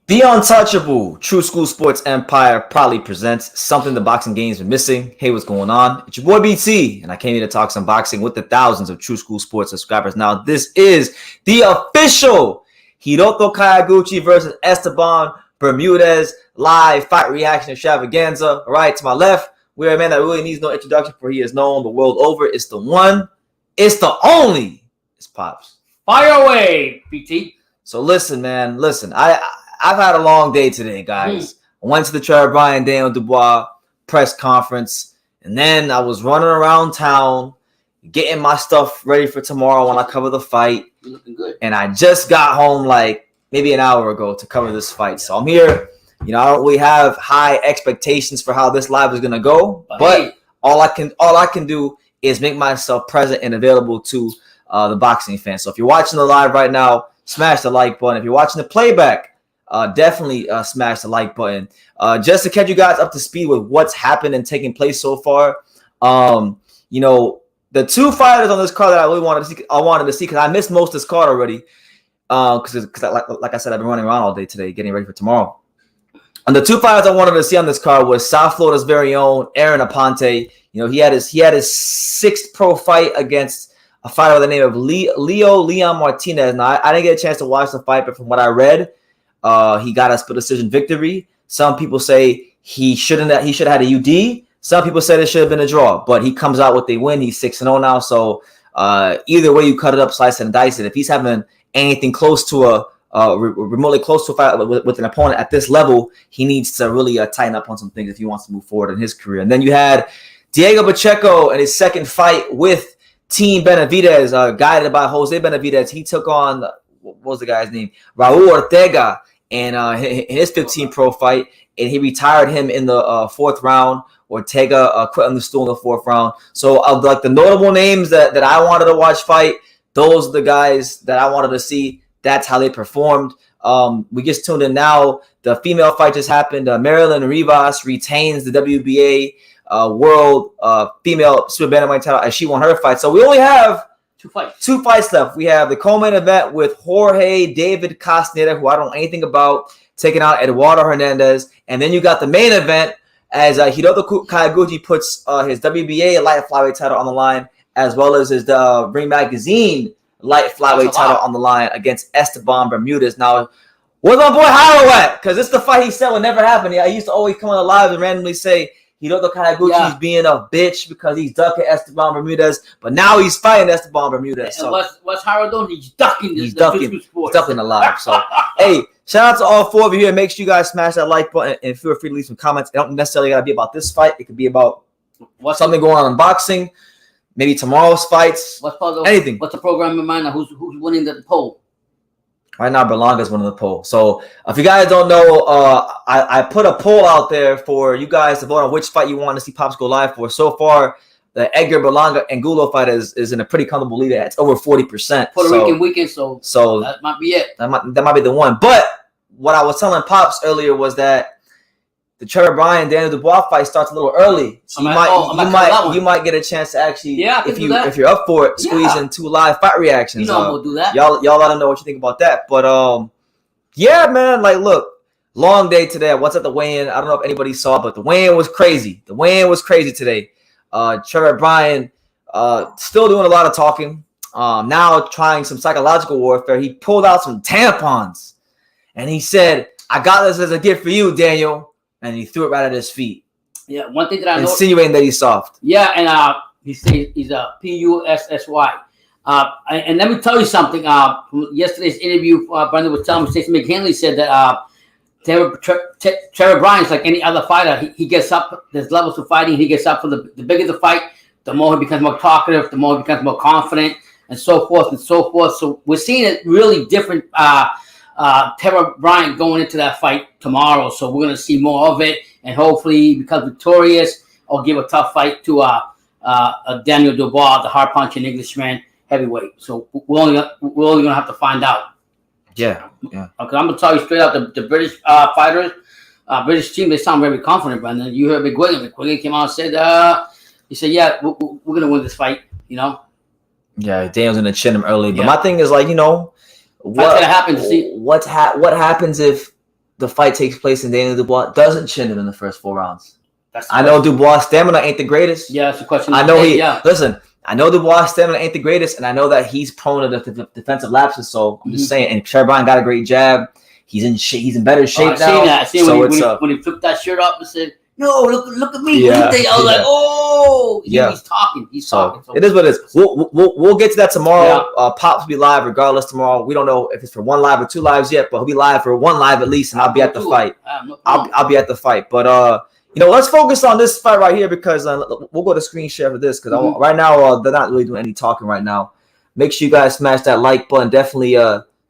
The Untouchable True School Sports Empire proudly presents something the boxing game's been missing. Hey, what's going on? It's your boy BT, and I came here to talk some boxing with the thousands of True School Sports subscribers. Now, this is the official Hiroto Kyoguchi versus Esteban Bermudez live fight reaction extravaganza. All right, to my left, we're a man that really needs no introduction, for he is known the world over. It's the one, it's the only. It's Pops. Fire away, BT. So listen, man, I've had a long day today, guys. I went to the Trevor Bryan Daniel Dubois press conference, and then I was running around town getting my stuff ready for tomorrow when I cover the fight. You're looking good. And I just got home like maybe an hour ago to cover this fight. So I'm here. You know, I don't really have high expectations for how this live is gonna go, but all I can do is make myself present and available to the boxing fans. So if you're watching the live right now, smash the like button. If you're watching the playback, definitely smash the like button. Just to catch you guys up to speed with what's happened and taking place so far. You know, the two fighters on this card that I really wanted to see because I missed most of this card already. Because like I said, I've been running around all day today, getting ready for tomorrow. And the two fighters I wanted to see on this card was South Florida's very own Aaron Aponte. You know, he had his sixth pro fight against a fighter by the name of Leon Martinez. Now, I didn't get a chance to watch the fight, but from what I read, he got a split decision victory. Some people say he should have had a UD. Some people said it should have been a draw, but he comes out with a win. He's 6-0 now. So either way you cut it up, slice it and dice it. If he's having anything close to remotely close to a fight with an opponent at this level, he needs to really tighten up on some things if he wants to move forward in his career. And then you had Diego Pacheco in his second fight with Team Benavidez, guided by Jose Benavidez. He took on, what was the guy's name? Raul Ortega. And in his 15 pro fight, and he retired him in the fourth round. Ortega quit on the stool in the fourth round. So of like the notable names that I wanted to watch fight, those are the guys that I wanted to see. That's how they performed. We just tuned in now. The female fight just happened. Marilyn Rivas retains the WBA World Female Super Bantamweight title as she won her fight. So we only have Two fights left. We have the co-main event with Jorge David Castaneda, who I don't know anything about, taking out Eduardo Hernandez. And then you got the main event as Hiroto Kyoguchi puts his WBA light flyweight title on the line, as well as his Ring Magazine light flyweight title on the line against Esteban Bermudez. Now, where's my boy Hiro at? Because this is the fight he said would never happen. I used to always come on the live and randomly say, Hiroto Kyoguchi's being a bitch because he's ducking Esteban Bermudez, but now he's fighting Esteban Bermudez. So what's Hiro doing? He's ducking. He's ducking the live. So hey, shout out to all four of you here. Make sure you guys smash that like button and feel free to leave some comments. It don't necessarily gotta be about this fight. It could be about something going on in boxing, maybe tomorrow's fights. Anything. What's the program in mind? Who's winning the poll? Right now, Berlanga's winning the poll. So if you guys don't know, I put a poll out there for you guys to vote on which fight you want to see Pops go live for. So far, the Edgar Berlanga Angulo fight is in a pretty comfortable lead. It's over 40%. Puerto Rican weekend, so that might be it. That might be the one. But what I was telling Pops earlier was that the Trevor Bryan Daniel Dubois fight starts a little early, so you might get a chance to actually, if you're up for it, squeeze in two live fight reactions. You know, we'll do that. Y'all let them know what you think about that. But yeah, man, like look, long day today. I was at the weigh-in. I don't know if anybody saw, but the weigh-in was crazy. The weigh-in was crazy today. Trevor Bryan still doing a lot of talking. Now trying some psychological warfare. He pulled out some tampons, and he said, "I got this as a gift for you, Daniel." And he threw it right at his feet. Yeah, one thing that I know, insinuating that he's soft. Yeah, and he says he's a PUSSY. And let me tell you something. From yesterday's interview, Brandon was telling me, Stacey McKinley said that Trevor Bryan's like any other fighter. He gets up. There's levels of fighting. He gets up for the bigger the fight, the more he becomes more talkative, the more he becomes more confident, and so forth and so forth. So we're seeing a really different Trevor Bryan going into that fight tomorrow. So we're going to see more of it, and hopefully he becomes victorious or give a tough fight to Daniel Dubois, the hard punching Englishman heavyweight. So we're only going to have to find out. Yeah. Okay, I'm going to tell you straight out, the British fighters, British team, they sound very confident, Brandon. You heard McGuigan. McGuigan came out and said, he said, yeah, we're going to win this fight, you know? Yeah, Daniel's going to chin him early. But my thing is, like, you know, what happens if the fight takes place and Daniel Dubois doesn't chin him in the first 4 rounds? I know question. Dubois' stamina ain't the greatest. Yeah, that's the question. I know listen, I know Dubois' stamina ain't the greatest, and I know that he's prone to the defensive lapses. So I'm just saying, and Sherbrine got a great jab. He's in better shape now. I seen when he flipped that shirt up and said, "No, look at me." Yeah, I was like, "Oh, he's talking. He's talking." So it is what it is. We'll get to that tomorrow. Pops will be live regardless tomorrow. We don't know if it's for 1 live or 2 lives yet, but he'll be live for 1 live at least, and I'll be at the fight. I'll be at the fight. But let's focus on this fight right here because we'll go to screen share for this because right now they're not really doing any talking right now. Make sure you guys smash that like button. Definitely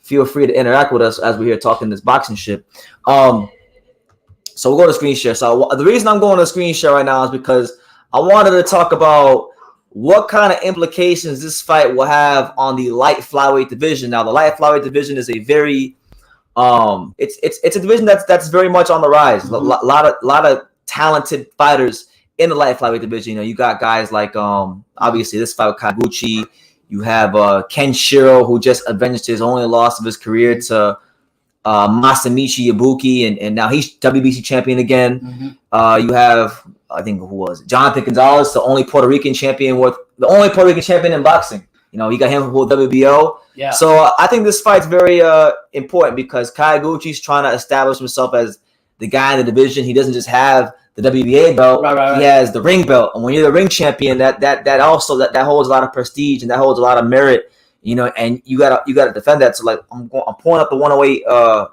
feel free to interact with us as we're here talking this boxing shit. So we'll go to screen share. So the reason I'm going to screen share right now is because I wanted to talk about what kind of implications this fight will have on the light flyweight division. Now, the light flyweight division is a very it's a division that's very much on the rise. A lot of talented fighters in the light flyweight division. You got guys like obviously this fight with Kyoguchi. You have Ken Shiro, who just avenged his only loss of his career to Masamichi Ibuki, and now he's WBC champion again. You have, I think, who was it? Jonathan Gonzalez, the only Puerto Rican champion in boxing. You got him with WBO. Yeah. So I think this fight's very important because Kyoguchi's trying to establish himself as the guy in the division. He doesn't just have the WBA belt. Right. He has the ring belt, and when you're the ring champion, that also holds a lot of prestige and that holds a lot of merit. And you gotta defend that. So I'm pulling up the 108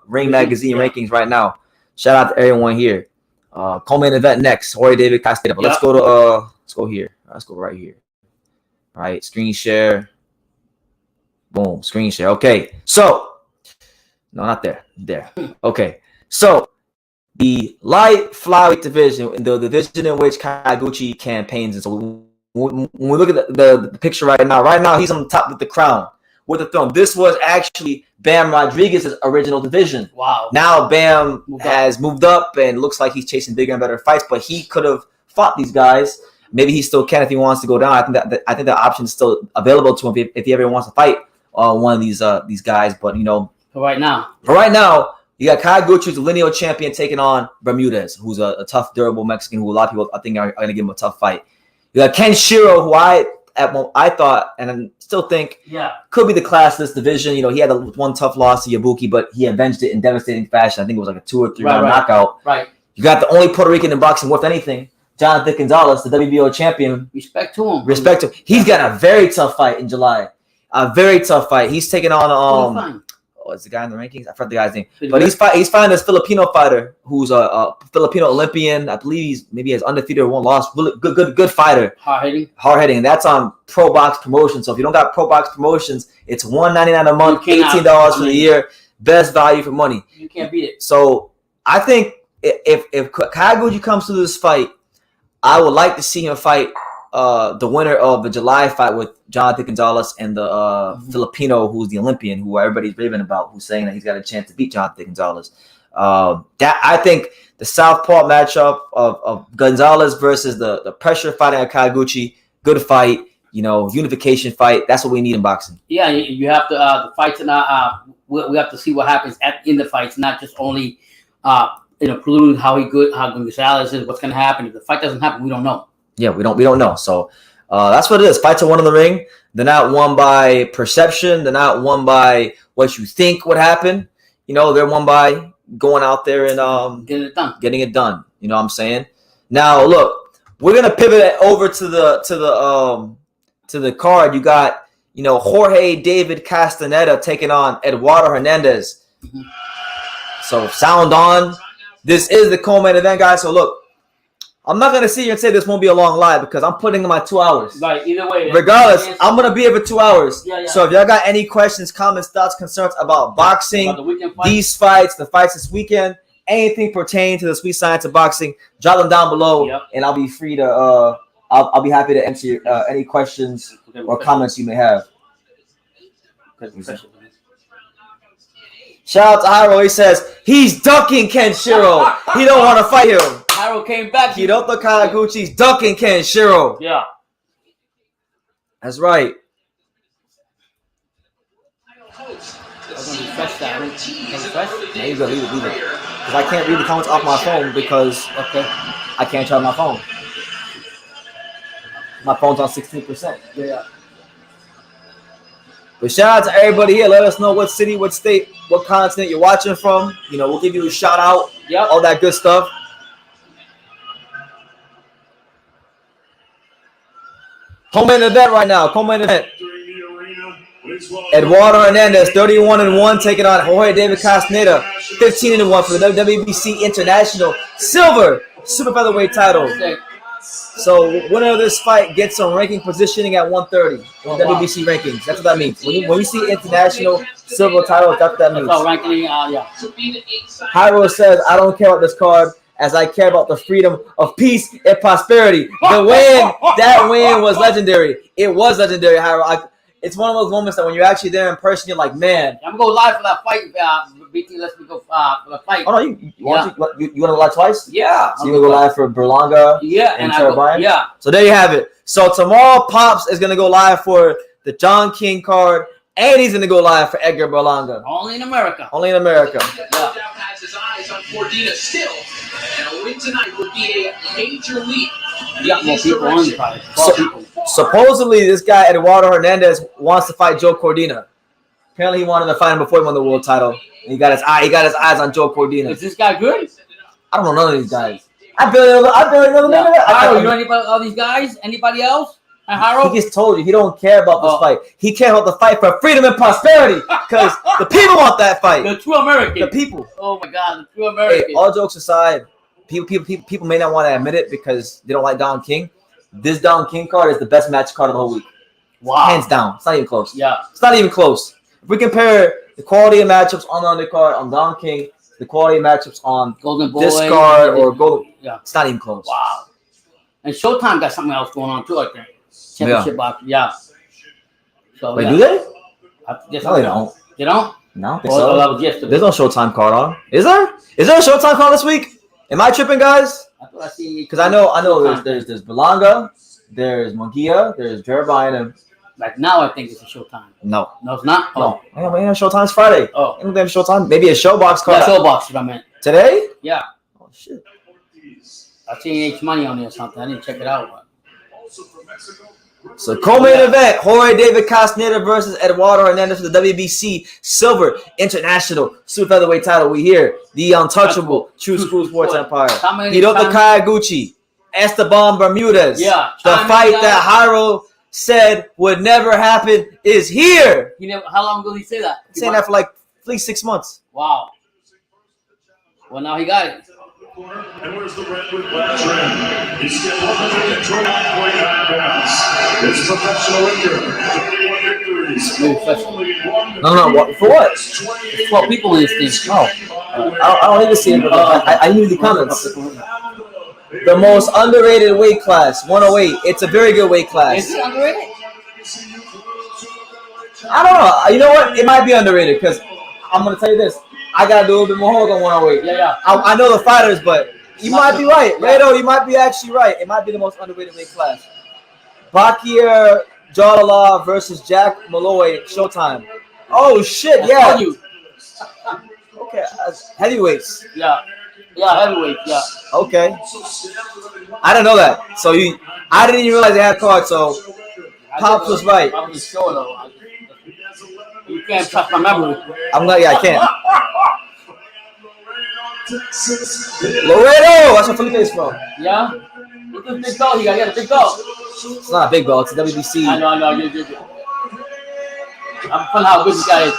Ring Magazine rankings right now. Shout out to everyone here. Co-main event next, Jorge David Castaneda. But let's go here. Let's go right here. All right, screen share. Boom, screen share. Okay, so no, not there. There. Okay, so the light flyweight division, the division in which Kyoguchi campaigns, and so when we look at the picture right now he's on top of the crown with the throne. This was actually Bam Rodriguez's original division. Wow. Now Bam has moved up and looks like he's chasing bigger and better fights, but he could have fought these guys. Maybe he still can if he wants to go down. I think that option is still available to him if he ever wants to fight one of these guys. But for right now, you got Kyoguchi, who's the lineal champion, taking on Bermudez, who's a tough, durable Mexican who a lot of people I think are going to give him a tough fight. You got Ken Shiro, who I thought and I still think could be the class of this division. He had one tough loss to Ibuki, but he avenged it in devastating fashion. I think it was like a 2 or 3 round knockout. Right. You got the only Puerto Rican in boxing worth anything, Jonathan Gonzalez, the WBO champion. Respect to him. He's got a very tough fight in July. A very tough fight. He's taking on it's the guy in the rankings. I forgot the guy's name, but he's fighting this Filipino fighter who's a Filipino Olympian. I believe he has undefeated or 1 loss. Really good fighter. Hard hitting. And that's on Pro Box Promotions. So if you don't got Pro Box Promotions, it's $199 a month, $18 for the year. Best value for money. You can't beat it. So I think if Kyoguchi comes to this fight, I would like to see him fight the winner of the July fight with Jonathan Gonzalez and the Filipino, who's the Olympian, who everybody's raving about, who's saying that he's got a chance to beat Jonathan Gonzalez. That I think the southpaw matchup of Gonzalez versus the pressure fighting of Kyoguchi, good fight, unification fight. That's what we need in boxing. Yeah, you have to the fights, and we have to see what happens in the fights, not just only preluding how Gonzalez is, what's going to happen. If the fight doesn't happen, we don't know. Yeah, we don't know. So that's what it is. Fights are won in the ring. They're not won by perception. They're not won by what you think would happen. They're won by going out there and getting it done. You know what I'm saying? Now, look, we're gonna pivot over to the card. You got Jorge David Castaneda taking on Eduardo Hernandez. So sound on. This is the co-main event, guys. So look. I'm not going to sit here and say this won't be a long live because I'm putting in my 2 hours. Right, either way. Regardless, I'm going to be here for 2 hours. Yeah. So if y'all got any questions, comments, thoughts, concerns about boxing, these fights, the fights this weekend, anything pertaining to the sweet science of boxing, drop them down below, and I'll be free to, I'll be happy to answer any questions or comments you may have. Shout out to Hiro. He says, he's ducking Ken Shiro. He don't want to fight him. Hiro came back. Hiroto Kyoguchi's ducking Ken Shiro. Yeah. That's right. I'm going to refresh that. There you go. Leave it. because I can't read the comments off my phone because I can't charge my phone. My phone's on 16%. Yeah. But shout out to everybody here. Let us know what city, what state, what continent you're watching from. You know, we'll give you a shout out. Yep. All that good stuff. Co-main event right now. Co-main event. Eduardo Hernandez, 31-1, taking on Jorge David Castaneda, 15-1 for the WBC International Silver Super Featherweight title. So winner of this fight gets some ranking positioning at 130 in WBC rankings. That's what that means. When you see international silver title, that's what that means. That's ranking, yeah. Hiro says, I don't care about this card as I care about the freedom of peace and prosperity. That win was legendary. It was legendary, Hiro. It's one of those moments that when you're actually there in person, you're like, man. I'm going to go live for that fight, BT. Let's go for the fight. Oh, no, you want to go live twice? Yeah. So you're going to go live for Berlanga and Tarabayan? Yeah. So there you have it. So tomorrow, Pops is going to go live for the John King card, and he's going to go live for Edgar Berlanga. Only in America. Only in America. Yeah. Has his eyes on Cordina still, and a win tonight would be a major leap. Yeah, more people on the fight. Supposedly, this guy, Eduardo Hernandez, wants to fight Joe Cordina. Apparently, he wanted to fight him before he won the world title. And he got his eyes on Joe Cordina. Is this guy good? I don't know none of these guys. I barely know the name of it. Hiro, you know anybody about all these guys? Anybody else? Hiro? He just told you he don't care about this fight. He cares about the fight for freedom and prosperity because the people want that fight. The true American. The people. Oh my God, the true American. Hey, all jokes aside, people may not want to admit it because they don't like Don King. This Don King card is the best match card of the whole week. Wow. Hands down. It's not even close. Yeah. It's not even close. If we compare the quality of matchups on the undercard on Don King, the quality of matchups on Golden Boy, this card or Gold, it's not even close. Wow. And Showtime got something else going on too, I think. Championship box. Yeah. So, Wait, do they? No, they don't. You don't? No. That was yesterday. There's no Showtime card on. Is there? Is there a Showtime card this week? Am I tripping, guys? Because I know there's Berlanga, there's Munguia, there's Jarabayan, and like now I think it's a Showtime. No, it's not. No, ain't no Showtime's Friday. Oh, ain't no Showtime. Maybe a Showbox card. Yeah, Showbox is what I meant. Today? Yeah. Oh shit. I seen H money on there or something. I didn't check it out. But. So co-main event: Jorge David Castaneda versus Eduardo Hernandez for the WBC Silver International Super Featherweight title. We here the untouchable True School Sports Empire. Hiroto Kyoguchi, Esteban Bermudez. Yeah. The fight that Hiro said would never happen is here. How long ago did he say that? He's saying that for like at least 6 months. Wow. Well, now he got it. And where's the red with black trim? He's skipped 129.9 pounds. His professional record, 21 victories. No. For what? 12 people in this thing. Oh. I don't even see it, but I need the comments. The most underrated weight class, 108. It's a very good weight class. Is it underrated? I don't know. You know what? It might be underrated because I'm going to tell you this. I got to do a little bit more homework on 108. Yeah. I know the fighters, but you might be right. Redo, you might be actually right. It might be the most underrated weight class. Bakir Jalala versus Jack Malloy, Showtime. Oh, shit, yeah. Okay, heavyweights. Yeah, heavyweight, yeah. Okay. I didn't know that. So I didn't even realize they had cards, so Pops was right. I wasn't sure, though. You can't trust my memory. I can't. Laredo! That's where Felipe's from. Yeah? Look at this big belt he got. He got a big belt. It's not a big belt. It's a WBC. I know. I'm fun how good this guy is.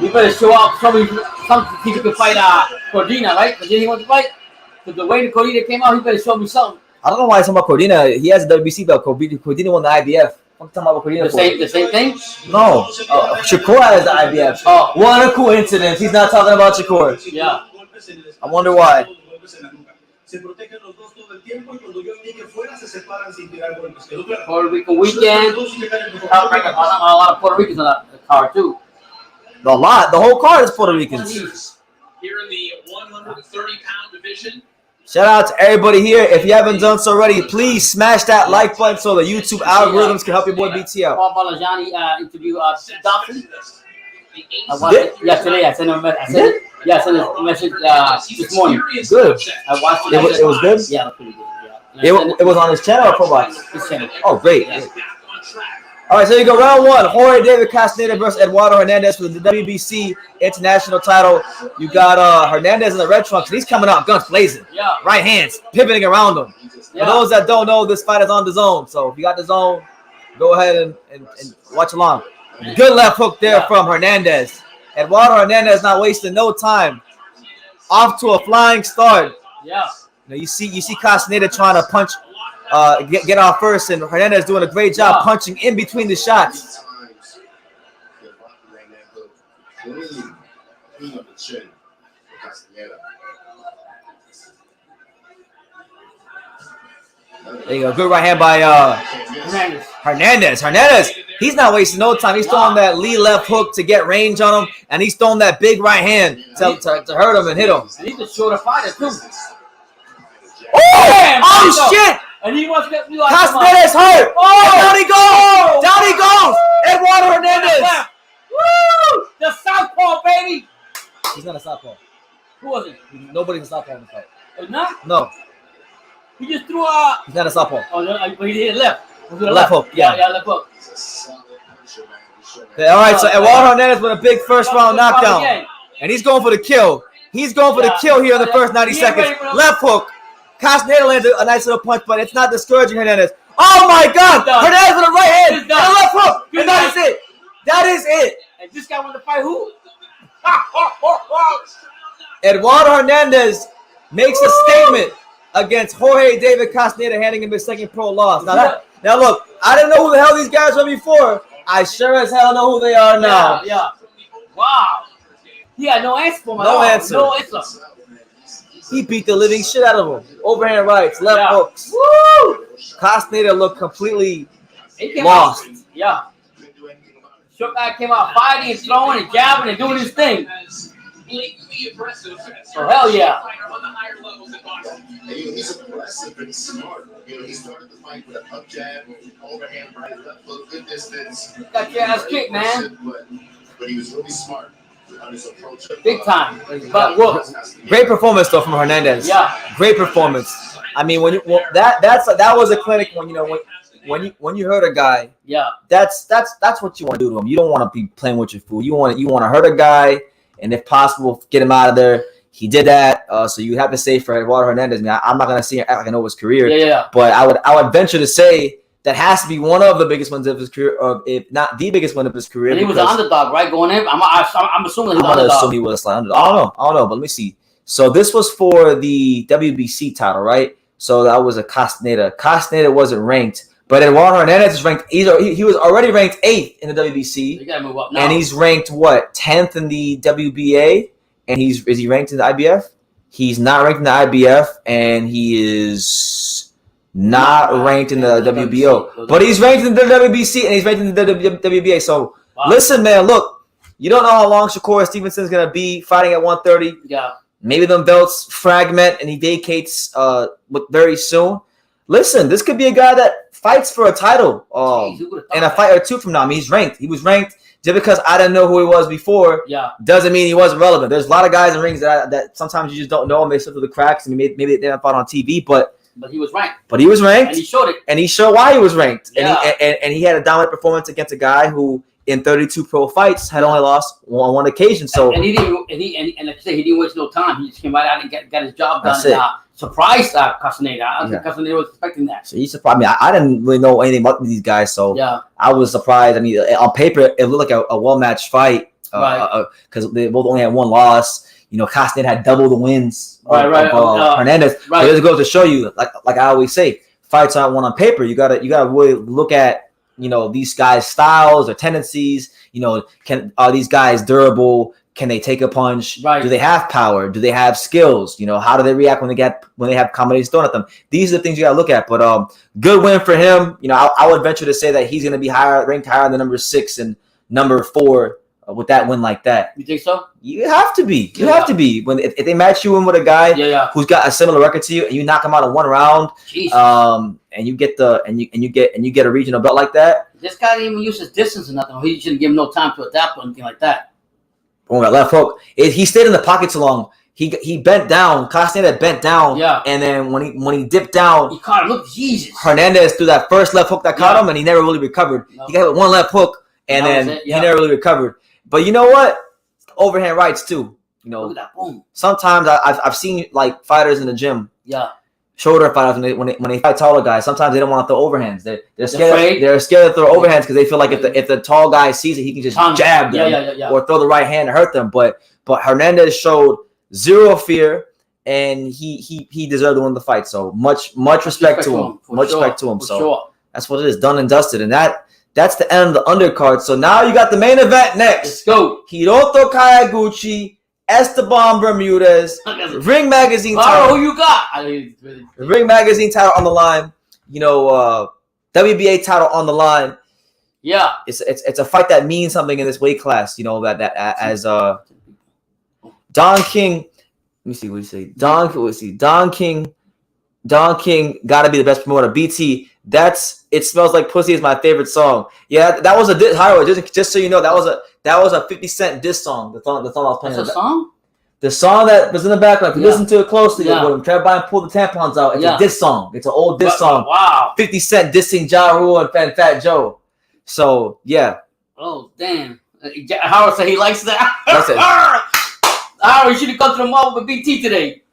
We better show up. Show me something so he can fight Cordina, right? Because he wants to fight. Because the way the Cordina came out, he better show me something. I don't know why he's talking about Cordina. He has a WBC belt. Cordina won the IBF. I'm talking about Cordina. The same thing? No. Shakur has the IBF. Oh. What a coincidence. He's not talking about Shakur. Yeah. I wonder why. Puerto Rican weekend. A lot of Puerto Ricans on the card, too. A lot. The whole card is Puerto Ricans. Here in the 130-pound division. Shout out to everybody here. If you haven't done so already, please smash that like button so the YouTube algorithms can help your boy BT out. Paul Balajani interview Dobson. Yesterday, I sent him a message. Yeah, I sent a message this morning. Good. I watched it. It was good? Yeah, it was pretty good. Yeah. It was on his channel or Pro Box? His channel. Oh, great. Yeah. All right, so you go round one. Jorge David Castaneda versus Eduardo Hernandez for the WBC International title. You got Hernandez in the red trunks. He's coming out guns blazing. Yeah. Right hands, pivoting around him. For those that don't know, this fight is on DAZN. So if you got DAZN, go ahead and watch along. Good left hook there from Hernandez. Eduardo Hernandez not wasting no time. Off to a flying start. Yeah. You see Castaneda trying to punch, get off first, and Hernandez doing a great job punching in between the shots. There you go. Good right hand by Hernandez. He's not wasting no time. He's throwing that lead left hook to get range on him, and he's throwing that big right hand to hurt him and hit him. And he's a shorter fighter, too. Oh shit! And he wants to be like Castaneda's hurt. Down he goes. Down he goes. Eduardo Hernandez. Woo! The southpaw, baby. He's not a southpaw. Who was it? Nobody's a southpaw in the fight. Was not? No. He just threw a. He's not a southpaw. Oh, no, but he did left. Left hook. Yeah, left hook. Okay, all right, so Eduardo Hernandez with a big first round knockdown. And he's going for the kill. He's going for the kill here in the first 90 seconds. Left hook. Castaneda lands a nice little punch, but it's not discouraging Hernandez. Oh my God! Hernandez with a right hand and a left hook. And that is it. That is it. And this guy wanted to fight who? Eduardo Hernandez makes a statement against Jorge David Castaneda, handing him his second pro loss. Now look, I didn't know who the hell these guys were before. I sure as hell know who they are now. Yeah. Wow. He had no answer for him. No answer. No answer. He beat the living shit out of him. Overhand rights, left hooks. Woo! Castaneda looked completely lost. Yeah. Short guy came out fighting and throwing and jabbing and doing his thing. So hell yeah. He's aggressive and smart. He started the fight with an up jab, overhand right, left hook, good distance. Got your ass kicked, man. But he was really smart on his approach. Big time. But whoop. Great performance though from Hernandez. Yeah. Great performance. I mean, that was a clinic when you hurt a guy. Yeah. That's what you want to do to him. You don't want to be playing with your food. You want to hurt a guy, and if possible, get him out of there. He did that, so you have to say for Eduardo Hernandez. I mean, I'm not gonna see act like I know his career. Yeah. But I would venture to say that has to be one of the biggest ones of his career, or if not the biggest one of his career. And he was an underdog, right? Going in, I'm assuming he was an underdog. Assume he was a slight underdog. I don't know, but let me see. So this was for the WBC title, right? So that was a Castaneda. Castaneda wasn't ranked, but Eduardo Hernandez is ranked. He was already ranked 8th in the WBC. You gotta move up now. And he's ranked what, 10th in the WBA? And is he ranked in the IBF? He's not ranked in the IBF, and he is not ranked in the WBO. But he's ranked in the WBC, and he's ranked in the WBA. So listen, man, look, you don't know how long Shakur Stevenson's gonna be fighting at 130. Yeah. Maybe them belts fragment and he vacates very soon. Listen, this could be a guy that fights for a title in a fight or two from now. I mean, he's ranked. He was ranked. Just because I didn't know who he was before, doesn't mean he wasn't relevant. There's a lot of guys in rings that sometimes you just don't know, and they slip through the cracks, and maybe they didn't fight on TV, but he was ranked. But he was ranked, and he showed it, and he showed why he was ranked. Yeah. And he had a dominant performance against a guy who, in 32 pro fights, had only lost on one occasion. So and he didn't, and like I said, he didn't waste no time. He just came right out and got his job done. That's it. Surprised Castaneda. I don't think Castaneda was expecting that. So he surprised me. I didn't really know anything about these guys, so I was surprised. I mean, on paper, it looked like a well-matched fight because they both only had one loss. You know, Castaneda had double the wins of Hernandez. Right. But it goes to show you, like I always say, fights aren't won on paper. You gotta really look at, you know, these guys' styles or tendencies. You know, are these guys durable? Can they take a punch? Right. Do they have power? Do they have skills? You know, how do they react when they have combinations thrown at them? These are the things you got to look at. But good win for him. You know, I would venture to say that he's going to be ranked higher than number 6 and number 4 with that win like that. You think so? You have to be. You have to be. When if they match you in with a guy who's got a similar record to you, and you knock him out in one round, and you get a regional belt like that. This guy didn't even use his distance or nothing. He shouldn't give him no time to adapt or anything like that. boom, that left hook. He stayed in the pocket too long. He bent down. Castaneda bent down. Yeah. And then when he dipped down, he caught him. Look, Jesus. Hernandez threw that first left hook that caught him, and he never really recovered. No. He got hit with one left hook, and then he never really recovered. But you know what? Overhand rights too. You know, look at that. Boom. Sometimes I've seen like fighters in the gym. Yeah. Shoulder fighters when they fight taller guys, sometimes they don't want to throw overhands. They're scared. They're scared to throw overhands because they feel like if the tall guy sees it, he can just jab them or throw the right hand to hurt them. But Hernandez showed zero fear, and he deserved to win the fight. So much respect to him. Much respect to him. So that's what it is, done and dusted. And that's the end of the undercard. So now you got the main event next. Let's go. Hiroto Kyoguchi, Esteban Bermudez, Ring Magazine title. Who you got? Ring Magazine title on the line. You know, WBA title on the line. Yeah, it's a fight that means something in this weight class. You know that as Don King. Let me see what you say. Don King got to be the best promoter. BT. It Smells Like Pussy is my favorite song. Yeah, that was a diss. Just so you know, that was a 50 Cent diss song. The song I was playing. That's a song? The song that was in the background. If you listen to it closely, when Trevor pulled the tampons out, it's a diss song. It's an old diss song. Wow. 50 Cent dissing Ja Rule and Fat Joe. So yeah. Oh damn. Howard said he likes that. That's it. Howard, you should have come to the mall with BT today.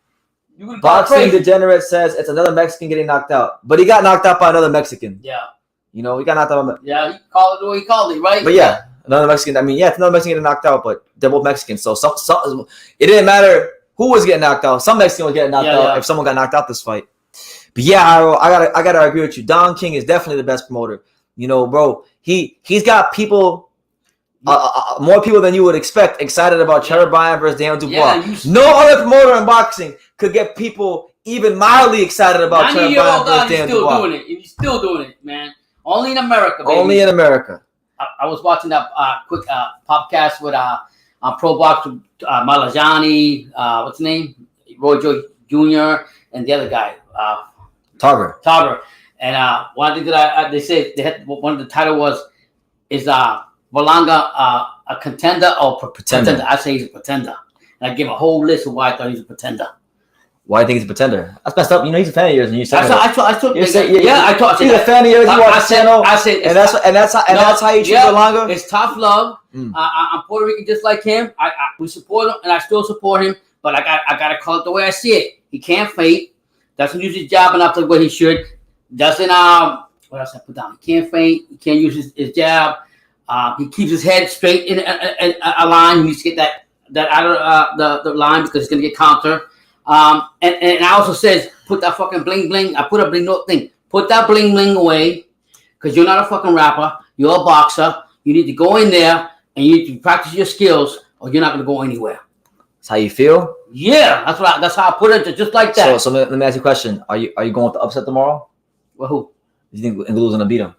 Boxing Degenerate says it's another Mexican getting knocked out, but he got knocked out by another Mexican. Yeah. You know, he got knocked out. Yeah, he called it the way he called it, right? But yeah, another Mexican. I mean, yeah, it's another Mexican getting knocked out, but they're both Mexicans. So it didn't matter who was getting knocked out. Some Mexican was getting knocked out if someone got knocked out this fight. But yeah, I gotta agree with you. Don King is definitely the best promoter. You know, bro, he's got people. More people than you would expect excited about Trevor Bryan versus Daniel Dubois. No other promoter in boxing could get people even mildly excited about Trevor Bryan versus Daniel Dubois. He's still doing it, man. Only in America, baby. Only in America. I was watching that quick podcast with pro boxer Malajani, what's his name? Roy Joe Jr. and the other guy, Tarver. And one thing that they said one of the title is Berlanga a contender or pretender? I say he's a pretender. And I give a whole list of why I thought he's a pretender. Why do you think he's a pretender? That's messed up. You know he's a fan of yours, and you said I thought he's a fan of yours. You watch the channel. I said, and that's how you treat Berlanga. It's tough love. I'm Puerto Rican just like him. We support him, and I still support him. But I gotta call it the way I see it. He can't feint. Doesn't use his jab enough the way he should. Doesn't what else I put down? He can't feint. He can't use his jab. He keeps his head straight in a line. He needs to get that out of the line because he's gonna get counter. And I also says put that fucking bling bling. I put a bling note thing. Put that bling bling away because you're not a fucking rapper. You're a boxer. You need to go in there and you need to practice your skills, or you're not gonna go anywhere. That's how you feel? Yeah, that's how I put it. Just like that. So let me ask you a question. Are you going with the upset tomorrow? Well, who? You think Ngulu's gonna beat him?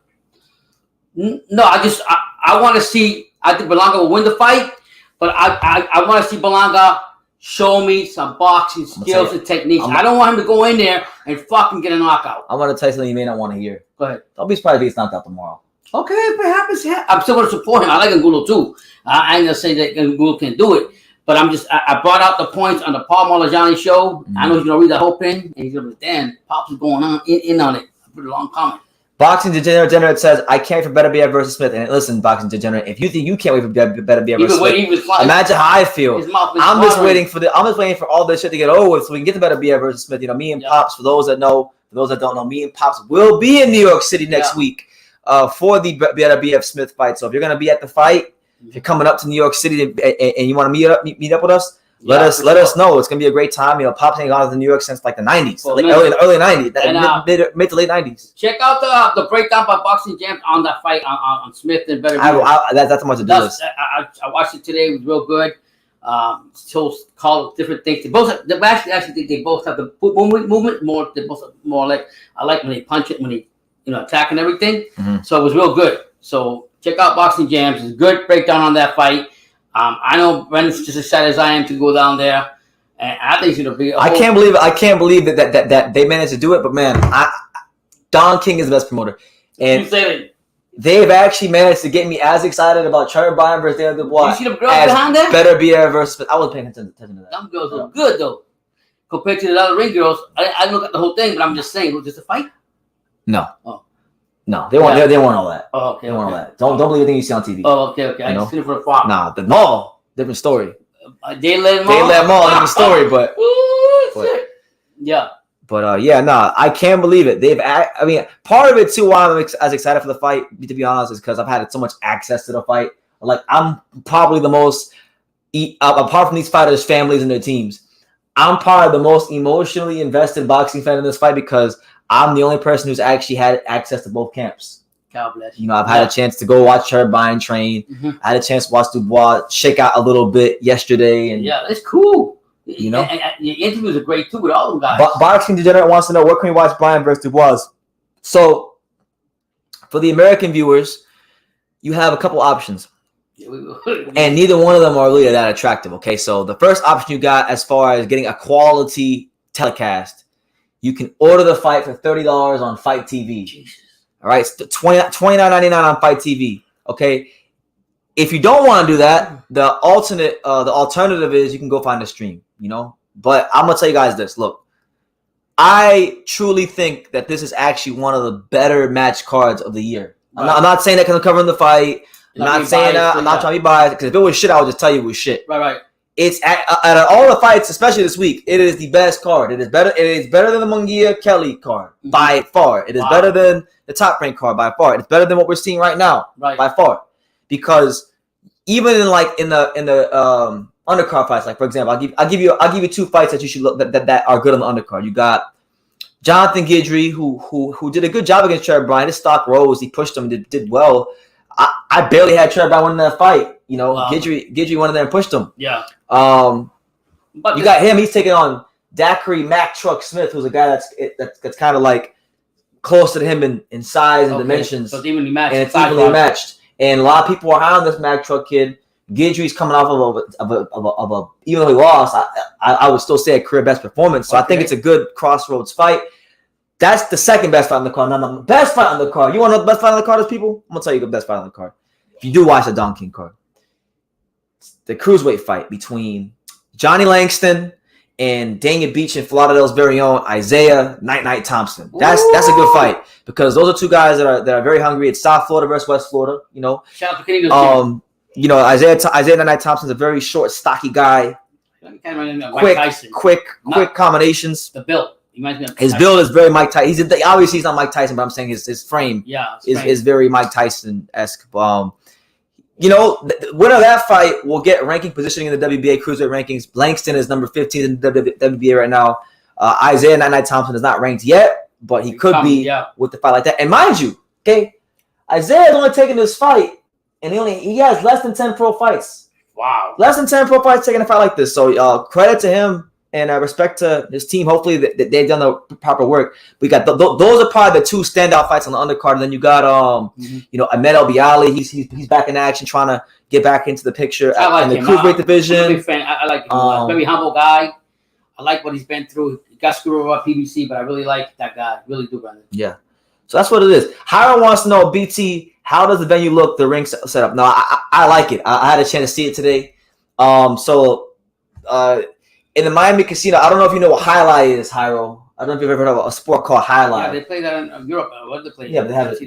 No, I want to see. I think Berlanga will win the fight, but I want to see Berlanga show me some boxing skills and techniques. I don't want him to go in there and fucking get a knockout. I'm gonna tell you something you may not want to hear. Go ahead. Don't be surprised if he's knocked out tomorrow. Okay, if it happens, I'm still gonna support him. I like Ngulu too. I ain't gonna say that Ngulu can do it, but I brought out the points on the Paul Malajani show. Mm-hmm. I know he's gonna read the whole thing, and he's gonna be, damn, Pops is going on in on it. I put a long comment. Boxing Degenerate says, I can't wait for Better BF versus Smith. And listen, Boxing Degenerate, if you think you can't wait for Better BF versus Smith, imagine how I feel. I'm just waiting for all this shit to get over with so we can get to Better BF versus Smith. You know, me and Pops, for those that don't know, me and Pops will be in New York City next week for the Better BF Smith fight. So if you're going to be at the fight, if you're coming up to New York City and you want to meet up with us, let us know. It's gonna be a great time. You know, Pops ain't gone to New York since like the 90s, early 90s, mid to late 90s. Check out the breakdown by Boxing Jams on that fight on Smith and Better. That's how much to do this. I watched it today. It was real good. Shows call different things. They both have the movement more. They both more like I like when they punch it, when they attack and everything. Mm-hmm. So it was real good. So check out Boxing Jams. It's a good breakdown on that fight. I know Brendan's just as excited as I am to go down there, and I think it's gonna be. I can't believe that they managed to do it. But man, Don King is the best promoter, and you say that. they've actually managed to get me as excited about Trevor Bryan versus Daniel Dubois. You see the girls behind them? Better be there versus. I wasn't paying attention to that. Them girls look good though, compared to the other ring girls. I look at the whole thing, but I'm just saying, was this a fight? No. Oh. No, they weren't. They weren't all that. Oh, okay. They weren't all that. Don't believe anything you see on TV. Oh, okay. I just seen it for a while. Nah, no, different story. They let them all. They let them all, different story, but. Ooh, shit. Yeah. But I can't believe it. I mean, part of it too, why I'm as excited for the fight, to be honest, is because I've had so much access to the fight. Like, I'm probably the most, apart from these fighters' families and their teams, I'm probably the most emotionally invested boxing fan in this fight because I'm the only person who's actually had access to both camps. God bless. You know, I've had a chance to go watch Trevor Bryan train. Mm-hmm. I had a chance to watch Dubois shake out a little bit yesterday, and yeah, it's cool. You know, and your interviews are great too with all them guys. Boxing Degenerate wants to know, where can we watch Bryan versus Dubois? So, for the American viewers, you have a couple options, and neither one of them are really that attractive. Okay, so the first option you got, as far as getting a quality telecast, you can order the fight for $30 on Fight TV. Jesus. All right, it's $29.99 on Fight TV. Okay, if you don't want to do that, the alternative is you can go find a stream. You know, but I'm gonna tell you guys this. Look, I truly think that this is actually one of the better match cards of the year. Right. I'm not saying that because I'm covering the fight. I'm not saying that. I'm not trying to be biased, because if it was shit, I would just tell you it was shit. Right. It's out of all the fights, especially this week, it is the best card. It is better. It is better than the Munguia Kelly card by far. It is better than the Top Rank card by far. It's better than what we're seeing right now by far, because even in the undercard fights, like for example, I'll give you two fights that you should look that are good on the undercard. You got Jonathan Guidry, who did a good job against Trevor Bryan. His stock rose. He pushed him. Did well. I barely had Trevor Bryan winning that fight. You know, Guidry went in there and pushed him. Yeah. You got him. He's taking on Daiquiri Mack Truck Smith, who's a guy that's kind of like closer to him in size and dimensions. So it's evenly matched. And it's evenly matched. And a lot of people are high on this Mack Truck kid. Guidry's coming off of a even though he lost, I would still say a career best performance. So I think it's a good crossroads fight. That's the second best fight on the card. Now, the best fight on the card. You want to know the best fight on the card is, people? I'm gonna tell you the best fight on the card. If you do watch the Don King card, it's the cruiserweight fight between Johnny Langston and Daniel Beach and Philadelphia's very own Isaiah Night Thompson. That's a good fight, because those are two guys that are very hungry. It's South Florida versus West Florida. You know. Shout out to Kenny. You know, Isaiah Night Thompson's a very short, stocky guy. Quick combinations. The build. He reminds me of his build is very Mike Tyson. Obviously, he's not Mike Tyson, but I'm saying his frame is very Mike Tyson-esque. You know, the winner of that fight will get ranking positioning in the WBA cruiserweight rankings. Langston is number 15 in the WBA right now. Isaiah Night Thompson is not ranked yet, but he could be with the fight like that. And mind you, okay, Isaiah is only taking this fight, and he has less than 10 pro fights. Wow. Less than 10 pro fights taking a fight like this. So credit to him, and respect to his team. Hopefully that they've done the proper work. We got those are probably the two standout fights on the undercard. And then you got you know, Ahmed El Bialy. He's back in action, trying to get back into the picture in the cruiserweight division. I'm a big fan. I like him. Very humble guy. I like what he's been through. He got screwed over by PBC, but I really like that guy. Really do, brother. Yeah. So that's what it is. Hiram wants to know, BT, how does the venue look, the ring set up? No, I like it. I had a chance to see it today. In the Miami casino, I don't know if you know what highlight is, Hiro. I don't know if you've ever heard of a sport called highlight. Yeah, they play that in Europe. What do they play? Yeah, they have it.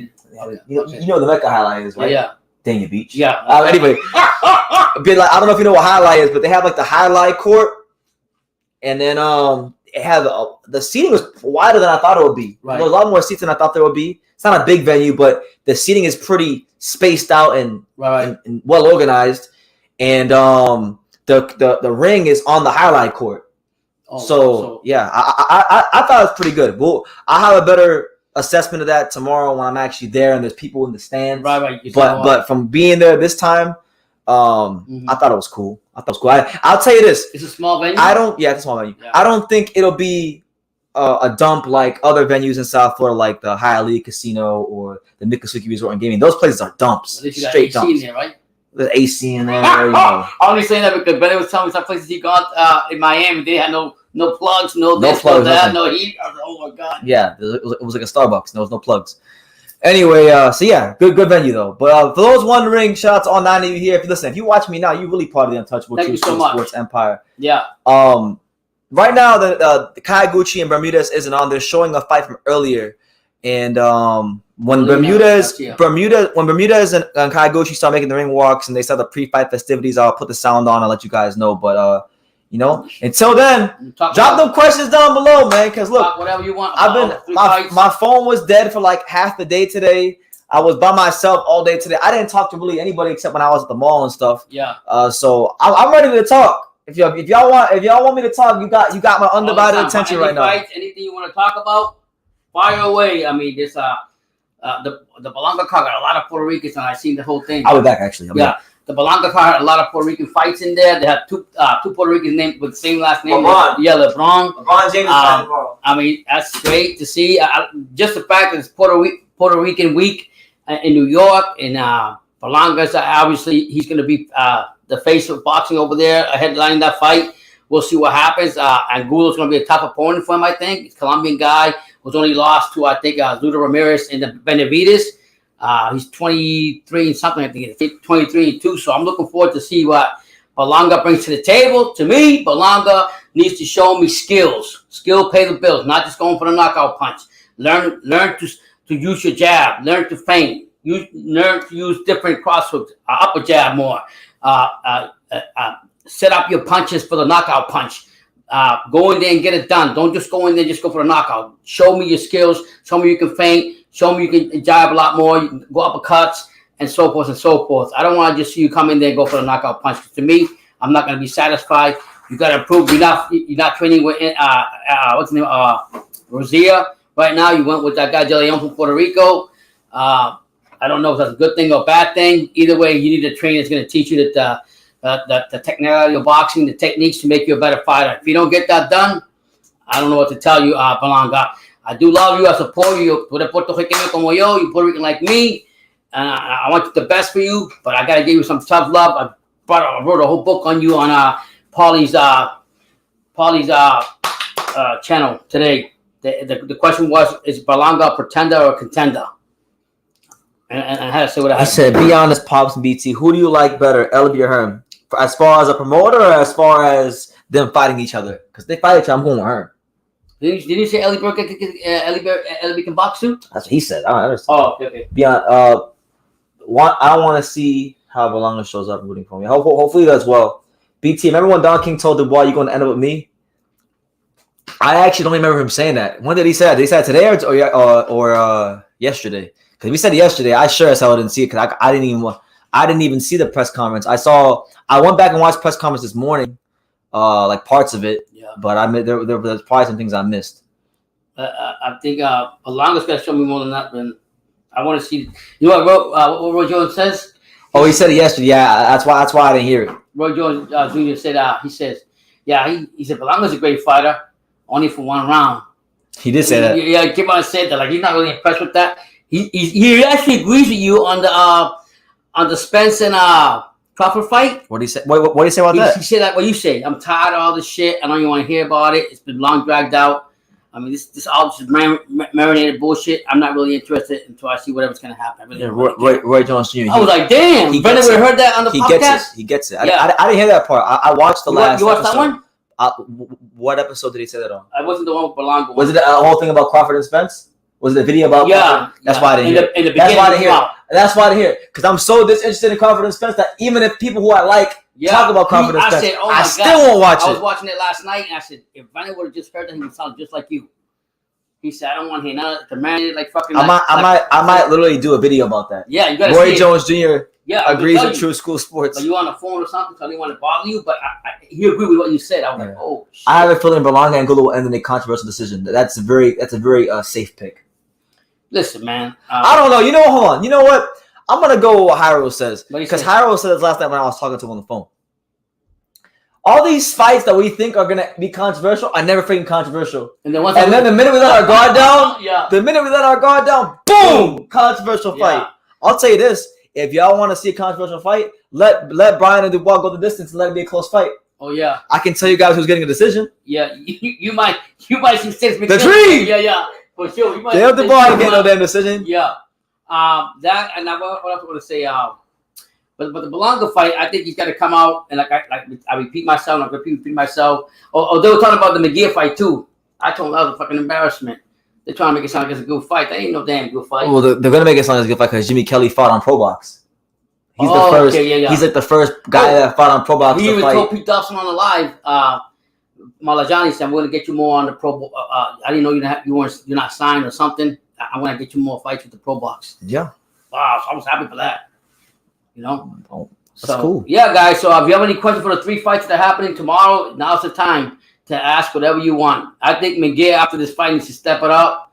You know the Mecca highlight is, right? Yeah. Dania Beach. Yeah. Anyway, a bit like, I don't know if you know what highlight is, but they have like the highlight court, and then it had the seating was wider than I thought it would be. Right. There was a lot more seats than I thought there would be. It's not a big venue, but the seating is pretty spaced out and well organized, and the ring is on the highlight court. So yeah, I thought it was pretty good. Well, I'll have a better assessment of that tomorrow when I'm actually there and there's people in the stands. Right. But from being there this time, I thought it was cool. I'll tell you this. It's a small venue? It's a small venue. Yeah. I don't think it'll be a dump like other venues in South Florida, like the Hialeah Casino or the Miccosukee Resort and Gaming. Those places are dumps. Straight dumps. In there, right? There's AC in there. You know. I'm only saying that because Benny was telling me some places he gone in Miami. They had no plugs, no plugs, that, no heat. I was like, oh my god. Yeah, it was like a Starbucks. There was no plugs. Anyway, so yeah, good venue though. But for those wondering, shout out to all 9 of you here. If you listen, if you watch me now, you really part of the Untouchable Thank True you so School much. Sports Empire. Yeah. Right now, the Kyoguchi and Bermudez isn't on. They're showing a fight from earlier, and when Bermudez and Kyoguchi start making the ring walks and they start the pre-fight festivities, I'll put the sound on and let you guys know. But until then, drop them questions down below, man. Because look, whatever you want. My phone was dead for like half the day today. I was by myself all day today. I didn't talk to really anybody except when I was at the mall and stuff. Yeah. So I'm ready to talk. If y'all want me to talk, you got my undivided attention right now. Anything you want to talk about, fire away. I mean, this the Belanga card got a lot of Puerto Ricans, and I seen the whole thing. I'll be back actually. The Belanga card had a lot of Puerto Rican fights in there. They had two Puerto Ricans named with the same last name. LeBron. Yeah, LeBron. LeBron James. I mean, that's great to see. Just the fact that it's Puerto Rican week in New York, and Belanga's obviously he's going to be the face of boxing over there, headlining that fight. We'll see what happens. Angulo's going to be a tough opponent for him, I think. He's a Colombian guy who's only lost to, I think, Zuda Ramirez and the Benavides. He's 23 and something, I think. 23 and 2. So I'm looking forward to see what Belanga brings to the table. To me, Belanga needs to show me skills. Skill pay the bills, not just going for the knockout punch. Learn to use your jab. Learn to feint. Learn to use different cross hooks, upper jab more. Set up your punches for the knockout punch. Go in there and get it done. Don't just go in there and just go for the knockout. Show me your skills. Show me you can feint. Show me you can jab a lot more. You can go uppercuts and so forth and so forth. I don't want to just see you come in there and go for the knockout punch. To me, I'm not going to be satisfied. You got to prove you're not training with what's the name, Rosilla right now. You went with that guy De Leon from Puerto Rico. I don't know if that's a good thing or a bad thing. Either way, you need a trainer that's going to teach you that the technicality of boxing, the techniques to make you a better fighter. If you don't get that done, I don't know what to tell you, Belanga. I do love you. I support you. Tú eres puertorriqueño como yo. You're Puerto Rican like me. I want the best for you, but I got to give you some tough love. I wrote a whole book on you on Paulie's channel today. The question was, is Belanga a pretender or a contender? And I had to say what I said. Be honest, Pops and BT. Who do you like better, Elby or Herm? As far as a promoter or as far as them fighting each other? Because they fight each other, I'm going with Herm. Did you say Elby can box too? That's what he said. I don't understand. Oh, okay. Be honest, I want to see how Belanga shows up rooting for me. Hopefully he does well. BT, remember when Don King told Dubois you're going to end up with me? I actually don't remember him saying that. When did he say that? Did he say that today or yesterday? Because if he said yesterday, I sure as hell didn't see it because I didn't even see the press conference. I went back and watched press conference this morning, like parts of it. Yeah. But there's probably some things I missed. I think Belanga's got to show me more than that. Then I want to see. You know what Roy Jones says? Oh, he said it yesterday. Yeah, that's why I didn't hear it. Roy Jones Jr. said he says, yeah, he said Belanga's a great fighter, only for one round. He did say that. Yeah, he came out and said that. Like he's not really impressed with that. He actually agrees with you on the Spence and Crawford fight. What did he say? What did he say about that? He said that what you say. I'm tired of all this shit. I don't even want to hear about it. It's been long dragged out. I mean, this all just marinated bullshit. I'm not really interested until I see whatever's gonna happen. Roy Jones Jr. I was like, damn. Brendan would have heard that on the podcast. He gets it. Yeah. I didn't hear that part. I watched the last. You watched episode. that one? What episode did he say that on? I wasn't the one with Belanga. Was it the whole thing about Crawford and Spence? Was it a video about? Yeah. That's why I didn't hear. That's why I didn't hear. That's why I didn't hear. Because I'm so disinterested in Crawford and Spence that even if people who I like talk about Crawford and Spence, I still won't watch it. I was watching it last night and I said, if Brandon would have just heard that, he would sound just like you. He said, I don't want to hear none of the man like fucking. I might literally do a video about that. Yeah, you got to Roy Jones Jr. Yeah, agrees with True School Sports. But you on the phone or something, so I didn't want to bother you. But he agreed with what you said. I was like, oh. Shit. I have a feeling Belanga and Angulo will end in a controversial decision. That's a very safe pick. Listen, man. I don't know. You know, hold on. You know what? I'm gonna go with what Hiro says because Hiro said this last night when I was talking to him on the phone. All these fights that we think are gonna be controversial are never freaking controversial. And then the minute we let our guard down, boom, controversial fight. I'll tell you this: if y'all want to see a controversial fight, let Brian and Dubois go the distance and let it be a close fight. Oh yeah. I can tell you guys who's getting a decision. Yeah, you might see Six the dream. Yeah, for sure. Dale Dubois getting no damn decision. Yeah. That and what else I want to say? But the Berlanga fight, I think he's got to come out and I repeat myself. And I repeat myself. Or they were talking about the McGear fight too. I told them that was a fucking embarrassment. They're trying to make it sound like it's a good fight. That ain't no damn good fight. Well, they're gonna make it sound like it's a good fight because Jimmy Kelly fought on Pro Box. He's the first. Okay, yeah. He's like the first guy that fought on Pro Box. He even told Pete Dobson on the live. Malajani said, "I'm going to get you more on the Pro. I didn't know you're not signed or something. I want to get you more fights with the Pro Box." Yeah. Wow, so I was happy for that. You know. Oh, that's cool. Yeah, guys. So if you have any questions for the 3 fights that are happening tomorrow, now's the time to ask whatever you want. I think McGear after this fight needs to step it up.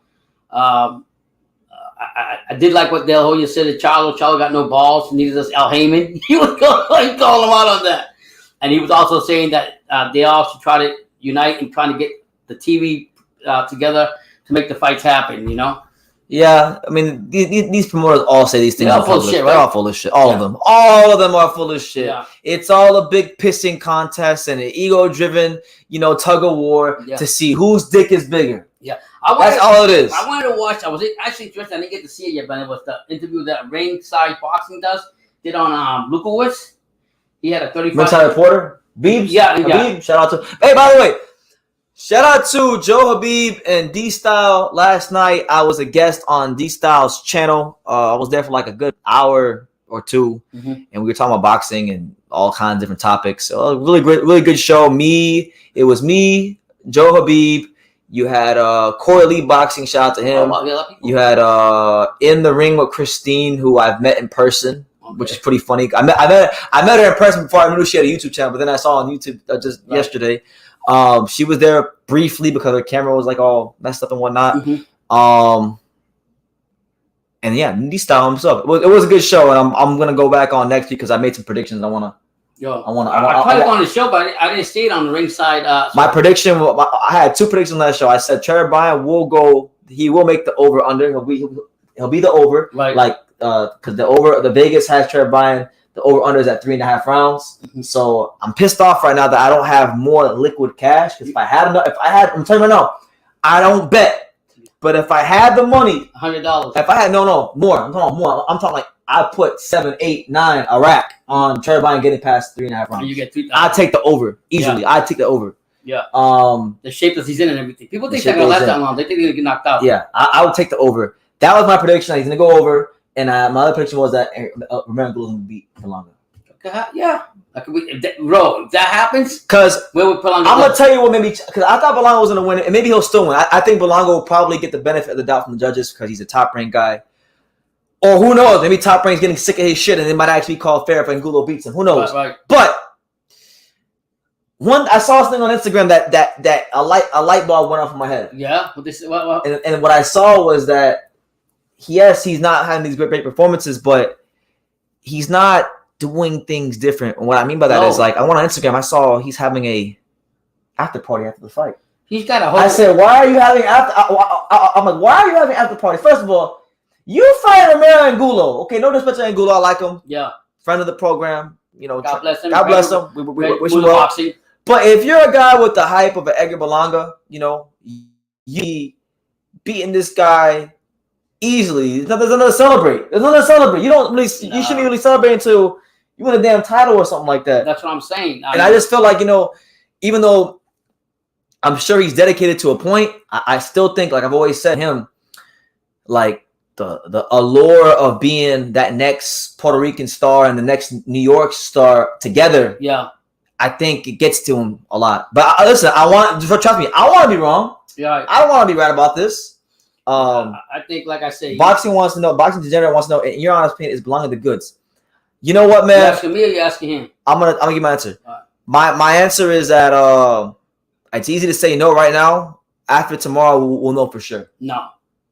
I did like what Del Hoya said that Charlo got no balls. He needed us Al Heyman. He was calling him out on that. And he was also saying that they all should try to unite and trying to get the TV together to make the fights happen, you know? Yeah, I mean, these promoters all say these things. They're all full of shit, right? They're all full of shit. All of them. All of them are full of shit. Yeah. It's all a big pissing contest and an ego-driven, tug of war to see whose dick is bigger. Yeah. That's all it is. I wanted to watch. I was actually interested. I didn't get to see it yet, but it was the interview that Ringside Boxing did on Lukowitz. He had a 35. Ringside reporter? Beebs? Yeah. Habib? Shout out to... Hey, by the way, shout out to Joe Habib and D-Style. Last night, I was a guest on D-Style's channel. I was there for like a good hour or two, and we were talking about boxing and all kinds of different topics. So really great, really good show. It was me, Joe Habib. You had Corey Lee Boxing, shout out to him. You had In the Ring with Christine, who I've met in person, which is pretty funny. I met her in person before I knew she had a YouTube channel, but then I saw on YouTube yesterday. She was there briefly because her camera was like all messed up and whatnot. And yeah, D-Style himself. It was a good show, and I'm gonna go back on next week because I made some predictions. I tried to go on the show, but I didn't see it on the Ringside. My prediction, I had 2 predictions on that show. I said Trevor Bryan will go. He will make the over under. He'll be the over, because the Vegas has Trevor Bryan. The over under is at 3.5 rounds. So I'm pissed off right now that I don't have more liquid cash. Because if I had enough, I'm telling you right now, I don't bet. But if I had the money, $100. If I had more. I'm talking more. I'm talking like I put 7, 8, 9 a rack on Trevor Bryan getting past 3.5 rounds. You get 3,000. I take the over easily. Yeah. I take the over. Yeah. The shape that he's in and everything. People think they're gonna last that long. They think they're gonna get knocked out. Yeah, I would take the over. That was my prediction. He's gonna go over. And my other prediction was that Romero will beat Berlanga. Yeah. If that happens, because I'm gonna tell you what maybe because I thought Berlanga was gonna win it, and maybe he'll still win. I think Berlanga will probably get the benefit of the doubt from the judges because he's a top ranked guy. Or who knows? Maybe Top Rank's getting sick of his shit, and it might actually be called fair if Angulo beats him. Who knows? Right. But I saw something on Instagram that a light bulb went off in my head. Yeah. And what I saw was that he's not having these great performances, but he's not doing things different. And what I mean by that is like I went on Instagram. I saw he's having a after party after the fight. He's got a whole. I said, "Why are you having after?" I'm like, "Why are you having after party?" First of all, you fight Romero Angulo. Okay, no disrespect to Angulo. I like him. Yeah, friend of the program. God bless him. God bless him. We wish him well. But if you're a guy with the hype of an Edgar Berlanga, you beating this guy easily. There's nothing to celebrate. You don't really. You shouldn't really celebrate until you win a damn title or something like that. That's what I'm saying. I just feel like even though I'm sure he's dedicated to a point, I still think, like I've always said, him like the allure of being that next Puerto Rican star and the next New York star together. Yeah. I think it gets to him a lot. But listen, trust me, I want to be wrong. Yeah. I don't want to be right about this. I think, like I say, boxing degenerate wants to know, in your honest opinion, is Berlanga the goods? You know what, man? You asking me or you asking him? I'm gonna give my answer. Right. My answer is that it's easy to say no right now. After tomorrow, we'll know for sure. No.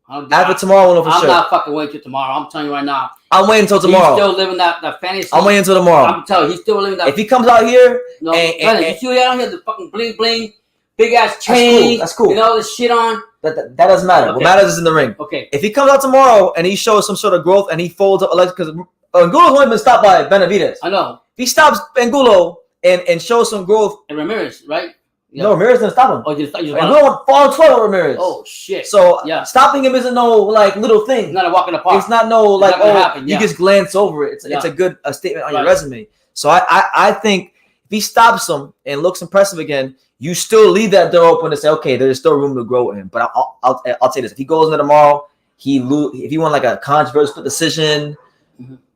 After tomorrow, we'll know for sure. I'm not fucking waiting till tomorrow. I'm telling you right now. I'm waiting until tomorrow. He's still living that fantasy. I'm waiting until tomorrow. I'm telling you, he's still living that. If he comes out here, you see out here, the fucking bling bling, big ass chain. That's cool. This shit on. That doesn't matter. Okay. What matters is in the ring. Okay. If he comes out tomorrow and he shows some sort of growth and he folds up, because Angulo's only been stopped by Benavidez. I know. If he stops Angulo and shows some growth, and Ramirez, right? Yeah. No, Ramirez didn't stop him. Oh, just And no one followed 12 Ramirez. oh shit. So yeah, stopping him isn't no like little thing. it's not a walk in the park. It's not no like not gonna oh happen, you yeah. just glance over it. It's a good statement on your resume. So I think if he stops him and looks impressive again, you still leave that door open to say okay, there's still room to grow with him. But I'll say this: if he goes in there tomorrow, if he won like a controversial split decision,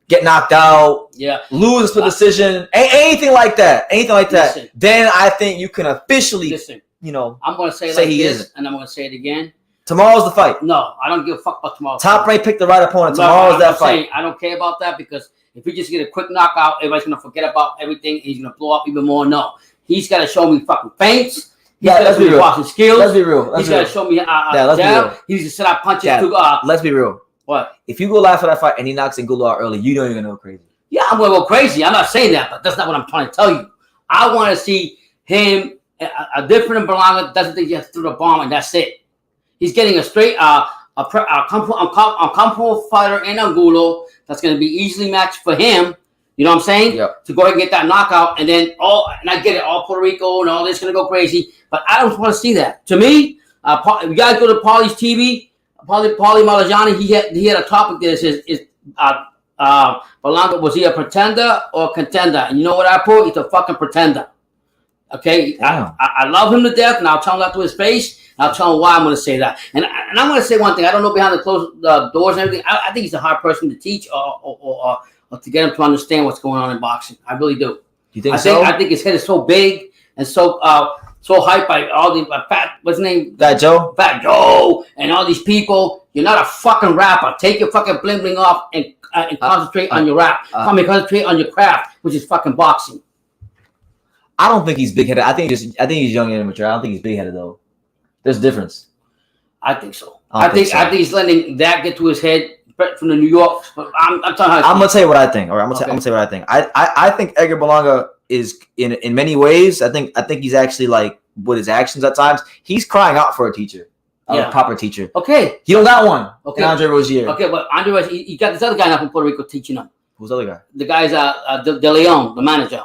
get knocked out, lose a split decision, anything like that, Listen. then I think you can officially, Listen, I'm gonna say say like he this, isn't. and I'm gonna say it again. Tomorrow's the fight. No, I don't give a fuck about tomorrow. Top rank pick the right opponent. No, Tomorrow's that I'm fight. saying, I don't care about that because if we just get a quick knockout, everybody's gonna forget about everything. And he's gonna blow up even more. No, he's got to show me fucking feints. He's got to show me boxing skills. Let's be real. He's got to show me let's be jab. real. He needs to set up punches Yeah. to Let's be real. What? If you go live for that fight and he knocks Angulo out early, you know you're gonna go crazy. Yeah, I'm gonna go crazy. I'm not saying that, but that's not what I'm trying to tell you. I want to see him a different Berlanga doesn't think he has to throw the bomb and that's it. He's getting a straight comfortable fighter in Angulo that's going to be easily matched for him. You know what I'm saying? Yep. To go ahead and get that knockout, and then and I get it, all Puerto Rico and all this going to go crazy. But I don't want to see that. To me, we got to go to Pauly's TV. Pauly Malajani, he had a topic there that says Berlanga, was he a pretender or a contender? And you know what I put? He's a fucking pretender. Okay, I love him to death, and I'll tell him that to his face. I'll tell him why I'm going to say that. And I'm going to say one thing. I don't know behind the closed doors and everything. I think he's a hard person to teach or to get him to understand what's going on in boxing. I really do. You think so? I think his head is so big and so hyped by all the what's his name? Fat Joe? Fat Joe and all these people. You're not a fucking rapper. Take your fucking bling bling off and concentrate on your rap. Concentrate on your craft, which is fucking boxing. I don't think he's big headed. I think he's young and immature. I don't think he's big headed though. There's a difference. I think so. I think he's letting that get to his head from the New York. I'm gonna tell you what I think. All right, I'm gonna tell you what I think. I think Edgar Berlanga is in many ways. I think he's actually like with his actions at times. He's crying out for a teacher, a proper teacher. Okay, he don't got one. Okay, in Andre Rozier. Okay, but Andre Rozier, he got this other guy now from Puerto Rico teaching him. Who's the other guy? The guy's De Leon, the manager.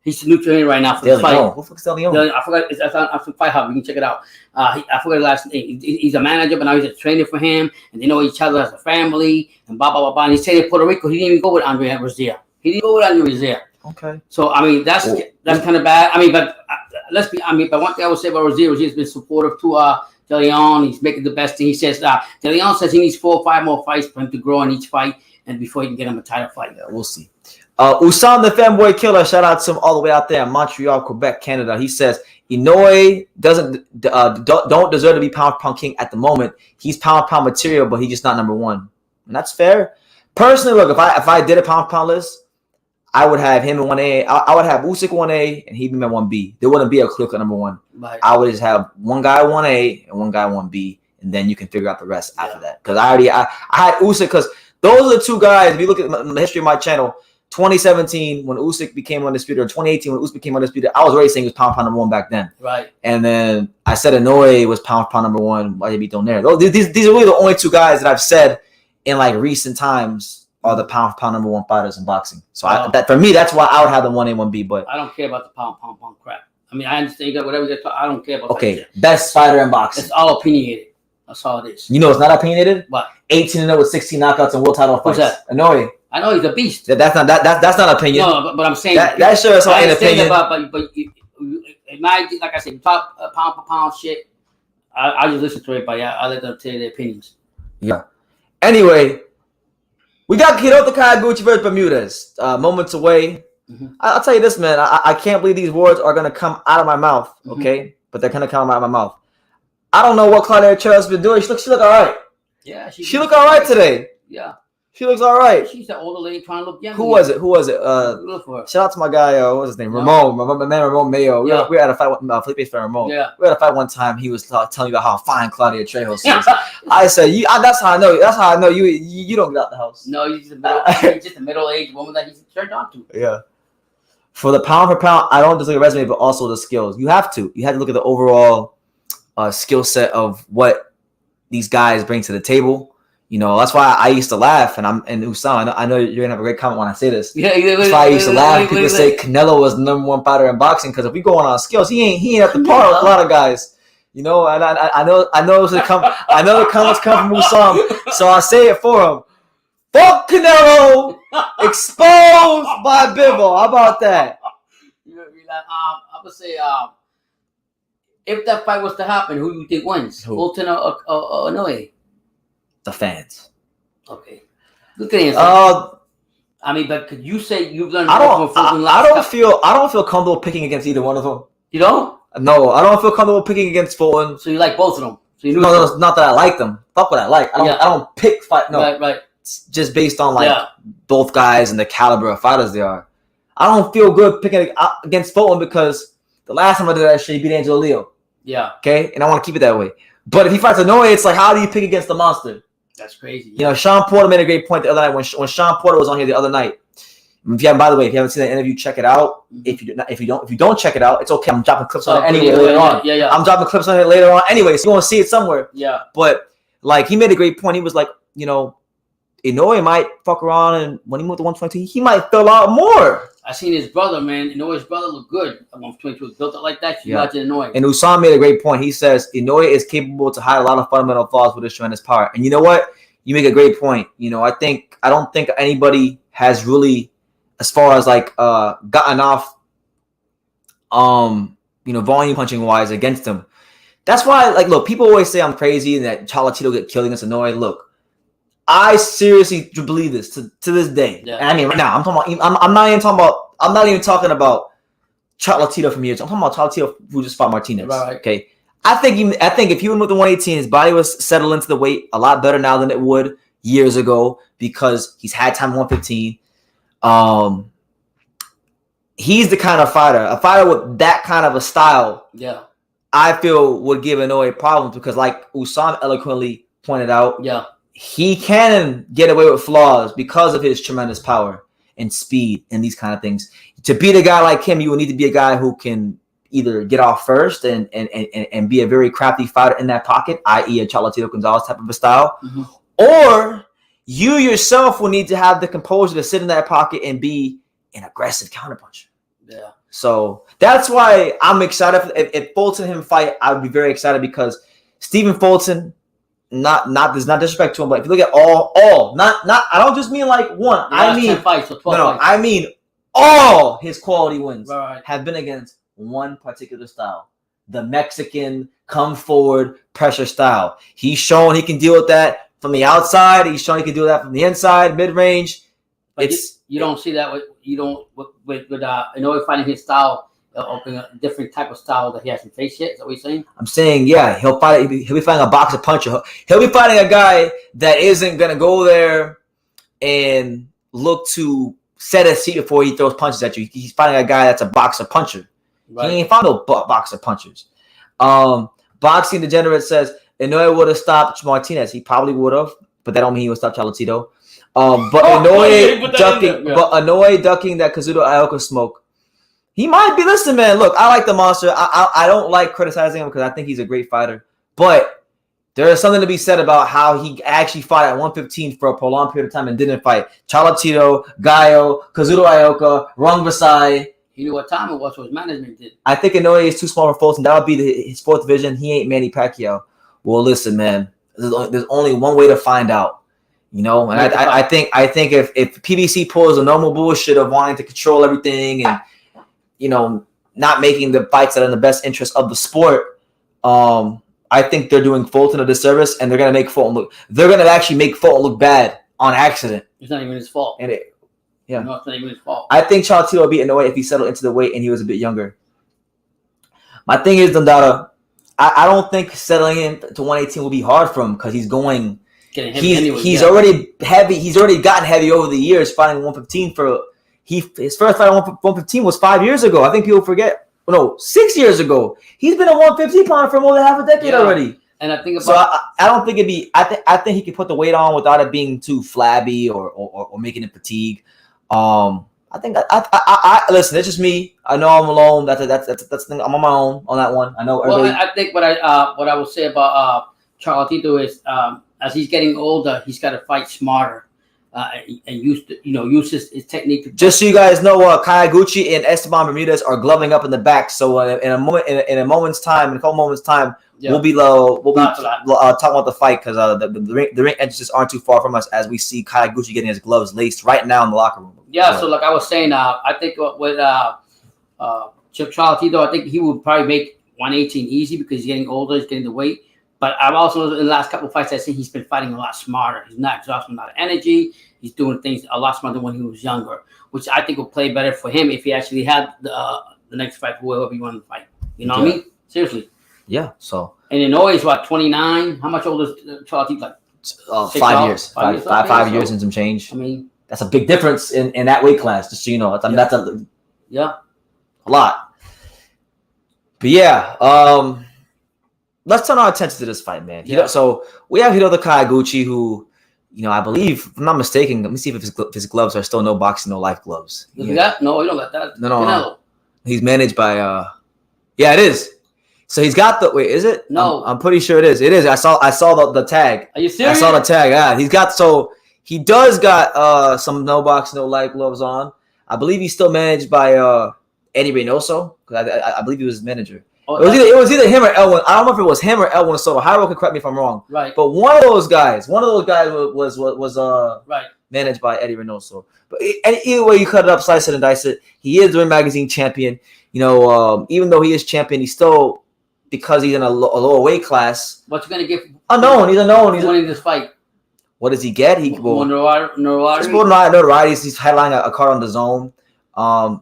He's the new trainer right now for the fight. Who the fuck's De Leon? I forgot. It's on Fight Hub. You can check it out. I forgot his last name. He's a manager, but now he's a trainer for him, and they know each other as a family, and blah blah blah blah. And he said in Puerto Rico, he didn't even go with Andre Rozier. He didn't go with Andre Rozier. Okay. So I mean, that's kind of bad. I mean, but but one thing I would say about Rozier, Rozier's been supportive to De Leon. He's making the best thing. He says De Leon says he needs 4 or 5 more fights for him to grow in each fight, and before he can get him a title fight. Yeah, we'll see. Usam the Fanboy Killer, shout out to him all the way out there in Montreal, Quebec, Canada. He says Inoue don't deserve to be pound for pound king at the moment. He's pound for pound material, but he's just not number 1, and that's fair. Personally, look, if I did a pound for pound list, I would have him in 1A. I would have Usyk 1A and he'd be my 1B. There wouldn't be a clear cut number 1. Right. I would just have one guy 1A and one guy 1B, and then you can figure out the rest after that. Because I had Usyk, because those are the 2 guys. If you look at the history of my channel. 2017, when Usyk became undisputed, or 2018, when Usyk became undisputed, I was already saying he was pound for pound number 1 back then. Right. And then I said Inoue was pound for pound number 1. Why did he beat Donaire? These are really the only 2 guys that I've said in like recent times are the pound for pound number 1 fighters in boxing. So that for me, that's why I would have the 1A, 1B. But I don't care about the pound crap. I mean, I understand you got whatever you're talking. I don't care about. Okay, best fighter in boxing. It's all opinionated. That's all it is. You know, it's not opinionated. What? 18-0 with 16 knockouts and world title fights. Who's that? Inoue. I know he's a beast. That's not opinion. No, but I'm saying that sure is not an opinion. But like I said, talk pound for pound shit. I just listen to it, but I let them tell their opinions. Yeah. Anyway, we got Hiroto Kyoguchi versus Burmudez. Moments away. Mm-hmm. I'll tell you this, man. I can't believe these words are gonna come out of my mouth. Okay, but they're gonna come out of my mouth. I don't know what Claudia Charles been doing. She look all right. Yeah, she look all right today. Yeah. She looks all right. She's the older lady trying to look young. Who was it? Shout out to my guy. What was his name? Ramon. My man Ramon Mayo. We had a fight with Felipe's friend Ramon. Yeah. We had a fight one time. He was telling me about how fine Claudia Trejos is. I said, that's how I know. That's how I know you don't get out the house. No, you're just a middle-aged woman that he's turned on to. Yeah. For the pound for pound, I don't just look at resume, but also the skills. You have to look at the overall skill set of what these guys bring to the table. You know, that's why I used to laugh, and Usama, I know you're gonna have a great comment when I say this. Yeah, that's why I used to laugh. People say Canelo was the number one fighter in boxing because if we go on skills, he ain't at the par with a lot of guys. You know, and I know I know the comments come from Usama, so I say it for him. Fuck Canelo, exposed by Bivol. How about that? I would say, if that fight was to happen, who do you think wins? Fulton or Inoue? The fans. Okay. Good answer. I mean, but could you say you've learned more from Fulton? I don't feel comfortable picking against either one of them. You don't? No, I don't feel comfortable picking against Fulton. So you like both of them? So you no, it's not that I like them. Fuck what I like. I don't pick fight. No, right. It's just based on both guys and the caliber of fighters they are. I don't feel good picking against Fulton because the last time I did that shit, he beat Angelo Leo. Yeah. Okay, and I want to keep it that way. But if he fights Inoue, it's like, how do you pick against the monster? That's crazy. You know, Sean Porter made a great point the other night when Sean Porter was on here the other night. If you haven't, by the way, if you haven't seen that interview, check it out. If you don't check it out, it's okay. I'm dropping clips on it anyway later on. Yeah. I'm dropping clips on it later on anyway, so you want to see it somewhere. Yeah. But like, he made a great point. He was like, you know, Inoue might fuck around, and when he moved to 122, he might fill out more. I seen his brother, man. Inoue's brother looked good at 122. Built up like that. You imagine Inoue. And Usama made a great point. He says Inoue is capable to hide a lot of fundamental flaws with his tremendous power. And you know what? You make a great point. You know, I don't think anybody has really, as far as like gotten off you know, volume punching wise against him. That's why, like, look, people always say I'm crazy and that Cholatito get killed against Inoue. Look, I seriously believe this to this day. Yeah. And I mean, right now, I'm not even talking about Cholatito from years. I'm talking about Cholatito who just fought Martinez. Right. Okay. I think if he went with the 118, his body was settled into the weight a lot better now than it would years ago because he's had time 115. He's the kind of fighter, a fighter with that kind of a style. Yeah. I feel would give Inoue problems because, like Usama eloquently pointed out, he can get away with flaws because of his tremendous power and speed and these kind of things. To beat a guy like him, you will need to be a guy who can either get off first and be a very crafty fighter in that pocket, i.e. a Cholatito Gonzalez type of a style, or you yourself will need to have the composure to sit in that pocket and be an aggressive counterpuncher. Yeah. So that's why I'm excited. If Fulton and him fight, I would be very excited because Stephen Fulton, not there's not disrespect to him, but if you look at all, not I don't just mean like one. I mean 10 fights or 12 fights. I mean all his quality wins have been against one particular style, the Mexican come forward pressure style. He's shown he can deal with that from the outside. He's shown he can do that from the inside, mid range. But you don't see that with Inoue finding his style, a different type of style that he hasn't faced yet. Is that what you're saying? I'm saying, yeah, he'll be fighting a boxer puncher. He'll be fighting a guy that isn't gonna go there and look to set a seat before he throws punches at you. He's fighting a guy that's a boxer puncher. Right. He ain't fought no boxer punchers. Boxing Degenerate says Inoue would have stopped Martinez. He probably would have, but that don't mean he would stop Cholatito. But Inoue ducking that Kazuto Ioka smoke. He might be. Listen, man. Look, I like the monster. I don't like criticizing him because I think he's a great fighter. But there is something to be said about how he actually fought at 115 for a prolonged period of time and didn't fight Cholatito, Gallo, Kazuto Ioka, Rung Versailles. He knew what time it was, so his management did. I think Inoue is too small for Fulton. That would be his fourth division. He ain't Manny Pacquiao. Well, listen, man. There's only one way to find out. You know, and I think if PBC pulls the normal bullshit of wanting to control everything and, you know, not making the fights that are in the best interest of the sport, I think they're doing Fulton a disservice, and they're gonna make Fulton look. They're gonna actually make Fulton look bad on accident. It's not even his fault. And no, it's not even his fault. I think Cholatito would beat Inoue if he settled into the weight and he was a bit younger. My thing is, Dondada, I don't think settling in to 118 will be hard for him because he's going. He's already heavy. He's already gotten heavy over the years, fighting 115 his first fight at 115 was 5 years ago. I think people forget. No, 6 years ago. He's been a 115 pounder for more than half a decade already. And I think I don't think it'd be. I think he can put the weight on without it being too flabby or making it fatigue. I think I listen. It's just me. I know I'm alone. That's the thing. I'm on my own on that one. I know. Well, I think what I will say about Cholatito is as he's getting older, he's got to fight smarter and use his technique. Just so you guys know, Kyoguchi and Esteban Bermudez are gloving up in the back. So in a couple moments time, we'll be talking about the fight because the ring entrances aren't too far from us as we see Kyoguchi getting his gloves laced right now in the locker room. Yeah. So like I was saying, I think with Chocolatito, I think he would probably make 118 easy because he's getting older, he's getting the weight. But I've also, in the last couple of fights, I've seen he's been fighting a lot smarter. He's not exhausting a lot of energy. He's doing things a lot smarter than when he was younger, which I think will play better for him if he actually had the next fight, whoever he wanted to fight. You know what I mean? Seriously. Yeah. So. And Inoue is what, 29? How much older is Chocolatito? Like 5 years. Five years and some change. I mean, that's a big difference in that weight class. Just so you know, that's a lot. But yeah, let's turn our attention to this fight, man. Yeah. So we have Hiroto Kyoguchi, who, I believe, if I'm not mistaken, let me see if his gloves are still no boxing, no life gloves. No, you don't got that. No. He's managed by, yeah, it is. So he's got the, wait, is it? No. I'm pretty sure it is. It is. I saw the tag. Are you serious? I saw the tag. Yeah, he does got some no boxing, no life gloves on. I believe he's still managed by Eddie Reynoso, because I believe he was his manager. Oh, it was either him or Elwin. I don't know if it was him or Elwin Soto. Hiroto can correct me if I'm wrong. Right. But one of those guys was right. managed by Eddie Reynoso. But either way you cut it up, slice it and dice it, he is the Ring Magazine champion. Even though he is champion, he's still, because he's in a lower weight class. What you gonna give? Unknown. He's unknown. He's winning this fight. What does he get? Notoriety. He's headlining a card on DAZN.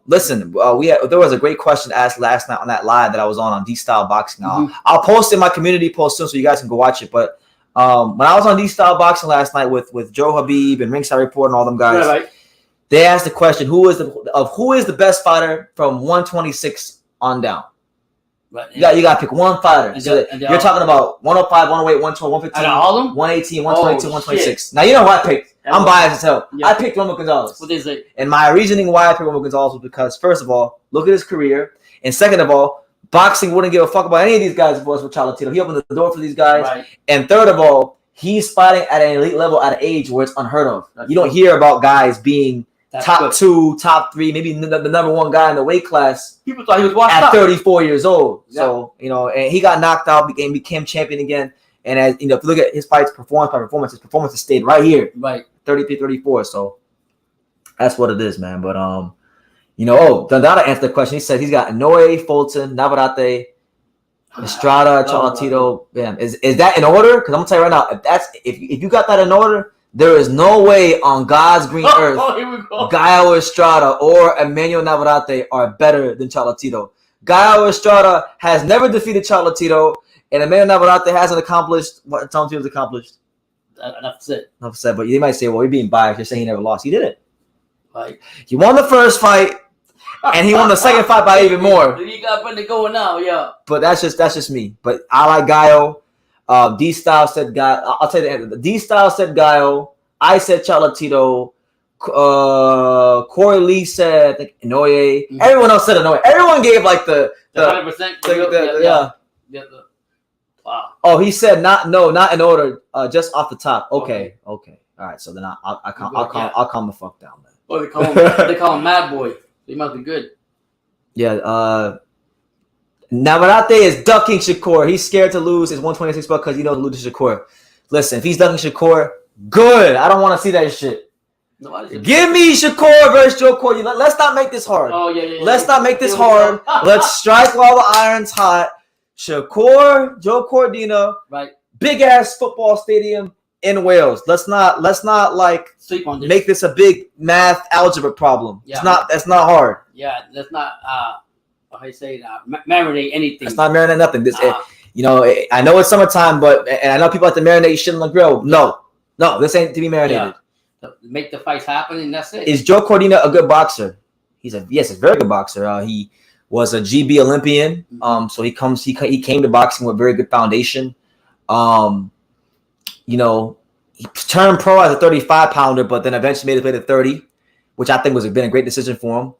Listen, there was a great question asked last night on that live that I was on D-Style Boxing. I'll post in my community post soon so you guys can go watch it. But when I was on D-Style Boxing last night with Joe Habib and Ringside Report and all them guys, right. They asked the question: who is the best fighter from 126 on down? Right. You got to pick one fighter. You're talking about 105, 108, 112, 115, all of them? 118, 122, 126. Now, you know what I picked. I'm biased as hell. Yeah. I picked Romo Gonzalez. What is it? And my reasoning why I picked Romo Gonzalez was because, first of all, look at his career. And second of all, boxing wouldn't give a fuck about any of these guys if it was for Chocolatito. He opened the door for these guys. Right. And third of all, he's fighting at an elite level at an age where it's unheard of. You don't hear about guys being top 2, top 3, maybe the number 1 guy in the weight class. People thought he was washed at up. 34 years old. Yeah. So, and he got knocked out, became champion again. And as if you look at his fights performance by performance, his performance has stayed right here. Right. 33, 34. So that's what it is, man. But Dandara answered the question. He said he's got Inoue, Fulton, Navarrete, Estrada, Chocolatito. Bam. Is that in order? Because I'm gonna tell you right now, if you got that in order, there is no way on God's green earth Gallo Estrada or Emmanuel Navarrete are better than Chocolatito. Gallo Estrada has never defeated Chocolatito, and Emmanuel Navarrete hasn't accomplished what Chocolatito's accomplished. Enough said. Enough said. But you might say, well, you're being biased. You're saying he never lost. He didn't. Right. He won the first fight, and he won the second fight by even more. You got plenty going now, yeah. But that's just me. But I like Gallo. D-Style said Gallo. I'll tell you the end. D-Style said Gallo. I said Chocolatito. Corey Lee said, I think, Inoue. Mm-hmm. Everyone else said Inoue. Everyone gave like the 100%. Wow. Oh, he said not in order. Just off the top. Okay. All right. So then I'll calm the fuck down, man. Oh, they call him Mad Boy. He must be good. Yeah. Navarrete is ducking Shakur. He's scared to lose his 126 belt because he knows to lose to Shakur. Listen, if he's ducking Shakur, good. I don't want to see that shit. Give me Shakur versus Joe Cordy. Let's not make this hard. Oh, yeah. Let's not make this hard. Let's strike while the iron's hot. Shakur, Joe Cordina, right? Big ass football stadium in Wales. Let's not like sleep on this. Make this a big math algebra problem. Yeah. That's not hard. Yeah, let's not how you say marinate anything. It's not marinate nothing. This I know it's summertime, and I know people have to marinate shit on the grill. No, this ain't to be marinated. Yeah. Make the fights happen, and that's it. Is Joe Cordina a good boxer? He's a very good boxer. He was a GB Olympian. So he came to boxing with very good foundation. He turned pro as a 35 pounder, but then eventually made his way to 30, which I think been a great decision for him.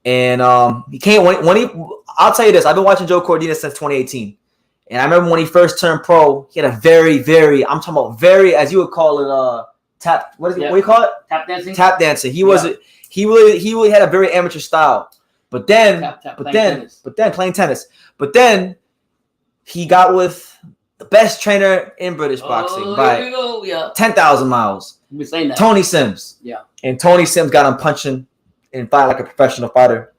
And he came when he. I'll tell you this: I've been watching Joe Cordina since 2018, And I remember when he first turned pro, he had a very, I'm talking about very, as you would call it, tap. What is it? Yeah. What do you call it? Tap dancing. Tap dancing. He really had a very amateur style. But then, playing tennis. But then he got with the best trainer in British boxing by 10,000 miles. We're saying that. Tony Sims. Yeah. And Tony Sims got him punching and fighting like a professional fighter.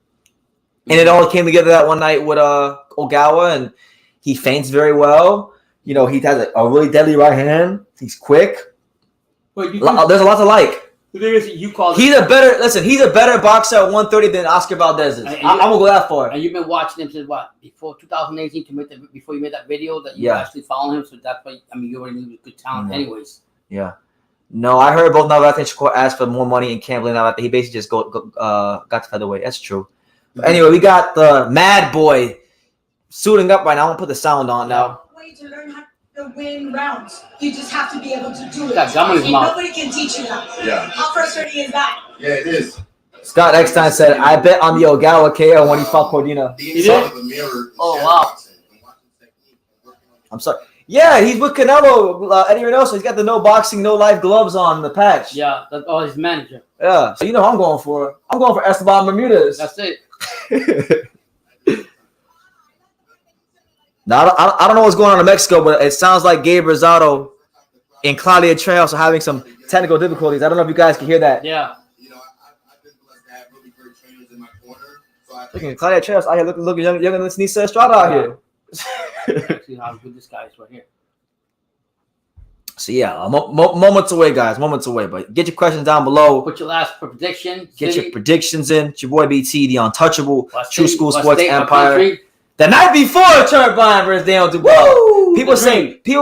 And it all came together that one night with Ogawa, and he feints very well. You know, he has a really deadly right hand. He's quick. There's a lot to like. The thing is, you call he's a better boxer at 130 than Oscar Valdez is. I'm gonna go that far. And you've been watching him since what? Before 2018 before you made that video that you actually follow him. So that's why you already knew he was good talent, anyways. Yeah. No, I heard both Navarrete and Shakur asked for more money in Campbell. He basically just got to featherweight. That's true. But anyway, we got the Mad Boy suiting up right now. I'm gonna put the sound on now. Way to learn how to win rounds. You just have to be able to do it. Nobody can teach you that. Yeah. How frustrating is that? Yeah, it is. Scott Eckstein said, "I bet on the Ogawa KO when he fought Cordina." The inside of the mirror. Oh wow. I'm sorry. Yeah, he's with Canelo, Eddie Reynoso. He's got the no boxing, no life gloves on the patch. Yeah, that's his manager. Yeah, so you know who I'm going for. I'm going for Esteban Bermudez. That's it. Now, I don't know what's going on in Mexico, but it sounds like Gabe Rosado and Claudia Treos are having some technical difficulties. I don't know if you guys can hear that. Yeah. You know, I've been blessed to have really great trainers in my corner. So Look at Claudia Treos out here looking younger than Nisa Estrada out here. See how good this guy is right here. So yeah, moments away, guys. Moments away. But get your questions down below. Put your last prediction. Get your predictions in. It's your boy BT, the untouchable, True School What Sports state, Empire. The night before Turbine versus Daniel Dubois. People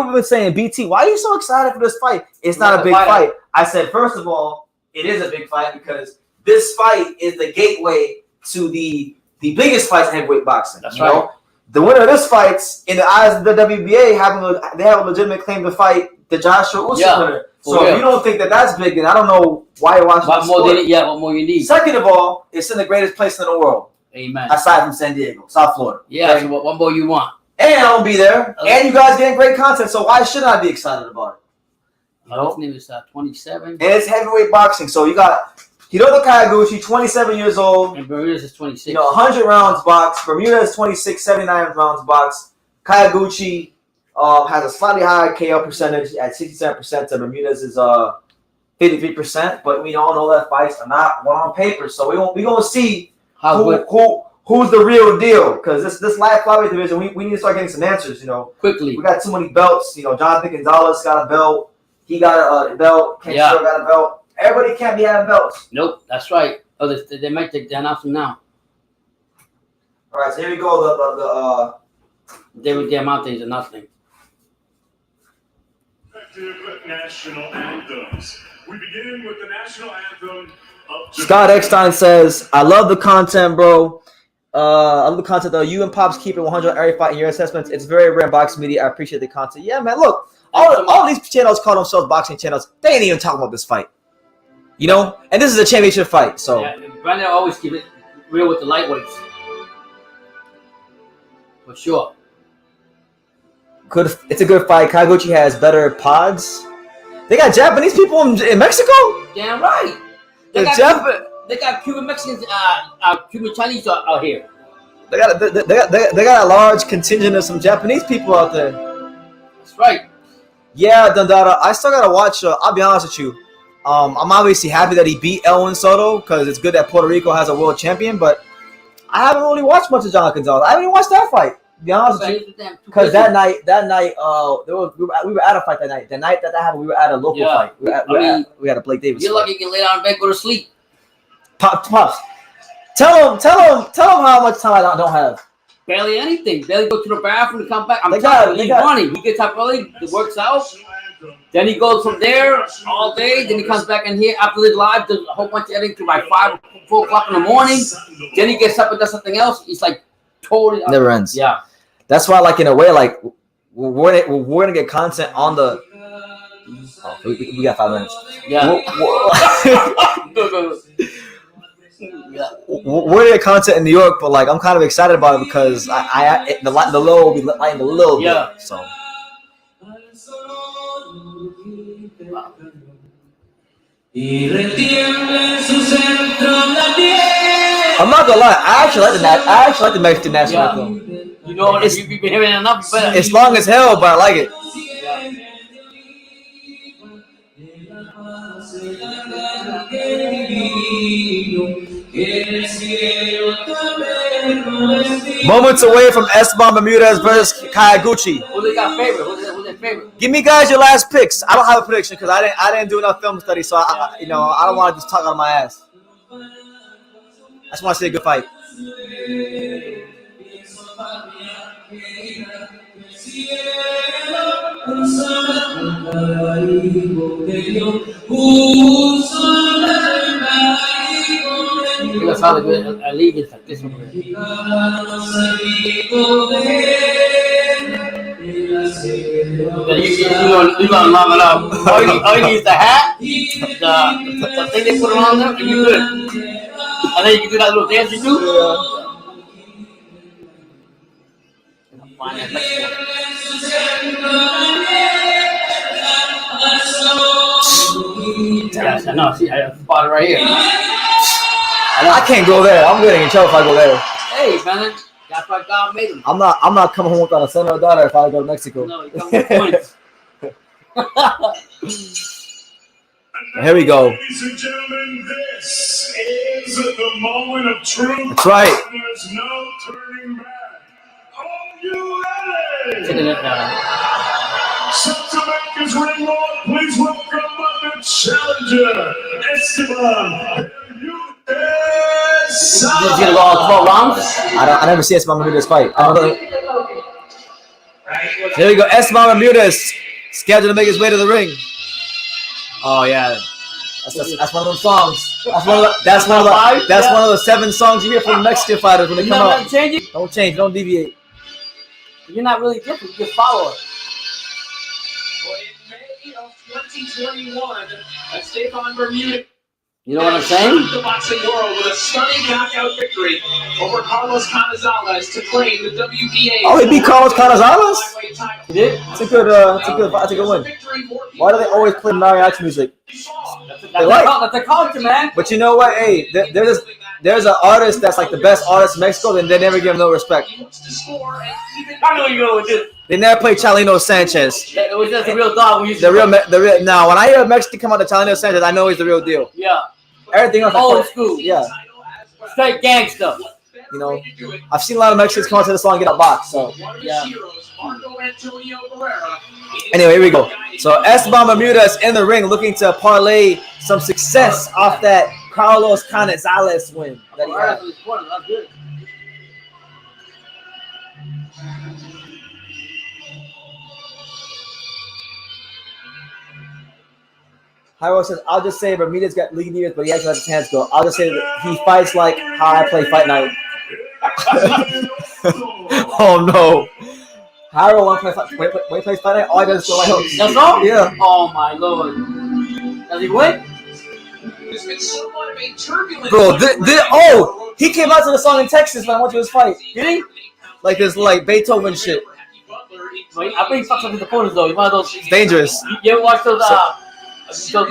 have been saying, BT, why are you so excited for this fight? It's not a big fight. I said, first of all, it is a big fight because this fight is the gateway to the biggest fights in heavyweight boxing. That's right. The winner of this fight's, in the eyes of the WBA, they have a legitimate claim to fight the Joshua Usyk winner. So if you don't think that that's big, then I don't know why you're watching this sport. What more you need? Second of all, it's in the greatest place in the world. Amen. Aside from San Diego, South Florida. Yeah, okay? So what more you want? And I'm going to be there. And you guys getting great content, so why should I be excited about it? You know? His name is 27. And it's heavyweight boxing. So you got Hiroto Kyoguchi, 27 years old. And Burmudez is 26. You know, 100 rounds boxed. Bermudez 26, 79 rounds boxed. Kyoguchi has a slightly higher KO percentage at 67%. To Bermudez's 53%. But we all know that fights are not one on paper. So we're going to see who's the real deal. Because this light flyweight division, we need to start getting some answers, you know. Quickly. We got too many belts. You know, Jonathan Gonzalez got a belt. He got a belt. Ken Shiro got a belt. Everybody can't be having belts. Nope, that's right. Oh, they might take that off now. All right, so here we go. David Diamante is nothing. National anthems. We begin with the national anthem of Scott Eckstein says, "I love the content, bro. I love the content though. You and Pops keep it 100 every fight in your assessments. It's very rare in boxing media. I appreciate the content. Yeah, man. Look, all these channels call themselves boxing channels. They ain't even talking about this fight. You know, and this is a championship fight. So Brandon always keep it real with the lightweights, for sure. Good. It's a good fight. Kyoguchi has better pods. They got Japanese people in Mexico. Damn right. They got Cuban Mexicans, Cuban Chinese out here. They got a large contingent of some Japanese people out there. That's right. Yeah, Dundada. I still gotta watch. I'll be honest with you. I'm obviously happy that he beat Elwin Soto because it's good that Puerto Rico has a world champion. But I haven't really watched much of John Gonzalez. I haven't even watched that fight. To be honest with you, because that night, we were at a fight that night. The night that happened, we were at a local fight. We had a Blake Davis. You're lucky you can lay down in bed, go to sleep. Pops. Tell him how much time I don't have. Barely anything. Barely go to the bathroom and come back. He's running. He gets up early, he works out. Then he goes from there all day. Then he comes back in here after the live, does a whole bunch of editing to like 4 o'clock in the morning. Then he gets up and does something else. He's like totally never ends. Yeah. That's why, like, in a way, like, we're gonna get content on the. We got 5 minutes. Yeah. we're their content in New York, but like I'm kind of excited about it because the low will be lightened a little bit. So I'm not gonna lie, I actually like the Mexican national anthem. You know, you've been hearing it enough. But it's long as hell, but I like it. Moments away from Esteban Bermudez versus Kyoguchi. Who they got favorite? Who's their favorite? Give me guys your last picks. I don't have a prediction because I didn't do enough film study, so I don't want to just talk out of my ass. I just want to see a good fight. That's how they do allegiance like this one. You gonna long it up. All you need is the hat, the thing they put around them, and you good. And then you can do that little dance you do. Yes, I know. See, I spot it right here. I can't go there. I'm getting in trouble if I go there. Hey, man, that's why God made him. I'm not coming home without a son or a daughter if I go to Mexico. No, you come with points. Here we go. Ladies and gentlemen, this is the moment of truth. That's right. There's no turning back. Are you ready? Taking it down. So to make his ring more, please welcome the challenger, Esteban Bermudez. Did you go all 12 rounds? I never see Esteban Bermudez fight. Here we go. Esteban Bermudez scheduled to make his way to the ring. Oh yeah, that's one of those songs. That's one of the 7 songs you hear from the Mexican fighters when they come out. Don't change. Don't deviate. You're not really different. You just follow it. In May of 2021, Esteban Bermudez. You know what I'm saying? The boxing world with a stunning knockout victory over Carlos Canizales to claim the WBA. Oh, he beat Carlos Canizales? He did? It's a good win. Why do they always play mariachi music? That's a culture, man. But you know what? Hey, there's an artist that's like the best artist in Mexico, and they never give him no respect. I know you go with this. They never play Chalino Sanchez. It was just a real dog. The real. Now, when I hear a Mexican come out to Chalino Sanchez, I know he's the real deal. Yeah. Everything else. Old school. Yeah. Straight gangster. You know, I've seen a lot of Mexicans come out to the song and get a box. So yeah. Anyway, here we go. So Esteban Bermudez in the ring, looking to parlay some success off that Carlos Canizales win that he had. That's good. Hiroto says, I'll just say Bermudez got lead years, but he actually let his hands go. I'll just say that he fights like how I play Fight Night. Oh no. Hiroto when he plays Fight Night, all he does is throw my hooks. That's all? Yeah. Oh my lord. Does he win? There's been somewhat of a turbulent. Bro, he came out to the song in Texas when I went to his fight. Did he? Like this like Beethoven shit. I think he fucks up his opponents though. He's one of those. It's dangerous. You ever watch those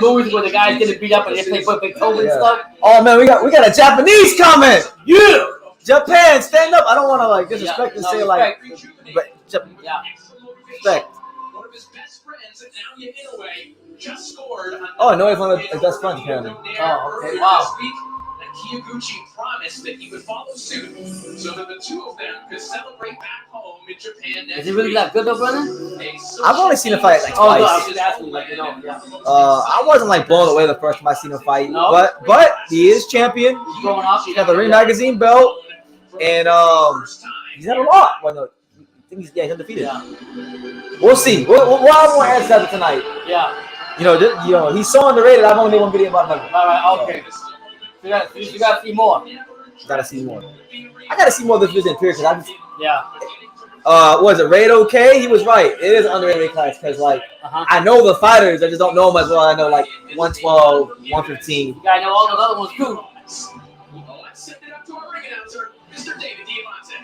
movies where the guys getting beat up and they play Beethoven and stuff? Oh man, we got a Japanese comment. Yeah. Japan, stand up. I don't want to like disrespect and say like respect. One of his best friends, and now Inoue just scored. Oh, I know he's one of his best friends apparently. Oh, okay, wow. Kyoguchi promised that he would follow suit so that the two of them could celebrate back home in Japan next Is he really that good though, brother? I've only seen him fight like Oh, twice. no, I was just asking, like, you know, yeah. I wasn't like blown away the first time I seen him fight, No? but he is champion. He's growing up. He's got the Ring Magazine belt, and he's had a lot. Well, no, I think he's undefeated. Yeah. We'll see. We'll have more answers after tonight. Yeah. You know, he's so underrated. I've only made one video about him. Right, okay. You gotta see more. Gotta see more. I gotta see more of this vision period. Yeah. Was it Raid OK? He was right. It is underrated weight class because like I know the fighters, I just don't know them as well. I know like 112, 115. You gotta know all those other ones too. Let's send it up to our ring announcer, Mr. David Diamante.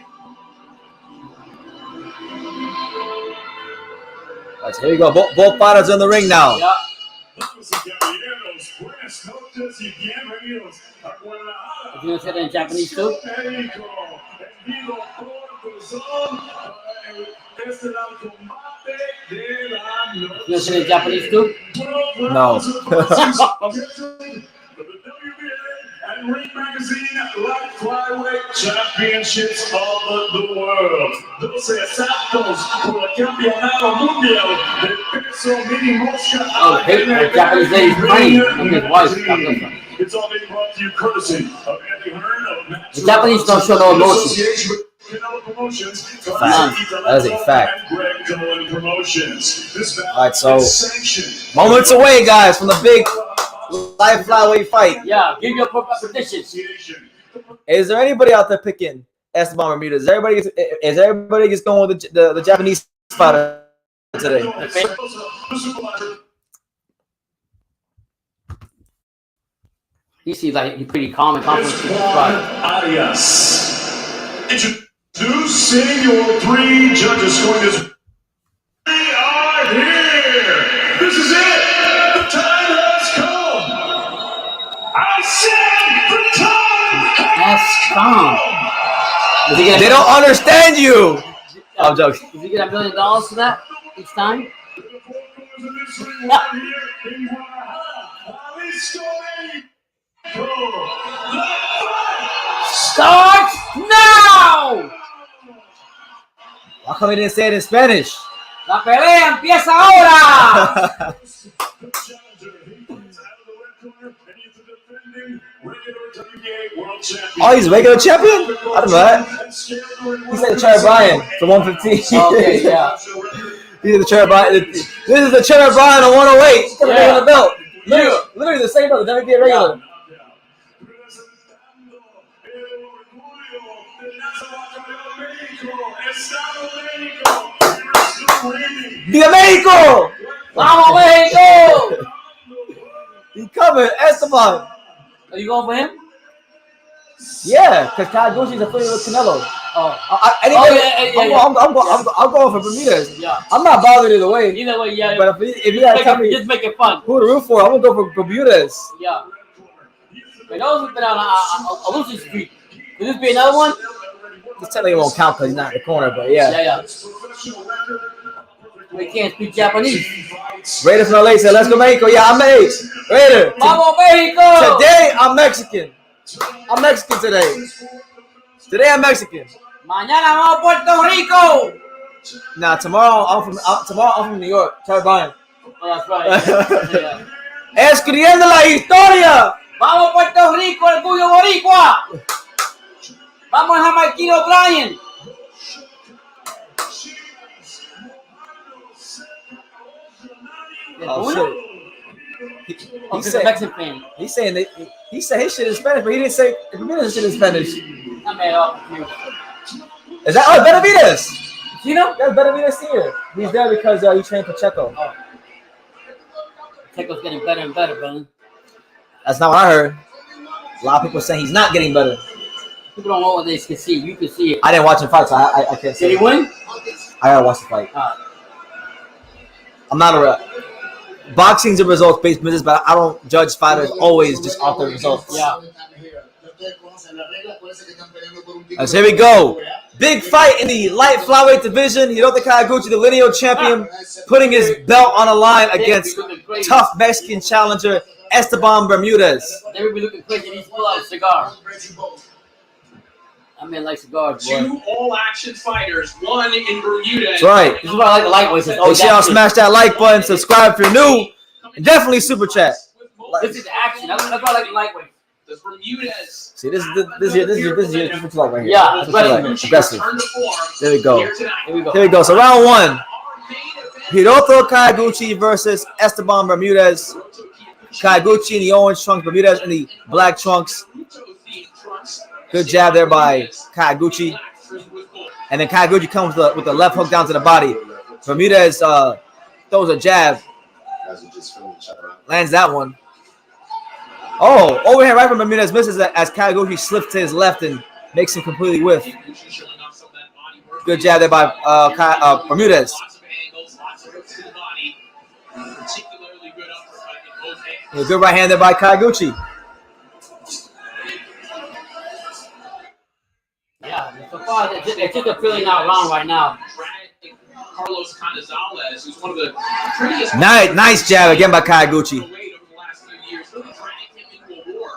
All right, so here we go. Both fighters in the ring now. Yeah. If you want to say that in Japanese too? You want to say that in Japanese too? No. And Ring Magazine like flyweight championships all over the world. 12 asaltos por el campeonato mundial de peso mini mosca. Oh, the Japanese lady's praying with his wife. It's all being brought to you courtesy of Andy Hearn of The Japanese don't show no emotion. That is a fact. All right, so moments away, guys, from the big live flyweight fight. Yeah, give your predictions. Is there anybody out there picking Esteban Bermudez? Is everybody just going with the Japanese fighter today? He seems like he's pretty calm and confident. Introducing your 3 judges scoring this. We are here. This is it. The time has come. I said the time That's calm. They don't understand you. I'm joking. Does he get $1 million for that each time? Start now! How come he didn't say it in Spanish? La pelea empieza ahora! Oh, he's a regular champion? I don't know that. He said the Cherry Bryan for 115. Okay, yeah. He's the Cherry Bryan. This is the Cherry Bryan on 108. He's coming on the belt. Literally the same belt. The WBA regular. ¡Viva México! ¡Vamos, México! He coming, Esteban. Are you going for him? Yeah, because Kyoguchi's affiliated with Canelo. I'm going for Burmudez. Yeah. I'm not bothered either way. Either way, yeah. But if you gotta tell me just make it fun. who to root for, I'm gonna go for Burmudez. Yeah. But those have been on a losing streak. Could this be another one? This technically won't count because he's not in the corner, but yeah. Yeah. We can't speak Japanese. Raider from LA said, "Let's go Mexico." Yeah, I'm Raider. Vamos, Mexico! Today I'm Mexican. I'm Mexican today. Today I'm Mexican. Mañana vamos a Puerto Rico. Nah, tomorrow I'm from New York. Cherry Bryan. Oh, that's right. Yeah. Escribiendo la historia. Vamos a Puerto Rico, orgullo boricua. Vamos a Jamaiquino Bryan. Oh shit. He He's said a Mexican fan. he's saying that he said his shit in Spanish, but he didn't say Bermudez shit in Spanish. I made all confused. Is that Benavidez? You know? That's Benavidez here. He's there because he trained Pacheco. Oh. Pacheco's getting better and better, man. That's not what I heard. A lot of people saying he's not getting better. People don't know what they can see. You can see it. I didn't watch him fight, so I can't say. Did he win? I gotta watch the fight. I'm not a boxing's a results-based business, but I don't judge fighters always just off their results. Yeah. So here we go. Big fight in the light flyweight division. Hiroto Kyoguchi, the lineal champion, putting his belt on the line against tough Mexican challenger Esteban Bermudez. They would be looking crazy. He's full out of cigar. I mean, like cigars, boy. 2 all-action fighters, 1 in Bermuda. That's right. This is why I like the lightweights. Make sure y'all smash that like button, subscribe if you're new, and definitely super chat. This is action. That's why I like the lightweight. The Bermudez. See, this is what you like right here. Yeah, This is what you like. Aggressive. Turn to form There we go. here tonight. Here we go. Here we go. So round 1. Our main event, Hiroto Kyoguchi versus Esteban Bermudez. Kyoguchi in the orange trunks, Bermudez in the black trunks. Good jab there by Kyoguchi. And then Kyoguchi comes with the left hook down to the body. Bermudez throws a jab. Lands that one. Oh, overhand right from Bermudez misses as Kyoguchi slips to his left and makes him completely whiff. Kyoguchi showing off some of that body work. Good jab there by Bermudez. Lots of angles, lots of hooks to the body. Particularly good uppercut in both hands. Yeah, good right hand there by Kyoguchi. Yeah, so far it's just a feeling out round right now. Carlos Canizales, who's one of the prettiest. Nice jab again by Kyoguchi. Over the last few years, really dragged him into a war.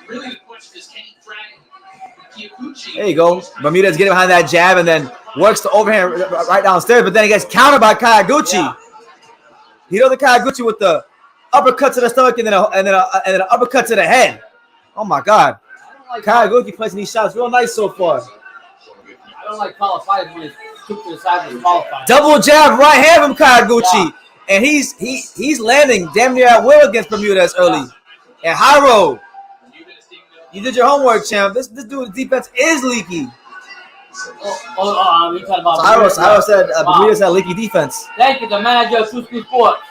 Really, the question is, can he drag Kyoguchi? There you go. Bermudez getting behind that jab and then works the overhand right downstairs, but then he gets countered by Kyoguchi. Yeah. Hiroto Kyoguchi with the uppercut to the stomach and then an uppercut to the head. Oh my God. Kyoguchi placing these shots real nice so far. I don't like qualifiers when it's took to the side of the qualifier. Double jab right hand from Kyoguchi. And he's landing damn near at will against Bermudez early. And Hiro, you did your homework, champ. This dude's defense is leaky. You talking about Hiro said Bermudez had leaky defense. Thank you, the manager of True Speed Sports.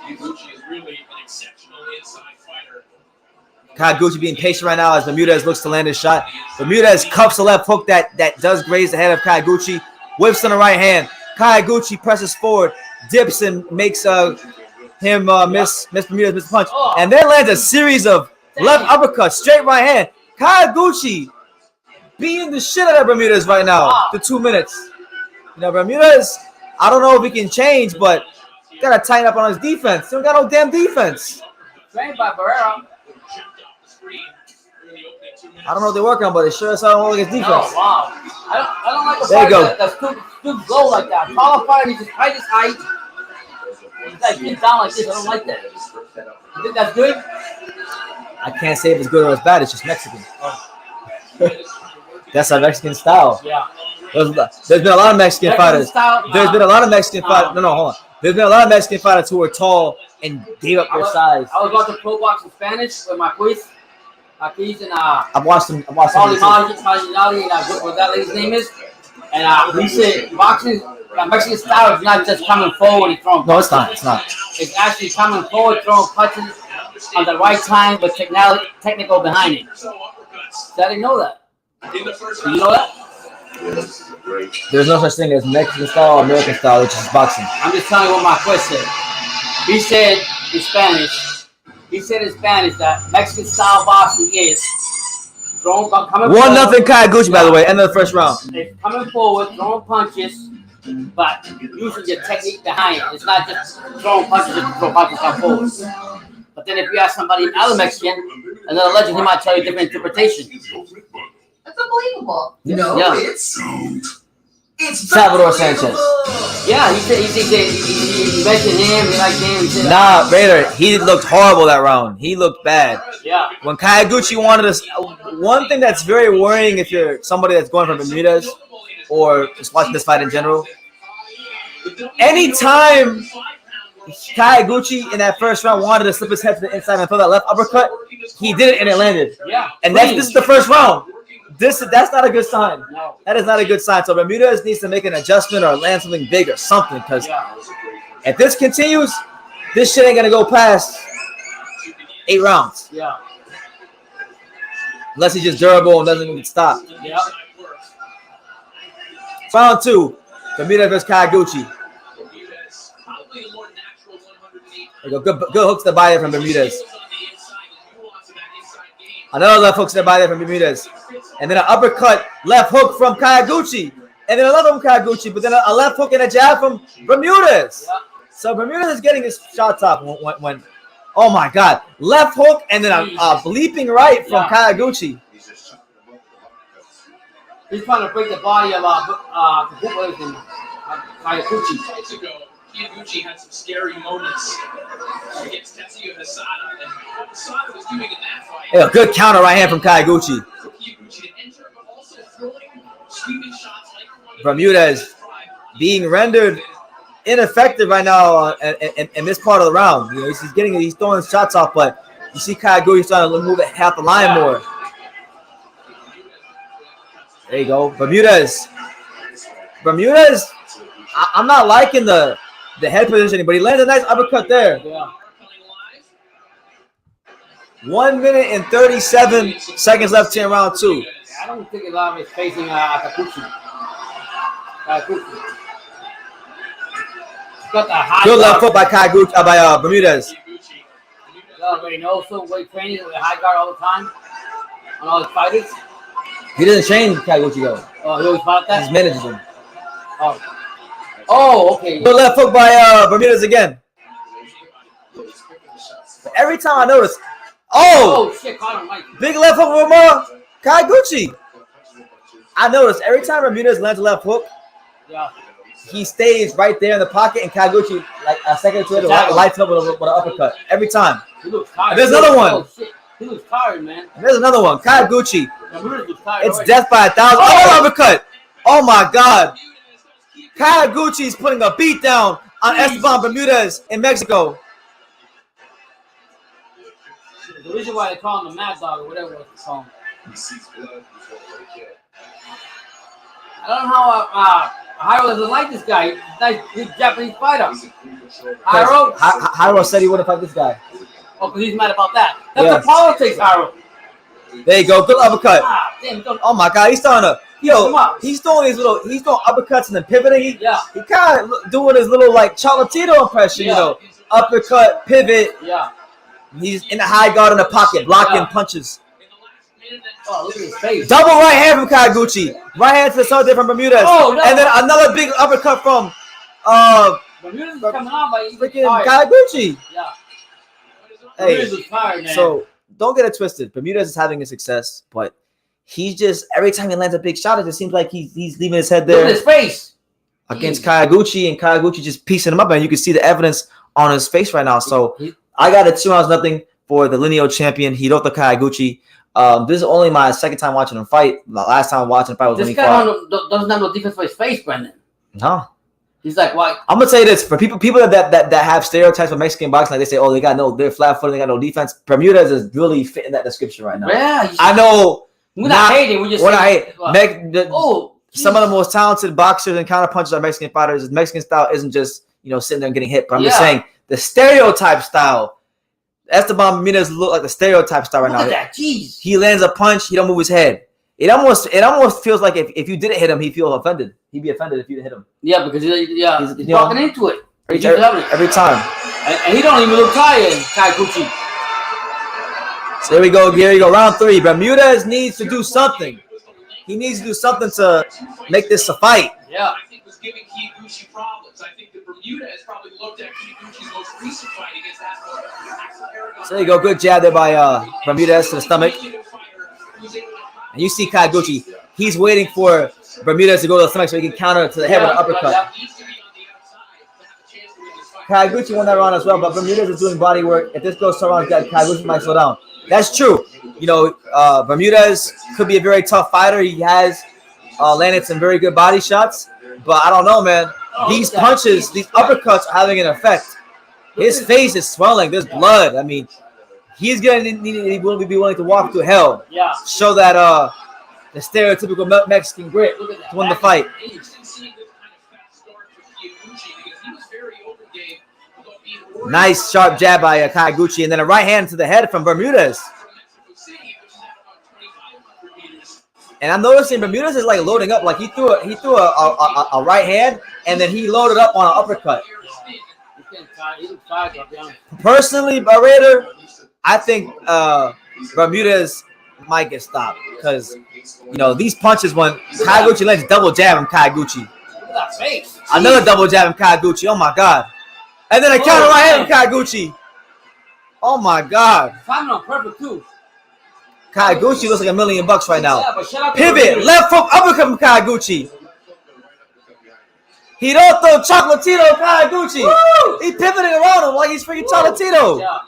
Kyoguchi is really an exceptional inside fighter. Kyoguchi being patient right now as Bermudez looks to land his shot. Bermudez cuffs the left hook that does graze the head of Kyoguchi. Whips on the right hand. Kyoguchi presses forward, dips and makes him miss Bermudez punch, and then lands a series of left uppercuts, straight right hand. Kyoguchi beating the shit out of Bermudez right now. To 2 minutes. You know, Bermudez, I don't know if he can change, but gotta tighten up on his defense. He don't got no damn defense. Trained by Barrera. I don't know what they're working on, but it sure as hell don't look like his defense. Oh, wow. I don't like a There you fighter go. that's too low like that. Qualifier, he just fight his height. He's like get down like this. I don't like that. You think that's good? I can't say if it's good or it's bad. It's just Mexican. That's our Mexican style. Yeah. There's been a lot of Mexican fighters. There's been a lot of Mexican fighters. No, hold on. There's been a lot of Mexican fighters who were tall and gave up their size. I was watching pro box in Spanish with my quiz. He's in I've watched them. Malinali, and what that lady's name is. And he said boxing, Mexican style is not just coming forward and throwing punches. No, it's not. It's not. It's actually coming forward, throwing punches on the right time, but technical behind it. So I didn't know that. In the first Do you know that? There's no such thing as Mexican style or American style, which is boxing. I'm just telling you what my quiz said. He said in Spanish. He said in Spanish that Mexican style boxing is coming 1-0 Kyoguchi, by the way, end of the first round. It's coming forward, throwing punches, but using your technique behind it. It's not just throwing punches just to throw punches come forward. But then if you ask somebody other Mexican, another legend, he might tell you a different interpretation. That's unbelievable. No, Yeah. it's Salvador Sanchez. Yeah, he mentioned him, he liked him. He said, Nah, Raider, he looked horrible that round. He looked bad. Yeah. When Kyoguchi wanted us, one thing that's very worrying if you're somebody that's going from Bermudez or just watching this fight in general, anytime Kyoguchi in that first round wanted to slip his head to the inside and throw that left uppercut, he did it and it landed. Yeah. And this is the first round. That's not a good sign. No. That is not a good sign. So Bermudez needs to make an adjustment or land something big or something, because if this continues, this shit ain't gonna go past 8 rounds. Yeah. Unless he's just durable and doesn't get stopped. Yeah. Round 2, Bermudez versus Kyoguchi. There you go. Good hooks to the body from Bermudez. Another left hook to the body from Burmudez. And then an uppercut left hook from Kyoguchi. And then another from Kyoguchi, but then a left hook and a jab from Burmudez. So Burmudez is getting his shots off when oh my God, left hook and then a bleeping right from Kyoguchi. He's trying to break the body of Kyoguchi. Kyoguchi had some scary moments against Tetsuya Hisada, and what Hisada was doing in that fight. Yeah, good counter right hand from Kyoguchi. Kyoguchi to enter, but also throwing sweeping shots like Burmudez being rendered ineffective right now in this part of the round. You know, he's throwing shots off, but you see Kyoguchi starting to move it half the line more. There you go, Burmudez. I'm not liking the the head positioning, but he lands a nice uppercut there. Yeah. 1 minute and 37 seconds left here in round 2. I don't think a lot of it's facing Kikuchi. Got the high Good left guard. foot by Bermudez. You already know some weight training with a high guard all the time on all his fighters. He doesn't train Kyoguchi though. Oh, he always fought He that? just manages him. Oh, okay. Good left hook by Bermudez again. But every time I notice, Oh, shit, caught him, Mike. big left hook from Kyoguchi. I notice every time Bermudez lands a left hook, Yeah. he stays right there in the pocket, and Kyoguchi, like a second or two later, lights up with an uppercut. Every time. He looks tired. And there's another one. Oh, shit. He looks tired, man. And there's another one. Kyoguchi. Bermudez looks tired It's already. death by 1,000. Oh, uppercut. Oh, my God. Kyoguchi's putting a beat down on Esteban Bermudez in Mexico. The reason why they call him the Mad Dog or whatever it's called. I don't know how Hiro doesn't like this guy. He's a nice, good Japanese fighter. Hiro? Hiro said he wouldn't fight this guy. Oh, because he's mad about that. That's Yes. the politics, Hiro. There you go. Good uppercut. Ah, damn, don't. Oh, my God. He's starting to, he's throwing uppercuts and then pivoting. Yeah. He kind of doing his little, like, Chocolatito impression, Yeah. Uppercut, pivot. Yeah. He's in the high guard in the pocket, blocking Yeah. punches. Oh, look at his face. Double right hand from Kyoguchi. Right hand to the side from Bermudez. Oh, no. And then another big uppercut from Bermudez is coming on, but he's freaking tired. Kyoguchi. Yeah. Hey, Bermudez is tired, man. so don't get it twisted. Bermudez is having a success, but he's just every time he lands a big shot, it just seems like he's leaving his head look there at his face. against Kyoguchi, and Kyoguchi just piecing him up, and you can see the evidence on his face right now. So I got a 2-0 for the lineal champion Hiroto Kyoguchi. This is only my second time watching him fight. The last time watching him fight was when This he guy fought. doesn't have no defense for his face, Brendan. No. He's like, what? I'm gonna say this for people that have stereotypes of Mexican boxing, like they say, oh, they're flat-footed, they got no defense. Bermudez is really fitting that description right now. Yeah. I know. We're not hating. We're just We're not saying. hating. Some of the geez. most talented boxers and counterpunchers are Mexican fighters. Mexican style isn't just sitting there and getting hit. But I'm just saying the stereotype style. Esteban Bermudez look like the stereotype style right Look now. at that. Jeez. He lands a punch, he don't move his head. It almost feels like if you didn't hit him, he'd feel offended. He'd be offended if you didn't hit him. Yeah, because he's you walking know, into it. Every time. And he don't even look tired, Kyoguchi. So there we go. Here you go. Round 3. Bermudez needs to do something. He needs to do something to make this a fight. Yeah. I think was giving Kyoguchi problems. I think that Bermudez probably looked at Kyoguchi's most recent fight against Axel. So there you go. Good jab there by Bermudez to the stomach. And you see Kyoguchi. He's waiting for Bermudez to go to the stomach so he can counter to the head with an uppercut. Kyoguchi won that round as well, but Bermudez is doing body work. If this goes to round, Kyoguchi might slow down. That's true. Bermudez could be a very tough fighter. He has landed some very good body shots, but I don't know, man. These punches, these uppercuts are having an effect. His face is swelling. There's blood. I mean, he's going to be willing to walk through hell. Yeah. Show that the stereotypical Mexican grit to win the fight. Nice sharp jab by Kyoguchi, and then a right hand to the head from Bermudez. And I'm noticing Bermudez is like loading up, like he threw a right hand, and then he loaded up on an uppercut. Personally, Raider, I think Bermudez might get stopped because these punches when Kyoguchi lands double jab from Kyoguchi. Another double jab from Kyoguchi. Oh my God. And then a counter right hand from Kyoguchi. Oh my God. Timing on perfect too. Kyoguchi looks like $1 million right now. Yeah, but shout out to Pivot, Bermudez. left hook, uppercut from Kyoguchi. Hiroto Chocolatito Kyoguchi. Woo! He pivoting around him like he's freaking Chocolatito. Yeah.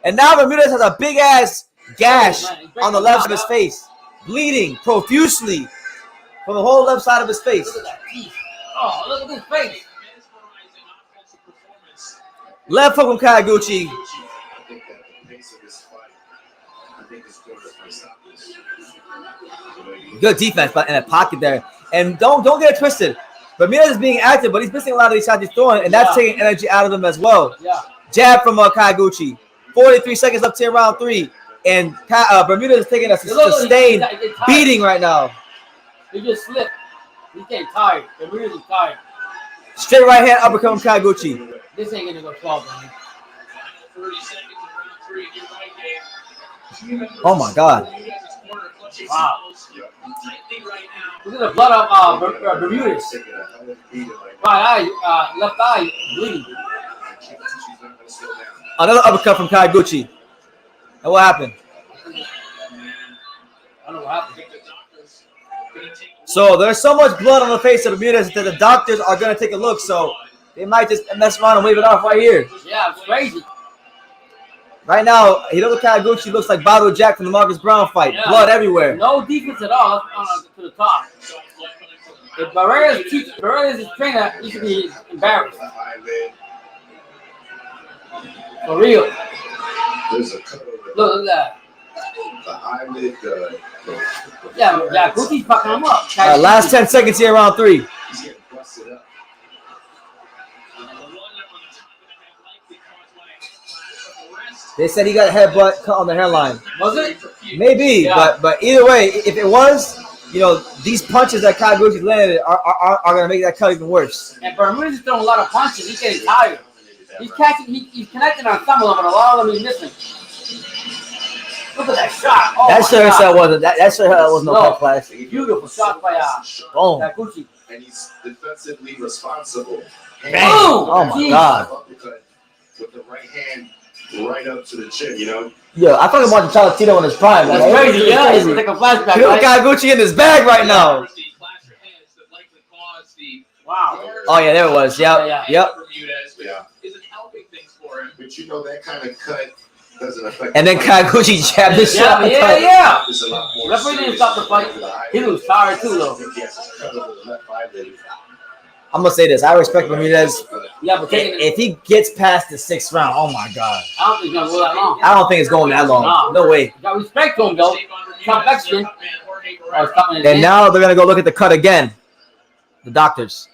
And now Bermudez has a big ass gash on the left of his face, bleeding profusely from the whole left side of his face. Look at that teeth. Oh, look at his face. Left hook from Kyoguchi. Good defense, but in a pocket there. And don't get it twisted. Bermudez is being active, but he's missing a lot of these shots he's throwing, and that's taking energy out of him as well. Yeah. Jab from Kyoguchi. 43 seconds left here in round 3, and Bermudez is taking a sustained beating right now. He just slipped. He's getting tired. Bermudez is tired. Straight right hand uppercut from Kyoguchi. This ain't gonna go 12, man. 30 seconds in round 3. You're right, Dave. Oh my God. Wow. Look at the blood of Bermudez. Right eye, left eye bleeding. Another uppercut from Kyoguchi. And what happened? I don't know what happened. So there's so much blood on the face of Bermudez that the doctors are going to take a look. So they might just mess around and wave it off right here. Yeah, it's crazy. Right now, Hiroto Kyoguchi looks like Bottle Jack from the Marcus Brown fight. Yeah. Blood everywhere. No defense at all to the top. If Burmudez is trainer, he should be embarrassed. For real. There's a cut over Look at that. the eyelid. Yeah, Gucci's fucking him up. Last 10 seconds here, round 3. He's getting busted up. They said he got a headbutt cut on the hairline. Was it? Maybe, Yeah. but either way, if it was, these punches that Kyoguchi landed are going to make that cut even worse. And Bermudez is throwing a lot of punches. He's getting tired. He's catching. He's connecting on some of them, but a lot of them he's missing. Look at that shot. Oh That my sure God. wasn't. That sure was no cut flash. Beautiful shot by Boom. Gucci. And he's defensively responsible. Bang. Oh my God. Uppercut with the right hand right up to the chin, Yeah, I thought about Cholatito in his prime. That's man. crazy. Yeah, it's like a flashback. Hiroto Right? Kyoguchi in his bag right now. Wow. Oh yeah, there it was. Yep. Yeah. Yep. Yeah. Isn't helping things for him. But that kind of cut doesn't affect. And then Kyoguchi jabbed his shot. Yeah. There's a lot more. Referee didn't stop the fight. He was tired too, though. Yes, cut over the left eyelid. I'm gonna say this. I respect Burmudez. Yeah, but If he gets past the 6th round, oh my God. I don't think he's gonna go that long. I don't think it's going that long. No way. Got respect to him though. Top Mexican. And now they're gonna go look at the cut again. The doctors.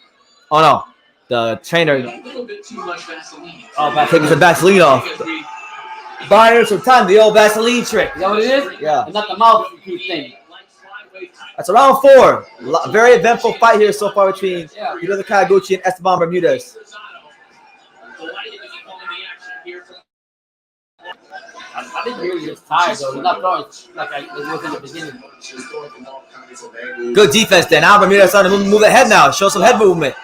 Oh no, the trainer A little bit too much Vaseline. taking some Vaseline off. Buying some time, the old Vaseline trick. Is that what it is? Yeah. It's not the mouth thing. That's round 4. Very eventful fight here so far between Hiroto Kyoguchi and Esteban Bermudez. I think he was just tired though. He's not throwing like it was in the beginning. Good defense there. Now Bermudez starting to move the head now. Show some head movement.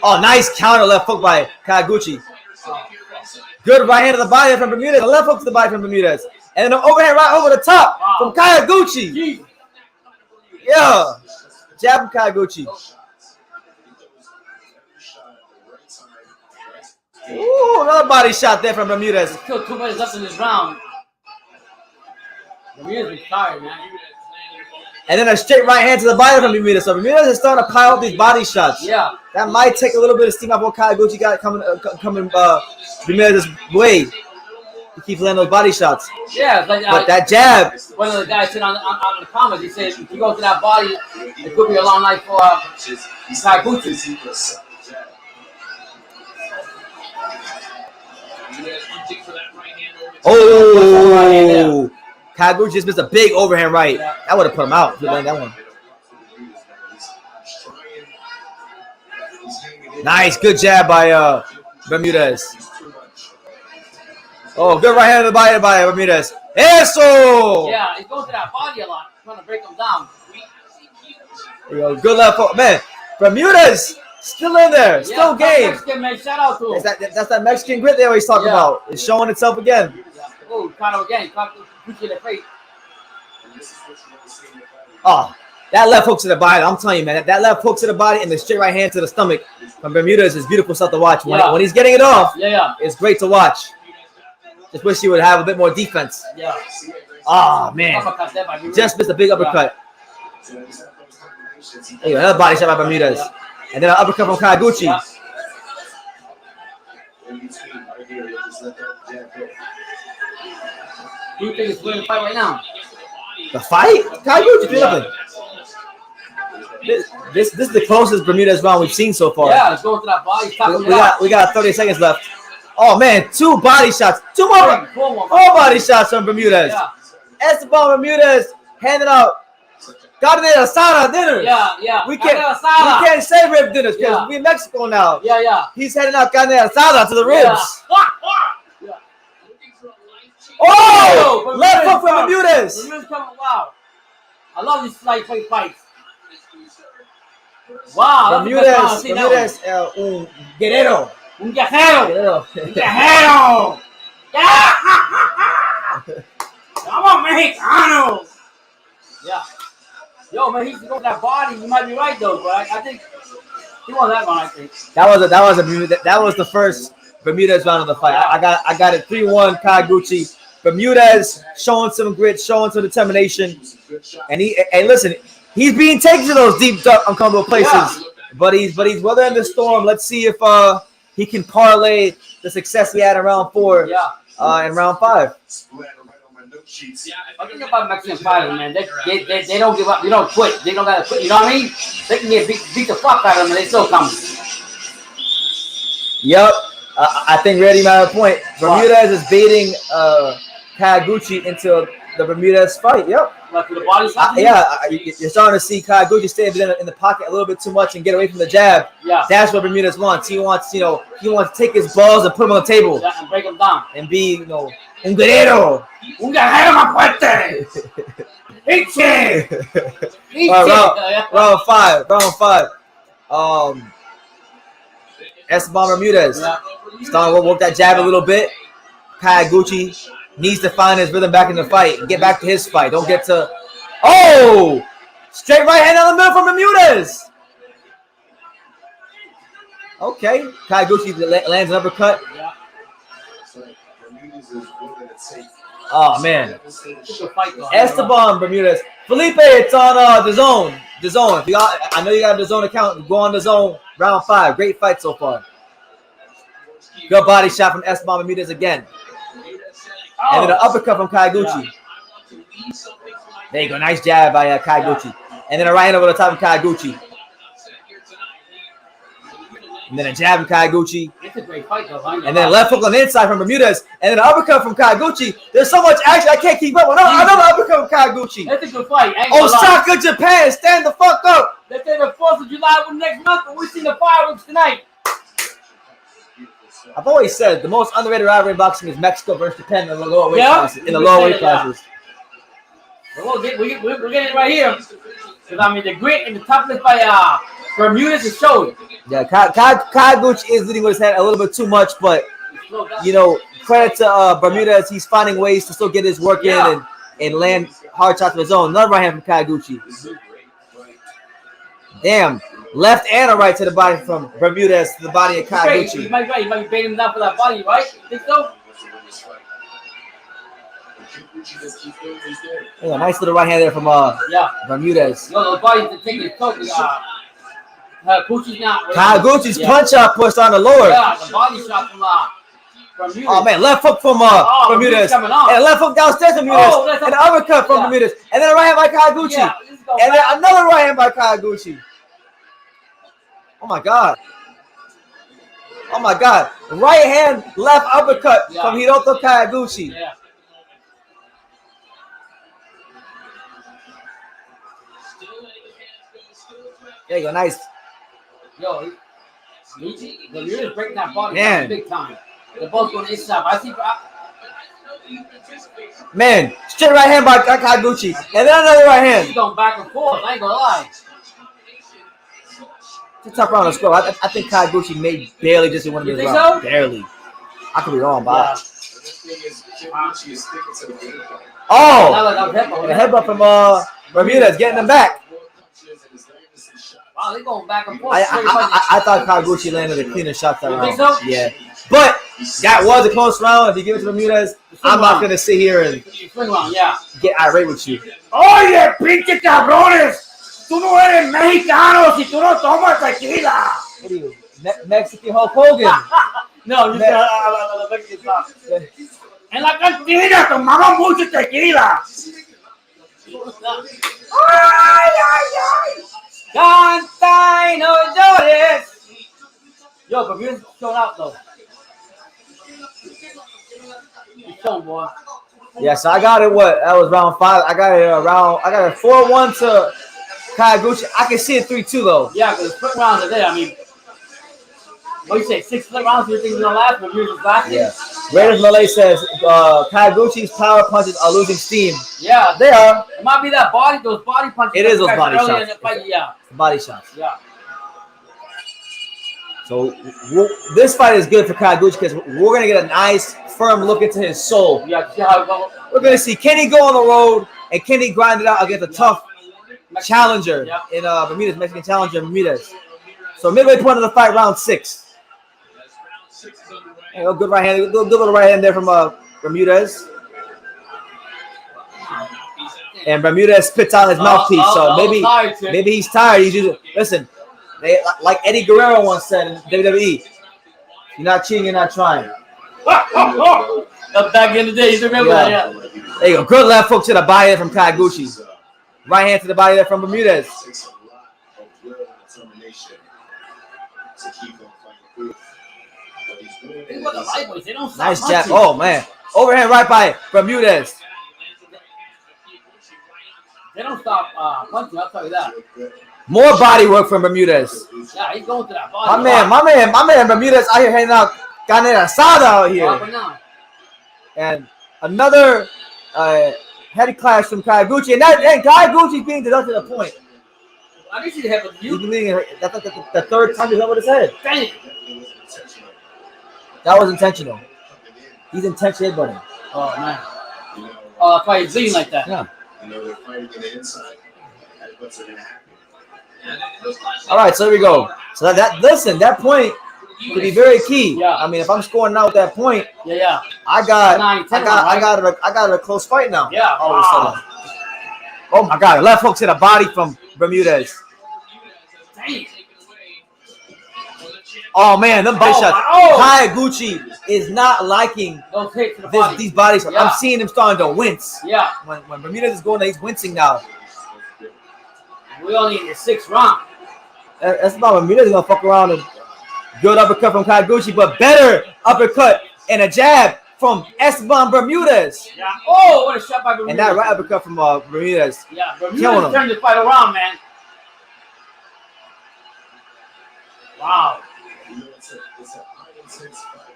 Oh, nice counter left hook by Kyoguchi. Good right hand to the body from Bermudez. A left hook to the body from Bermudez. And then an overhand right over the top from Kyoguchi. Yeah. Jab from Kyoguchi. Ooh, another body shot there from Bermudez. There's still 2 minutes left in this round. Bermudez is tired, man. And then a straight right hand to the body from Bermudez. So Bermudez is starting to pile up these body shots. Yeah. That might take a little bit of steam off what Kyoguchi got coming Bermudez's way. He keeps landing those body shots. Yeah, it's like But that jab. one of the guys said on the comments, he said, if you go to that body, it could be a long night for Kyoguchi. Oh, Kyoguchi just missed a big overhand right. That would have put him out. If he landed that one. Nice, good jab by Bermudez. Oh, good right hand to the body by Bermudez. Eso! Yeah, he's going to that body a lot, trying to break him down. There you go. Good left hook. Man, Bermudez still in there. Still game. Mexican, man, shout out to him. That's that Mexican grit they always talk about. It's showing itself again. Oh, kind of again. Gucci in the face. Oh, that left hook to the body. I'm telling you, man. That left hook to the body and the straight right hand to the stomach from Bermudez is beautiful stuff to watch. When he's getting it off, it's great to watch. Just wish he would have a bit more defense. Yeah. Oh, man. Just missed a big uppercut. There you go, another body shot by Bermudez. And then an uppercut from Kyoguchi. Who you think is winning the fight right now? The fight? Kyoguchi, 3-0. This is the closest Bermudez round we've seen so far. Yeah, let's go to that body. We got 30 seconds left. Oh man, 2 body shots. 2 more. 4 body shots from Bermudez. Yeah. Esteban Bermudez handing out Castaneda asada dinner. Yeah. We can't say rib dinners because we in Mexico now. Yeah. He's handing out Castaneda asada to the ribs. Yeah. Oh! Left hook from Bermudez. Bermudez coming. Wow. I love these flyweight fights. Wow. Bermudez, un guerrero. Un guerrero. Yeah. Come on, Mexicano. Yeah. Yo, man, he's going that body. You might be right though, but I think he won that one. I think That was the first Bermudez round of the fight. I got it 3-1 Kyoguchi. Bermudez showing some grit, showing some determination, and listen, he's being taken to those deep, dark, uncomfortable places. But he's weathering the storm. Let's see if he can parlay the success he had in round 4 in round 5. I think about Mexican fighters, man. They don't give up. They don't quit. They don't gotta quit. You know what I mean? They can get beat the fuck out of them, and they still come. Yep. I think Reddy made a point. Bermudez is baiting Kyoguchi into the Bermudez fight. Yep. Like the body shot? You're starting to see Kyoguchi stay in the pocket a little bit too much and get away from the jab. Yeah. That's what Bermudez wants. He wants to take his balls and put them on the table. Yeah, and break them down. And be, un guerrero. Un guerrero más fuerte. Round 5. Esteban Bermudez. Starting to work that jab a little bit. Kyoguchi needs to find his rhythm back in the fight and get back to his fight. Don't get to... Oh! Straight right hand down the middle from Bermudez. Okay. Kyoguchi lands an uppercut. Oh, man. Esteban Bermudez. Felipe, it's on DAZN. DAZN. I know you got a DAZN account. Go on DAZN. Round 5. Great fight so far. Good body shot from Esteban Bermudez again. And then an uppercut from Kyoguchi. There you go. Nice jab by Kyoguchi. And then a right hand over the top of Kyoguchi. And then a jab from Kyoguchi. It's a great fight, though. And then a left hook on the inside from Bermudez. And then an uppercut from Kyoguchi. There's so much action, I can't keep up. Another uppercut from Kyoguchi. That's a good fight. Osaka, Japan. Stand the fuck up. They say the 4th of July next month, but we see the fireworks tonight. I've always said the most underrated rivalry in boxing is Mexico versus Japan in the lower weight classes. We're getting it right here. Because, I mean, the grit and the toughness by Burmudez is showing. Yeah, Kyoguchi is leading with his head a little bit too much, but, credit to Bermudez. He's finding ways to still get his work in and land hard shots of his own. Another right hand from Kyoguchi. Damn. Left and a right to the body from Bermudez to the body of Kyoguchi. You might be baiting him down for that body, right? Think so? Yeah, nice little right hand there from Bermudez. No, the body's taking his coat. Kyoguchi's punch out pushed on the lower. Yeah, the body shot from Bermudez. Oh man, left hook from Bermudez. And a left hook downstairs from Bermudez. And an uppercut from Bermudez. And then a right hand by Kyoguchi. Yeah, and then another right hand by Kyoguchi. Oh my God. Right hand, left uppercut from Hiroto Kyoguchi. Yeah. There you go, nice. Yo, you're breaking that body big time. They're both going inside. Man, straight right hand by Kyoguchi. And then another right hand. He's going back and forth. I ain't gonna lie. It's a tough round of score. I think Kyoguchi may barely just win this round. So? Barely. I could be wrong, but. Yeah. Oh! The headbutt from Bermudez getting him back. Wow, they're going back and forth. I thought Kyoguchi landed a cleaner shot that round. Think so? Yeah. But that was a close round. If you give it to Bermudez, I'm not going to sit here and get irate with you. Oye, pinche cabrones! Tú no eres mexicano si tú no tomas tequila. What are you, Mexican Hulk Hogan? No, just Mexican stuff. En la cantina tomamos mucho tequila. Yo, but you're showing out though. You're showing, boy. Yeah, so I got it. What? That was round 5. I got it 4-1 to Kyoguchi. I can see it 3-2 though. Yeah, because the split rounds are there. I mean, what do you say? 6 split rounds. You think you're gonna last? But you're just last. Yeah. Raiders Malay says Kyoguchi's power punches are losing steam. Yeah, They are. it might be that body, those body punches. It is those that body earlier shots. in the fight, yeah, The body shots. yeah. So this fight is good for Kyoguchi because we're gonna get a nice, firm look into his soul. You have to see how it goes. We're gonna see can he go on the road and can he grind it out against a tough challenger in Bermudez, Mexican challenger Bermudez. So midway point of the fight, round 6. Hey, good right hand, good little right hand there from Bermudez. And Bermudez spits out his mouthpiece, so maybe he's tired. He's just listen. They like Eddie Guerrero once said in WWE, "You're not cheating, you're not trying." Back in the day, you remember that? Yeah. There you go. Good left hook to the body there from Kyoguchi. Right hand to the body there from Bermudez. It takes a lot of will and determination to keep on fighting. But he's doing Think about the lightweights. They don't stop Nice punching. jab. Oh man, overhand right by Bermudez. They don't stop punching. I'll tell you that. More body work from Bermudez. Yeah, he's going to that body. My man Bermudez out here handing out Castaneda asada out here. Right now. And another head clash from Kyoguchi. And Kyoguchi's being deducted a point. I think he have a He's view. bleeding. That's like the third time he's over his head. Dang it. That was intentional. He's intentionally headbutting. Oh, man. Oh, that's why he's bleeding like that. Yeah. You know, they're fighting on the inside. Headbutts are going to happen. All right, so here we go. So that point could be very key. Yeah. I mean, if I'm scoring out with that point, Yeah. I got a close fight now. Yeah. All of a sudden. Oh my God! Left hook to the body from Bermudez. Dang. Oh man, them body Oh, shots. oh. Kyoguchi is not liking Those hits to the body. these body shots. Yeah. I'm seeing him starting to wince. Yeah. When Bermudez is going there, he's wincing now. We only in the 6th round. That's about Bermudez is gonna fuck around and good uppercut from Kyoguchi, but better uppercut and a jab from Esteban Bermudez. Yeah. Oh, what a shot by Burmudez. And that right uppercut from Bermudez. Yeah, Killing Burmudez him. turned the fight around, man. Wow. You know, it's a high intense fight.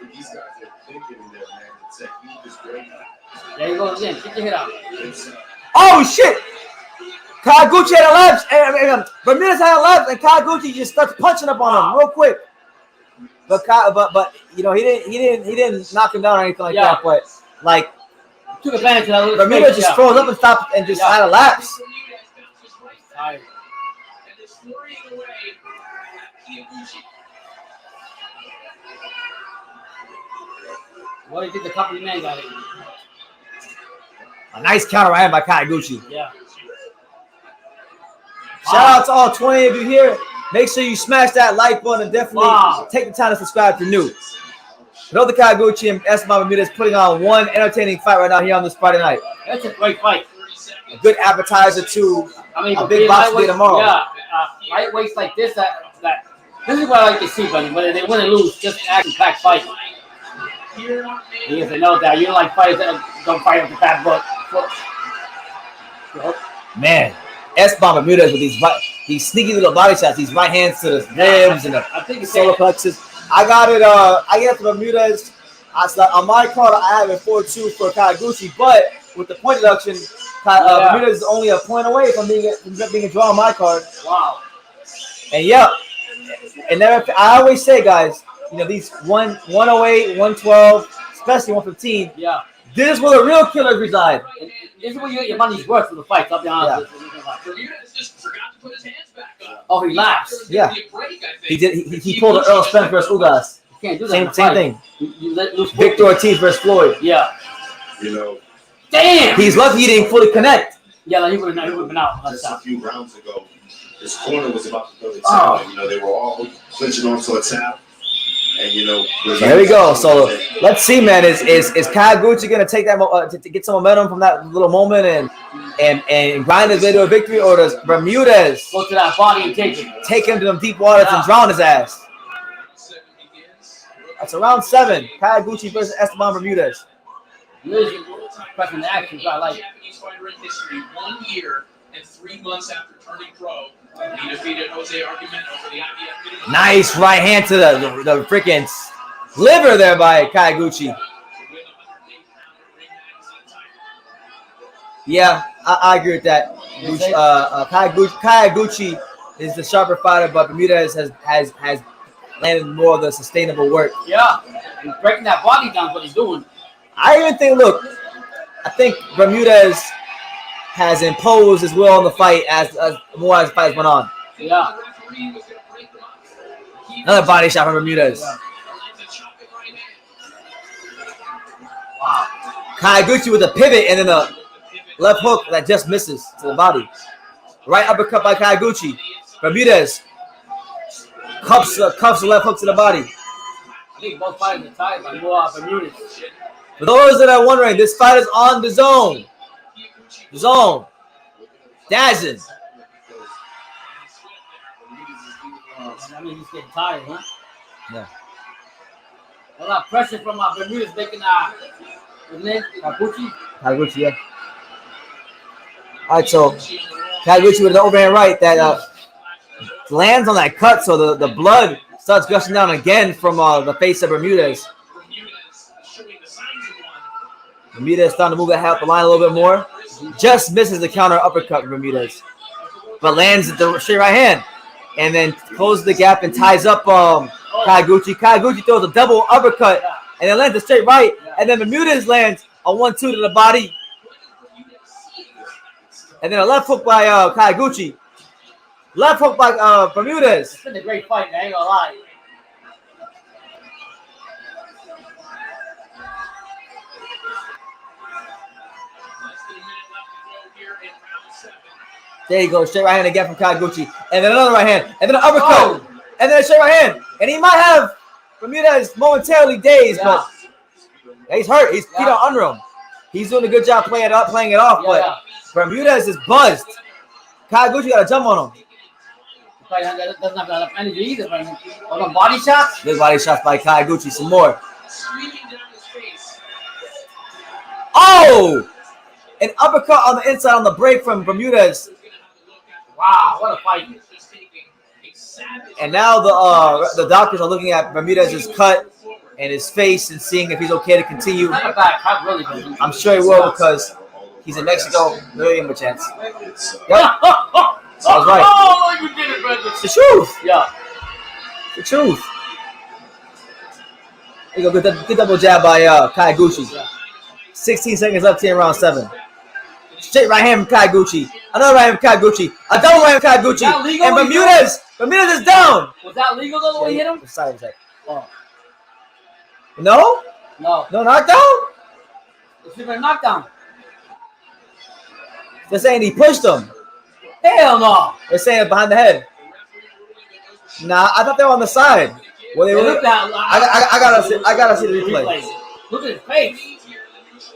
But these guys are thinking in there, man. The technique is great. There he goes again. Kick your head out. It's, Oh shit! Kyoguchi had a left, Bermudez had a left, and Kyoguchi just starts punching up on him real quick. But you know he didn't knock him down or anything like that. But like Took advantage of that little Bermudez space, just froze up and stopped and just had a lapse. Tired. What do you think the company man got it? A nice counter right hand by Kyoguchi. Yeah. Shout out to all 20 of you here. Make sure you smash that like button and definitely take the time to subscribe if you're new. Hiroto Kyoguchi and Esteban Bermudez putting on one entertaining fight right now here on this Friday night. That's a great fight. A good appetizer to a big box day tomorrow. Yeah, lightweights like this, this is what I like to see, buddy. Whether they win or lose, just action-packed fight. Because they know that you don't like fighters that don't fight with the fat butt. Man, Esteban Bermudez with these sneaky little body shots, these right hands to the ribs and I think the it's solar plexus. I got it. I get to Bermudez. On my card, I have it 4-2 for Kyoguchi, but with the point deduction, Bermudez is only a point away from being a draw on my card. Wow. And I always say, guys, you know, these 108, 112, especially 115. Yeah. This is where the real killers reside. This is where you get your money's worth for the fight. I'll be honest. Oh, he laughs. Yeah. He did. He pulled an Earl Spence versus Ugas. You can't do that. Same thing. You let loose. Victor Ortiz versus Floyd. Yeah. you know, Damn. He's lucky he didn't fully connect. Yeah, like he would have been out. just a few rounds ago, his corner was about to go to town. You know, they were all clinching onto a towel. And you know, So here we go. So let's see, man. Is Kyoguchi gonna take that to get some momentum from that little moment and grind his way to a victory, or does Bermudez Go to that body and take it. take him to them deep waters and drown his ass? That's round 7. Kyoguchi versus Esteban Bermudez. Really pressing the action, so I like it. Japanese fighter in history, 1 year and 3 months after turning pro. He defeated Jose Argumento for the IBF. Nice right hand to the freaking liver there by Kyoguchi. Yeah, I agree with that. Kyoguchi is the sharper fighter, but Bermudez has landed more of the sustainable work. Yeah, and breaking that body down is what he's doing. I even think, look, I think Bermudez has imposed his will on the fight as more as the fights went on. Yeah. Another body shot from Bermudez. Wow. Kyoguchi with a pivot and then a left hook that just misses to the body. Right uppercut by Kyoguchi. Bermudez cuffs the left hook to the body. I think both fighters are tired by Bermudez. For those that are wondering, this fight is on the DAZN. DAZN. DAZN. I mean, he's getting tired, huh? Yeah. A lot of pressure from Bermudez making Kyoguchi. Kyoguchi, yeah. All right, so Kyoguchi with an overhand right that lands on that cut, so the blood starts gushing down again from the face of Bermudez. Bermudez starting to move that the line a little bit more. Just misses the counter uppercut from Bermudez, but lands the straight right hand, and then closes the gap and ties up Kyoguchi. Kyoguchi throws a double uppercut and then lands a straight right, and then Bermudez lands a 1-2 to the body, and then a left hook by Kyoguchi. Left hook by Bermudez. It's been a great fight, man. I ain't gonna lie. There you go, straight right hand again from Kyoguchi, and then another right hand, and then an uppercut, and then a straight right hand, and he might have Bermudez momentarily dazed, but he's hurt. He's under him. He's doing a good job playing it off, but Bermudez is buzzed. Kyoguchi got to jump on him. Doesn't have enough energy either. On the body shots. Good body shots by Kyoguchi. Some more. Oh! An uppercut on the inside on the break from Bermudez. Wow, what a fight! And now the doctors are looking at Bermudez's cut and his face and seeing if he's okay to continue. I'm sure he will because he's in Mexico. They'll give him a chance. Yep. I was right. Oh, you did it, brother. It's the truth. Yeah. The truth. There you go. Good double jab by Kyoguchi. 16 seconds left here in round 7. Straight right hand from Kyoguchi. Another right hand from Kyoguchi. A double right hand from Kyoguchi. And Bermudez is down. Was that legal though, the way he hit him? Oh. No? No. No knockdown? It should have been a knockdown. They're saying he pushed him. Hell no. They're saying behind the head. Nah, I thought they were on the side. Well, they were. I gotta see the replay. Look at his face.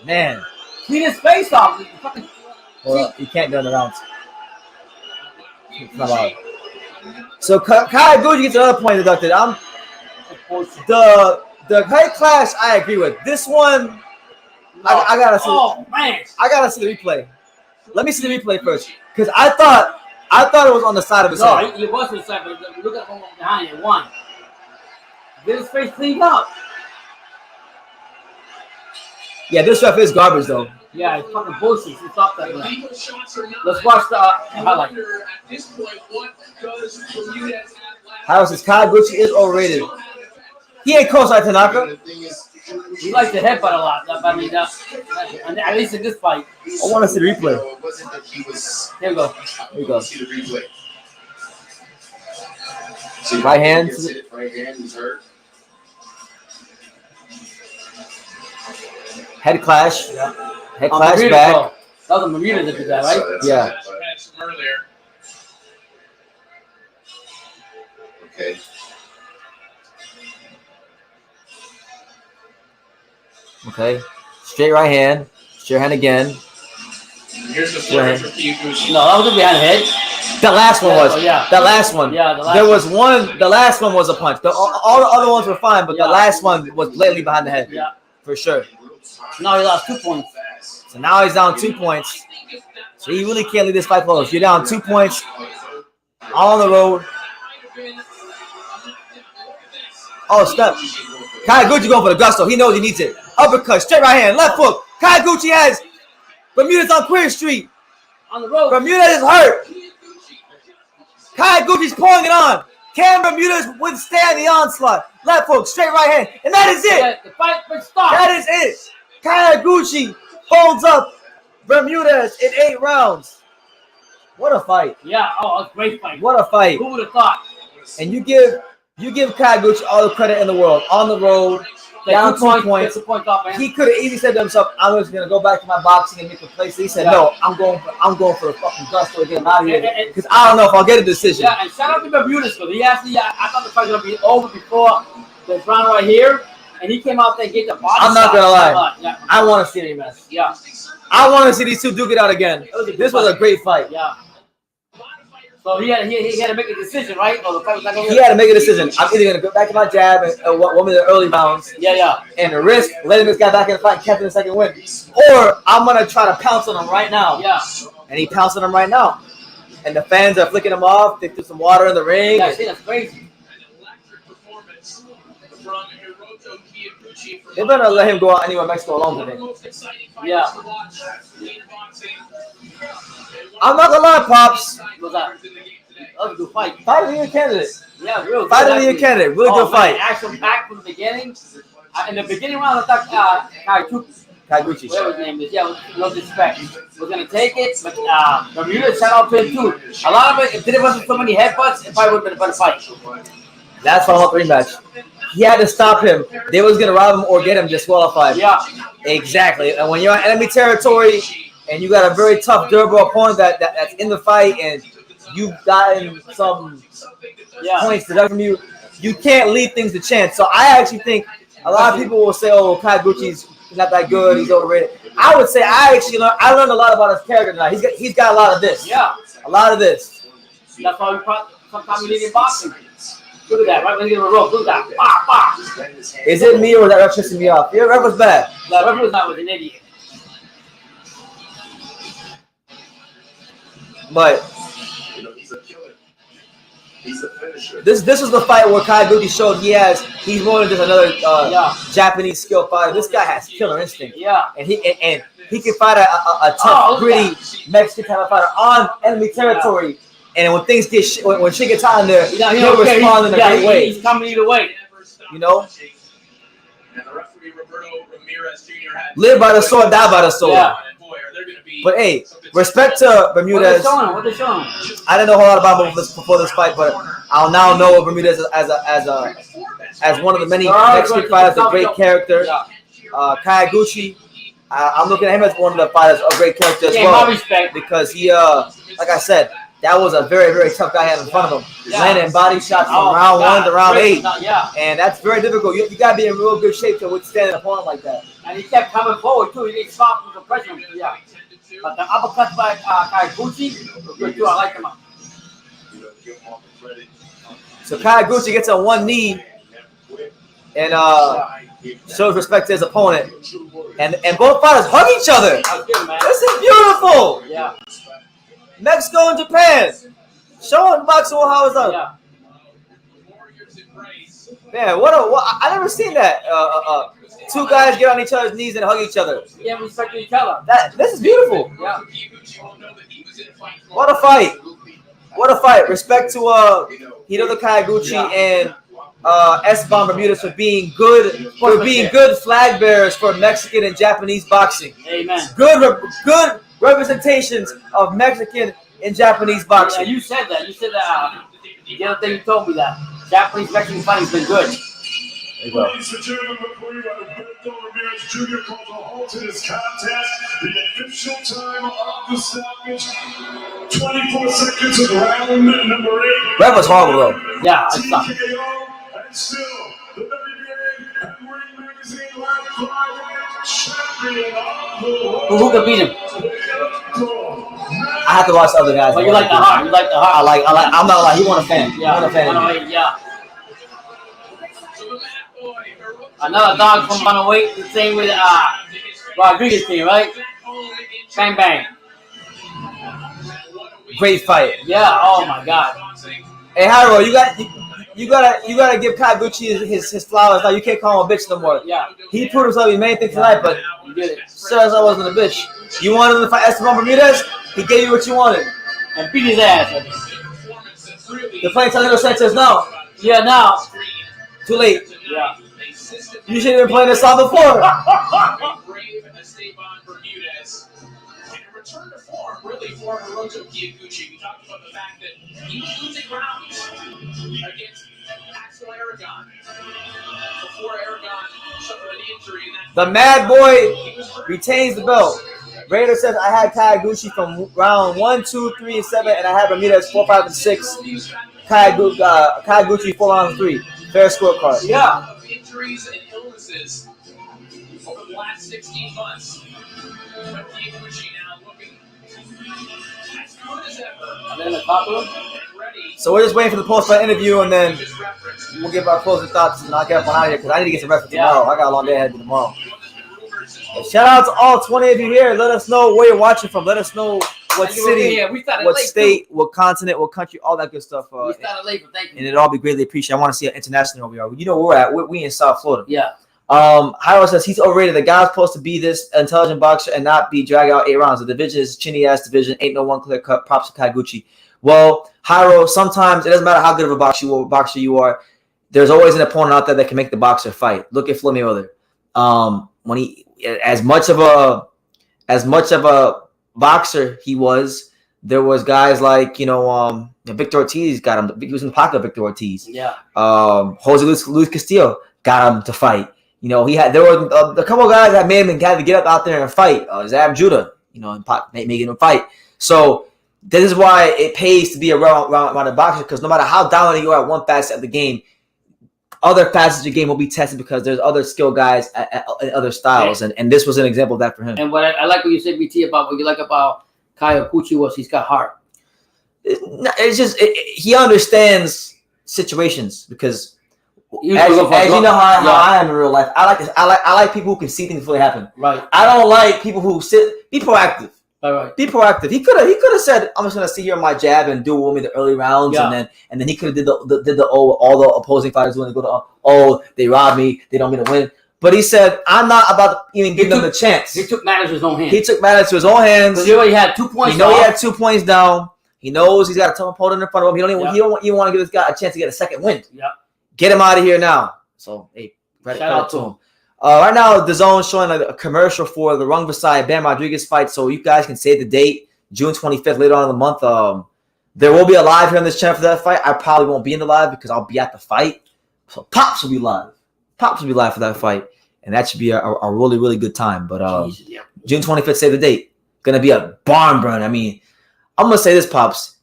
Man. Clean his face off. Well, you can't do it in the rounds. It's not allowed. So Kyoguchi gets another point deducted. The height clash I agree with. This one, I gotta see. Oh man. I gotta see the replay. Let me see the replay first, because I thought it was on the side of his head. No, he was on the side, but look at the one behind it. One. Get his face cleaned up. Yeah, this ref is garbage though. Yeah, it's fucking bullshit. He stopped that. Let's watch the highlight. How is this? Kyoguchi is overrated. He ain't co-side Tanaka. He likes the headbutt a lot. I mean, at least in this fight. I want to see the replay. Here we go. Here we go. Right hand. Right hand, he's hurt. Head clash. Head clash back. That was Bermudez that did that, right? Yeah. Okay. Okay. Straight right hand. Straight hand again. Here's the flurry for Kyoguchi. No, that was behind the head. The last one was. Yeah. The last one. Yeah, the last There was one. The last one was a punch. All the other ones were fine, but Yeah. the last one was blatantly behind the head. Yeah. For sure. Now he lost 2 points. So now he's down 2 points. So he really can't leave this fight close. You're down 2 points on the road. Oh, step. Kyoguchi going for the gusto. He knows he needs it. Uppercut, straight right hand, left hook. Kyoguchi has Bermudez on Queer Street. On the road. Bermudez is hurt. Kyoguchi's pouring it on. Can Bermudez withstand the onslaught? Left hook, straight right hand. And that is it. The fight been stopped. That is it. Kyoguchi folds up Bermudez in 8 rounds. What a fight. Yeah, oh, a great fight. What a fight. Who would have thought? And you give Kyoguchi all the credit in the world. On the road, down 2 points. 2 points off, man. He could have easily said to himself, "I'm just gonna go back to my boxing and make a place." He said, "No, I'm going for the fucking gusto to get him out of here because I don't know if I'll get a decision." Yeah, and shout out to Burmudez because he actually, I thought the fight was gonna be over before this round right here, and he came out there and gave the body. I'm not gonna lie. Yeah. I want to see a rematch. Yeah. I want to see these two duke it out again. This was a great fight. Yeah. So he had to make a decision, right? Or the fight was not gonna He had to make a decision. I'm either gonna go back to my jab and one of the early rounds. Yeah. And risk letting this guy back in the fight and catching the second win. Or I'm going to try to pounce on him right now. Yeah. And he pounced on him right now. And the fans are flicking him off. They threw some water in the ring. Yeah, that's crazy. An electric performance from Hiroto Kyoguchi. They better let him go out anywhere in Mexico alone One of the today. most exciting fighters Yeah. to watch in boxing. I'm not going to lie, Pops. What's that? That was a good fight. Fight of the year candidate. Yeah, real good. Fight of the year actually. candidate. Really good fight. Action packed from the beginning. In the beginning round, I thought Kyoguchi. whatever his name is, yeah, with no disrespect, was gonna take it, but Bermudez shout out to him too. A lot of it, if there wasn't so many headbutts, it probably would have been a better fight. That's why I want the rematch. He had to stop him. They was going to rob him or get him disqualified. Yeah. Exactly. And when you're in enemy territory and you got a very tough, durable opponent that's in the fight and you've gotten some points deducted from you, you can't leave things to chance. So I actually think a lot of people will say, "Oh, Kyoguchi's not that good. He's overrated." I would say I learned a lot about his character tonight. He's got a lot of this. Yeah. A lot of this. That's why sometimes you need in boxing. Look at that, right when you get a rope. Look at that. Bah, bah. Is it me or is that ref pissing me off? Your ref was bad. That referee was not with an idiot. But He's a killer. He's a finisher. this was the fight where Kyoguchi showed he's more than just another Japanese skill fighter. This guy has killer instinct. Yeah. And he can fight a tough, gritty Mexican type of fighter on enemy territory. And when things get when shit gets hot in there, he'll respond in a great way. He's coming either way. You know? And the referee Roberto Ramirez Jr. had Live by the sword, die by the sword. Yeah. And boy, are there going to be But hey, respect to What they Bermudez. showing? I didn't know a whole lot about him before this fight, but I'll now know Bermudez as one of the many Mexican fighters, a great character. Kyoguchi, I'm looking at him as one of the fighters, a great character as Yeah, well, my respect. because he, like I said, that was a very, very tough guy had in front of him. Yeah. Landing body shots from Oh, round God. 1 to round 8, Yeah. and that's very difficult. You got to be in real good shape to withstand an opponent like that. And he kept coming forward too. He didn't stop with the pressure. Yeah. But the uppercut by Kyoguchi was good too. I like him. So Kyoguchi gets on one knee and shows respect to his opponent. And both fighters hug each other. That was good, man. This is beautiful. Yeah. Mexico and Japan. Showing boxing how it's done. Yeah. Man, I never seen that. Two guys get on each other's knees and hug each other. Yeah, respect each other. This is beautiful. Yeah. What a fight. What a fight. Respect to Hiroto Kyoguchi and Esteban Bermudez for being good flag bearers for Mexican and Japanese boxing. Amen. Good representations of Mexican and Japanese Yeah, boxing. you said that. The other thing you told me that Japanese Mexican fighting's been good. Ladies and gentlemen, before you Eduardo Ramirez Jr. calls a halt to this contest, the official time of the stoppage, 24 seconds of round number 8. That was horrible though. Yeah, I stopped. TKO, and still, the WBA and Ring Magazine live Who could beat him? I have to watch the other guys. But you like the heart. You like the heart. I like. I'm not like. He want a fan. Yeah. He want a fan. Yeah. Another dog from Runaway. The same with Rodriguez team, right? Bang bang. Great fight. Yeah. Oh my God. Hey, Hiro, you gotta give Kyoguchi his flowers. Now you can't call him a bitch no more. Yeah. He proved himself. He made things tonight, but You did it. says I wasn't a bitch. You wanted him to fight Esteban Bermudez. He gave you what you wanted. And beat his ass. They're playing Castaneda Sanchez now. Yeah. Now. Too late. Yeah. You should have been playing this song before. Brave Esteban Bermudez. And a return to form, really, for Hiroto Kyoguchi. We talked about the fact that he was losing rounds against Axel Aragon before Aragon suffered an injury. The Mad Boy retains the belt. Raider says I had Kyoguchi from round 1, 2, 3, and 7, and I had Bermudez 4, 5, and 6. Kyoguchi 4 rounds 3. Fair scorecard. Yeah. Injuries and illnesses over the last 16 months. But Kyoguchi now looking as good as ever. And then the top of him. And ready. So we're just waiting for the post-fight interview, and then Just referenced. we'll give our closing thoughts, and I'll get up on out of here because I need to get some rest for tomorrow. I got a long day ahead of me tomorrow. Shout out to all 20 of you here. Let us know where you're watching from. Let us know what city, We started what late, state, what continent, what country, all that good stuff. We started late, but thank And you. it'll all be greatly appreciated. I want to see how international we are. You know where we're at. We in South Florida. Yeah. Hiro says he's overrated. The guy's supposed to be this intelligent boxer and not be dragged out 8 rounds. The division is chinny ass division. Ain't no one clear cut. Props to Kyoguchi. Well, Hiro, sometimes it doesn't matter how good of a boxer you are. There's always an opponent out there that can make the boxer fight. Look at Floyd Mayweather. When he as much of a boxer he was, there was guys like Victor Ortiz got him. He was in the pocket of Victor Ortiz. Yeah. Jose Luis Castillo got him to fight. There were a couple of guys that made him had to get up out there and fight. Zab Judah, making him fight. So this is why it pays to be a round boxer, because no matter how dominant you are at one facet of the game, other facets of the game will be tested because there's other skill guys at other styles, and this was an example of that for him. And what I like what you said, BT, about what you like about Kyoguchi was he's got heart. It's just he understands situations because as you know how I am in real life, I like people who can see things before they happen. Right. I don't like people who be proactive. All right. Be proactive. He could have said, "I'm just gonna sit here on my jab and do with me the early rounds," and then he could have did the all the opposing fighters when they go to they robbed me, they don't get to win. But he said, "I'm not about to even give them the chance." He took matters to his own hands. He took matters to his own hands. Because he already had 2 points. He had 2 points down. He knows he's got a tough opponent in front of him. He don't even want to give this guy a chance to get a second win. Yeah. Get him out of here now. So hey, credit out to him. Right now, DAZN showing a commercial for the Rungvisai Bam Rodriguez fight, so you guys can save the date. June 25th, later on in the month. There will be a live here on this channel for that fight. I probably won't be in the live because I'll be at the fight. So Pops will be live. Pops will be live for that fight, and that should be a really, really good time. But June 25th, save the date. Gonna be a barn burn. I mean, I'm gonna say this, Pops.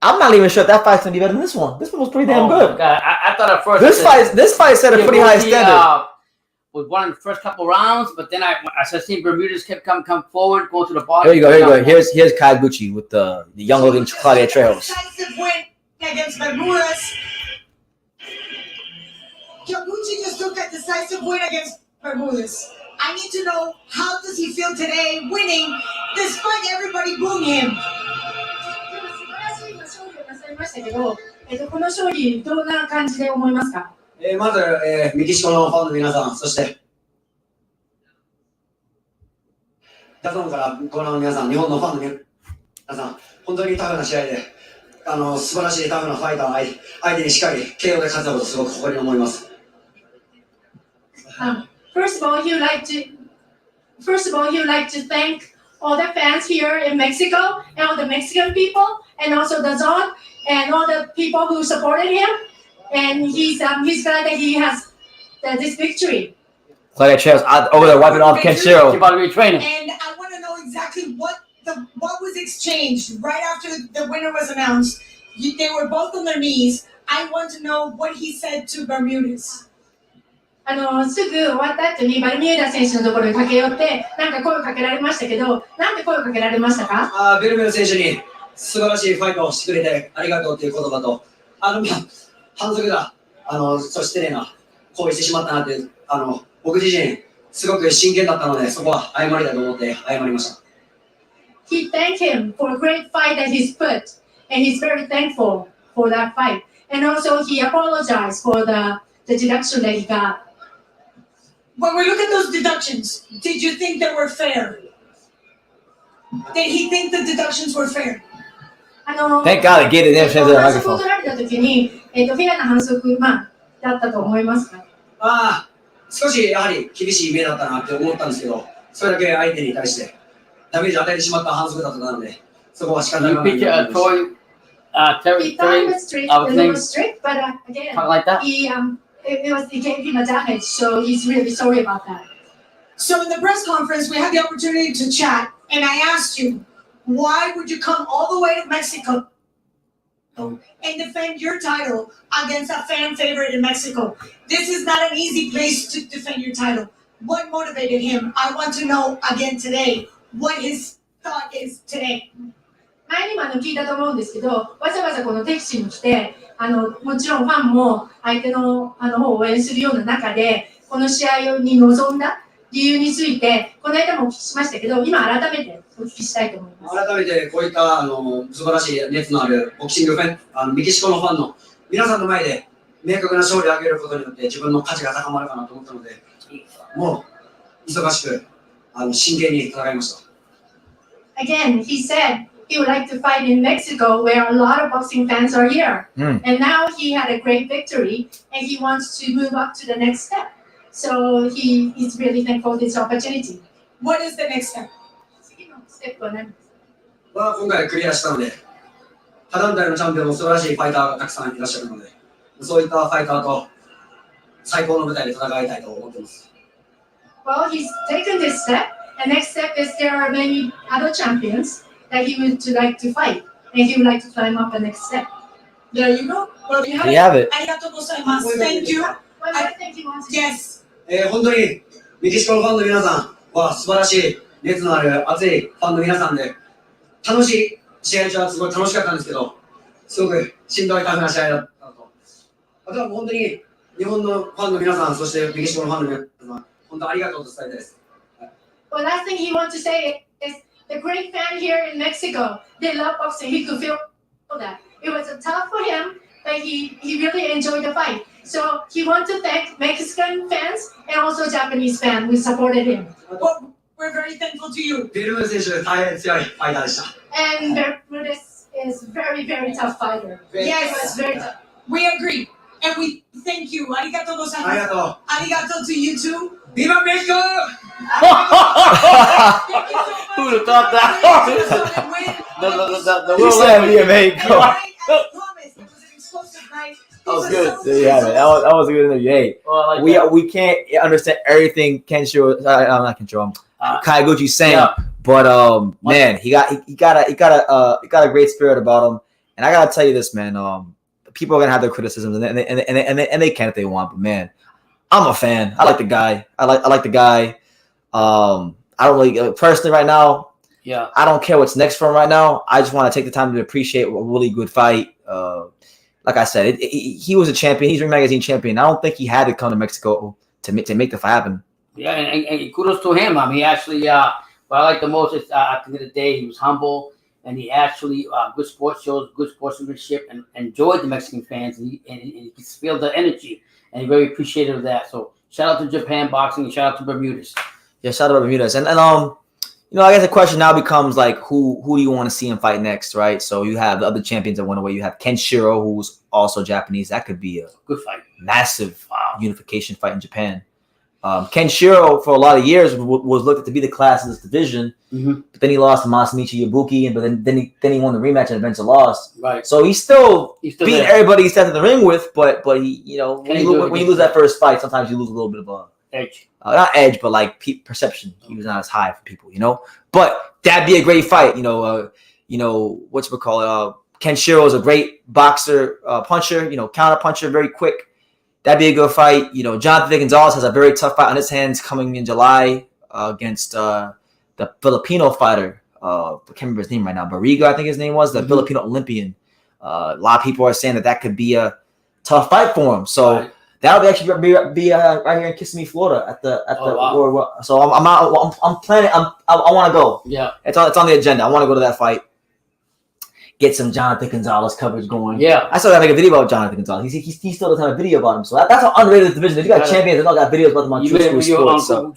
I'm not even sure if that fight's gonna be better than this one. This one was pretty damn good. God. I thought at first This fight set a pretty high standard. Was one in the first couple rounds, but then I seen Burmudez kept come forward, going to the bottom. Here you go. Here's Kyoguchi with the young looking Claudia Trejos. Decisive win against Bermudez. Kyoguchi just took a decisive win against Burmudez. I need to know, how does he feel today winning despite everybody booing him? この勝利どんな感じで思いますか？まず、メキシコのファンの皆さん、そしてDAZNからご覧の皆さん、日本のファンの皆さん、本当にタフな試合で、素晴らしいタフなファイター相手にしっかり KO で勝ったことをすごく誇りに思います。First of all, he would like to thank all the fans here in Mexico and all the Mexican people, and also DAZN and all the people who supported him. And he's glad that he has this victory. Claudia Trejos over there wiping off Kenshiro. She's about to be training. And I want to know exactly what was exchanged right after the winner was announced. They were both on their knees. I want to know what he said to Bermudez. すぐ終わった後にバルミューダ選手のところに駆け寄ってなんか声をかけられましたけど、なんで声をかけられましたか？ベルメル選手に素晴らしいファイトをしてくれてありがとうという言葉と、反則だ、そしてね行為してしまったなって、僕自身すごく真剣だったので、そこは謝りだと思って謝りました。He thanked him for a great fight that he's put, and he's very thankful for that fight. And also he apologized for the deduction that he got. When we look at those deductions, did you think they were fair? Did he think the deductions were fair? Thank God I gave it in front of the 反則を microphone. 取られた時に、フェアな反則、だったと思いますか？少しやはり厳しい目だったなって思ったんですけど、それだけ相手に対してダメージを与えてしまった反則だったので、そこは仕方がない。You picture Troy, He thought it was strict, a little strict, but again, talk like that. It gave him a damage, so he's really sorry about that. So in the press conference, we had the opportunity to chat, and I asked you, why would you come all the way to Mexico and defend your title against a fan favorite in Mexico? This is not an easy place to defend your title. What motivated him? I want to know again today what his thought is today. 前にも聞いたと思うんですけど、わざわざこの敵地に来て、もちろんファンも相手の方を応援するような中で、この試合に臨んだ理由について、この間もお聞きしましたけど、今改めてお聞きしたいと思います。改めてこういった素晴らしい熱のあるボクシングファン、メキシコのファンの皆さんの前で明確な勝利を挙げることによって自分の価値が高まるかなと思ったので、もう忙しく真剣に戦いました。Again, he said he would like to fight in Mexico where a lot of boxing fans are here. And now he had a great victory and he wants to move up to the next step. So he is really thankful for this opportunity. What is the next step? 次のステップは何ですか？は今回クリアしたので、他団体のチャンピオンも素晴らしいファイターがたくさんいらっしゃるので、そういったファイターと最高の舞台で戦いたいと思っています。Well, he's taken this step. The next step is there are many other champions that he would like to fight, and he would like to climb up the next step. There you go. Well, you have it. Arigatou gozaimasu. Thank you. One more thing he wants to Yes. 本当にメキシコのファンの皆さんは素晴らしい熱のある熱いファンの皆さんで、楽しい試合中はすごい楽しかったんですけど、すごくしんどいタフな試合だったと。あとは本当に日本のファンの皆さん、そしてメキシコのファンの皆さん、本当ありがとうと伝えたいです。Well, last thing he wants to say is the great fan here in Mexico. They love boxing. He could feel that. It was tough for him, but he really enjoyed the fight. So he wants to thank Mexican fans and also Japanese fans who supported him. Well, we're very thankful to you. ベルム選手、大変強いファイターでした。And Burmudez is very, very tough fighter. Yes, very tough. We agree. And we thank you. Arigatou gozaimasu. ありがとう。 Arigatou to you too. Viva Mexico! Who would have thought that? The You world said me a Right, Mexico. I promise. It was an explosive night. That was good. There you have it. That was a good interview. Hey, Well, I like we can't understand everything Kenshiro, not Kenshiro, Kyoguchi's saying, yeah. but man, he got a great spirit about him. And I gotta tell you this, man. People are gonna have their criticisms, and they can if they want. But man, I'm a fan. I like the guy. I like the guy. I don't really personally right now. Yeah. I don't care what's next for him right now. I just want to take the time to appreciate a really good fight. Like I said, he was a champion. He's Ring Magazine champion. I don't think he had to come to Mexico to make the fight happen. Yeah, and kudos to him. I mean, he actually, what I like the most is at the end of the day, he was humble, and he actually good sports shows, good sportsmanship, and enjoyed the Mexican fans, and he could feel the energy, and he's very appreciative of that. So shout out to Japan Boxing, and shout out to Bermudez. Yeah, shout out to Bermudez. And I guess the question now becomes like, who do you want to see him fight next, right? So you have the other champions that went away. You have Kenshiro, who's also Japanese. That could be a Good fight. massive unification fight in Japan. Kenshiro, for a lot of years, was looked at to be the class in this division, but then he lost to Masamichi Ibuki, but then he won the rematch and eventually lost. Right. So he's still beat there. everybody he stepped in the ring with, but he, when you lose that first fight, sometimes you lose a little bit of a Edge. not edge, but like perception. He was not as high for people, But that'd be a great fight, what's we call it? Kenshiro is a great boxer, puncher, counter puncher, very quick. That'd be a good fight. You know, Jonathan Gonzalez has a very tough fight on his hands coming in July against the Filipino fighter. I can't remember his name right now. Barriga, I think his name was, the Filipino Olympian. A lot of people are saying that could be a tough fight for him. So that'll actually be right here in Kissimmee, Florida at the wow. So I'm planning. I want to go. Yeah, it's on the agenda. I want to go to that fight. Get some Jonathan Gonzalez coverage going. Yeah, I still gotta make a video about Jonathan Gonzalez. He still doesn't have a video about him. So that's how underrated this division is. You got champions that all got videos about them on True School Sports. So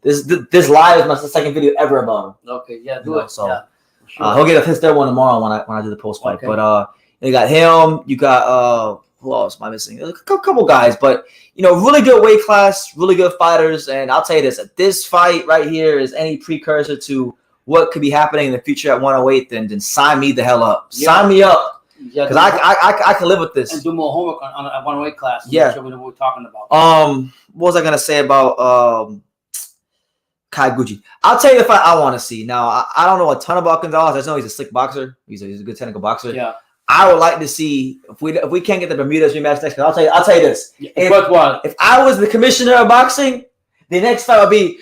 this live is my second video ever about him. Okay, yeah, do it. So yeah, sure. he'll get his third one tomorrow when I do the post fight. Okay. But you got him. You got who else am I missing? A couple guys, but you know, really good weight class, really good fighters. And I'll tell you this fight right here is any precursor to what could be happening in the future at 108, then sign me the hell up. Yeah. Sign me up. Because I can live with this. And do more homework on a 108 class. Yeah. Sure we know what we're talking about. What was I gonna say about Kyoguchi? I'll tell you the fight I want to see. Now I don't know a ton about Gonzalez. I just know he's a slick boxer. He's a good technical boxer. Yeah. I would like to see if we can't get the Bermudez rematch next. I'll tell you this. If I was the commissioner of boxing, the next fight would be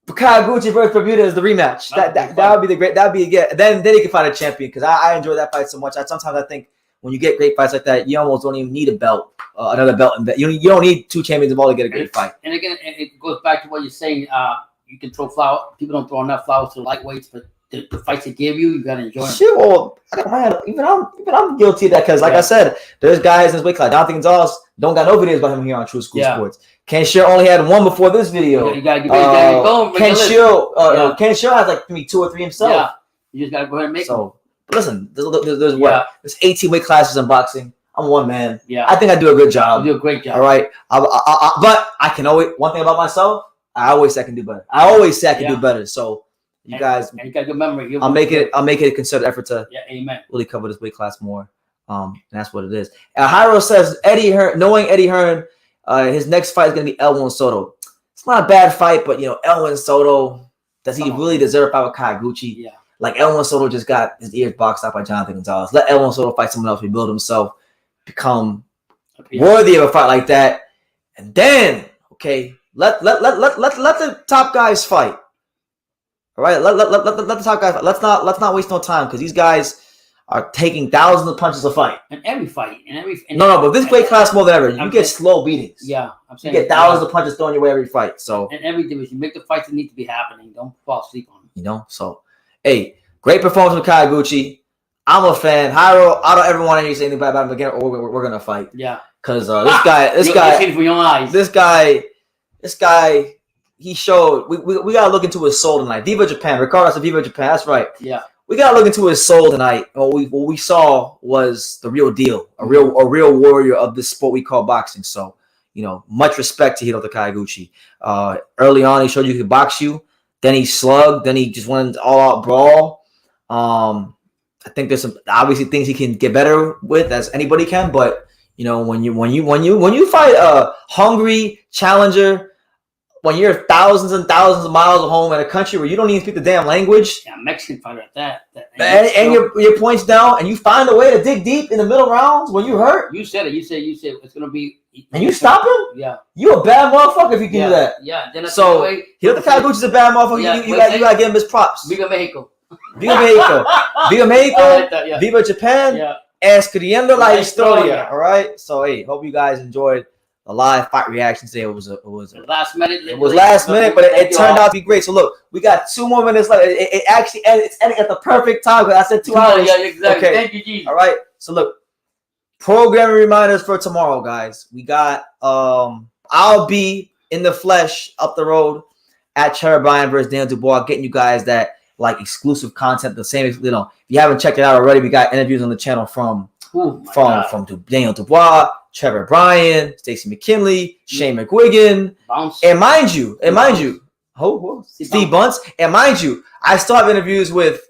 Kyoguchi versus Bermudez, the rematch. That would be the great. That'd be then he can fight a champion because I enjoy that fight so much. Sometimes I think when you get great fights like that, you almost don't even need a belt, another belt. You don't need two champions involved to get a great fight. And again, it goes back to what you're saying. You can throw flour. People don't throw enough flowers to lightweights, but the fights they give you gotta enjoy them. Shit, well, even I'm guilty of that because, like I said, there's guys in this weight class. Jonathan Gonzalez don't got no videos about him here on True School Sports. Ken Shield only had one before this video. You gotta get going. Ken Shield has like maybe 2 or 3 himself. Yeah, you just gotta go ahead and make them. But listen, there's what? There's 18 weight classes in boxing. I'm one man. Yeah, I think I do a good job. You do a great job. All right, but I can always one thing about myself. I always say I can do better. I always say I can do better. So you guys, and you got good memory. I'll make it a concerted effort to amen. Really cover this weight class more. And that's what it is. Hiro says knowing Eddie Hearn, his next fight is gonna be Elwin Soto. It's not a bad fight, but you know, Elwin Soto, does he really deserve a fight with Kyoguchi? Yeah. Like Elwin Soto just got his ears boxed out by Jonathan Gonzalez. Let Elwin Soto fight someone else, rebuild himself, become worthy of a fight like that, and then let the top guys fight. All right, let the top guys fight. Let's not waste no time because these guys are taking thousands of punches a fight. And every fight, but this weight class more than ever, you get slow beatings. Yeah, I'm saying you get thousands of punches thrown your way every fight. So in every division, make the fights that need to be happening. Don't fall asleep on them. You know, so hey, great performance from Kyoguchi. I'm a fan. Hiro, I don't ever want to say anything bad about him again, or we're gonna fight. Yeah, because this guy, he showed. We gotta look into his soul tonight. Viva Japan, Ricardo said Viva Japan. That's right. Yeah, we gotta look into his soul tonight. What we saw was the real deal, a real warrior of this sport we call boxing. So you know, much respect to Hiroto Kyoguchi. Early on, he showed you he could box you. Then he slugged. Then he just went all-out brawl. I think there's some obviously things he can get better with, as anybody can. But you know, when you fight a hungry challenger, when you're thousands and thousands of miles of home in a country where you don't even speak the damn language, Mexican fighter at that, and your points down, and you find a way to dig deep in the middle rounds when you hurt. You said it's gonna be, and you stop him. Yeah, you a bad motherfucker if you can do that. Yeah. Then so Hiroto Kyoguchi's a bad motherfucker. You gotta give him his props. Viva Mexico. Viva Mexico. Viva Mexico. Viva Japan. Yeah. Escribiendo la historia. All right. So hey, hope you guys enjoyed the live fight reaction today. It was last minute. It was last minute, but it turned out to be great. So look, we got 2 more minutes left. It actually it's ending at the perfect time because I said 2 hours. Yeah, exactly. Okay. Thank you, Jesus. All right. So look, programming reminders for tomorrow, guys. We got I'll be in the flesh up the road at Cherubine versus Daniel Dubois, getting you guys that like exclusive content. The same, you know, if you haven't checked it out already, we got interviews on the channel from Daniel Dubois, Trevor Bryan, Stacey McKinley, Shane McGuigan, and mind you, Steve Bunce, and mind you, I still have interviews with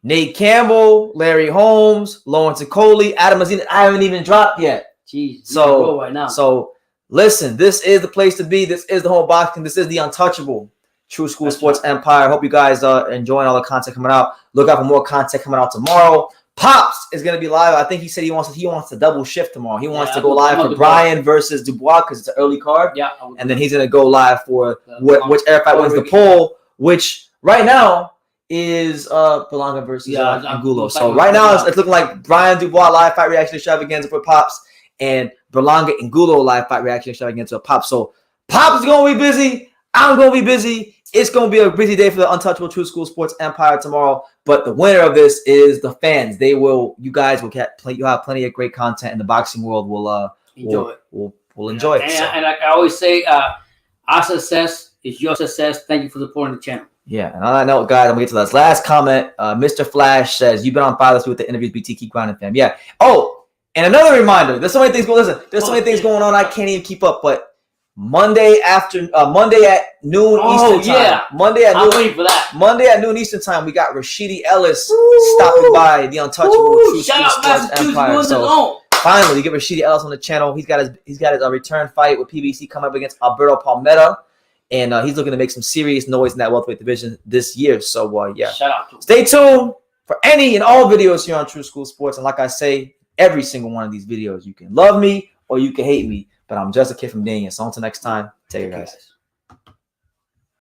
Nate Campbell, Larry Holmes, Lawrence Okoli, Adam Mazina. I haven't even dropped yet. Jeez, so listen, this is the place to be. This is the home boxing. This is the untouchable True School Sports Empire. Hope you guys are enjoying all the content coming out. Look out for more content coming out tomorrow. Pops is gonna be live. I think he said he wants to double shift tomorrow. He wants Yeah, to go live for Brian versus Dubois because it's an early card. Yeah, and then he's gonna go live for The whichever fight wins the poll, which right now is Berlanga versus Angulo. So right now it's looking like Brian Dubois live fight reaction extravaganza for Pops and Berlanga Angulo live fight reaction extravaganza for Pops. So Pops is gonna be busy. I'm gonna be busy. It's gonna be a busy day for the Untouchable True School Sports Empire tomorrow. But the winner of this is the fans. You guys will get you have plenty of great content, and the boxing world will enjoy it. We'll enjoy it. And like I always say, our success is your success. Thank you for supporting the channel. Yeah, and on that note, guys, I'm gonna get to this last comment. Mr. Flash says, "You've been on fire with the interviews, BT. Keep grinding, fam." Yeah. Oh, and another reminder. There's so many things going. Listen, there's so many things going on. I can't even keep up. But Monday at noon Eastern time. Monday at I'm noon. waiting for that. Monday at noon Eastern time. We got Rashidi Ellis stopping by the Untouchable True School Sports Empire. So finally, you get Rashidi Ellis on the channel. He's got his return fight with PBC coming up against Alberto Palmetta. And he's looking to make some serious noise in that welterweight division this year. So, yeah. Shout out to him. Stay tuned for any and all videos here on True School Sports. And like I say, every single one of these videos, you can love me or you can hate me. But I'm just a kid from Dania. So until next time, take care, guys.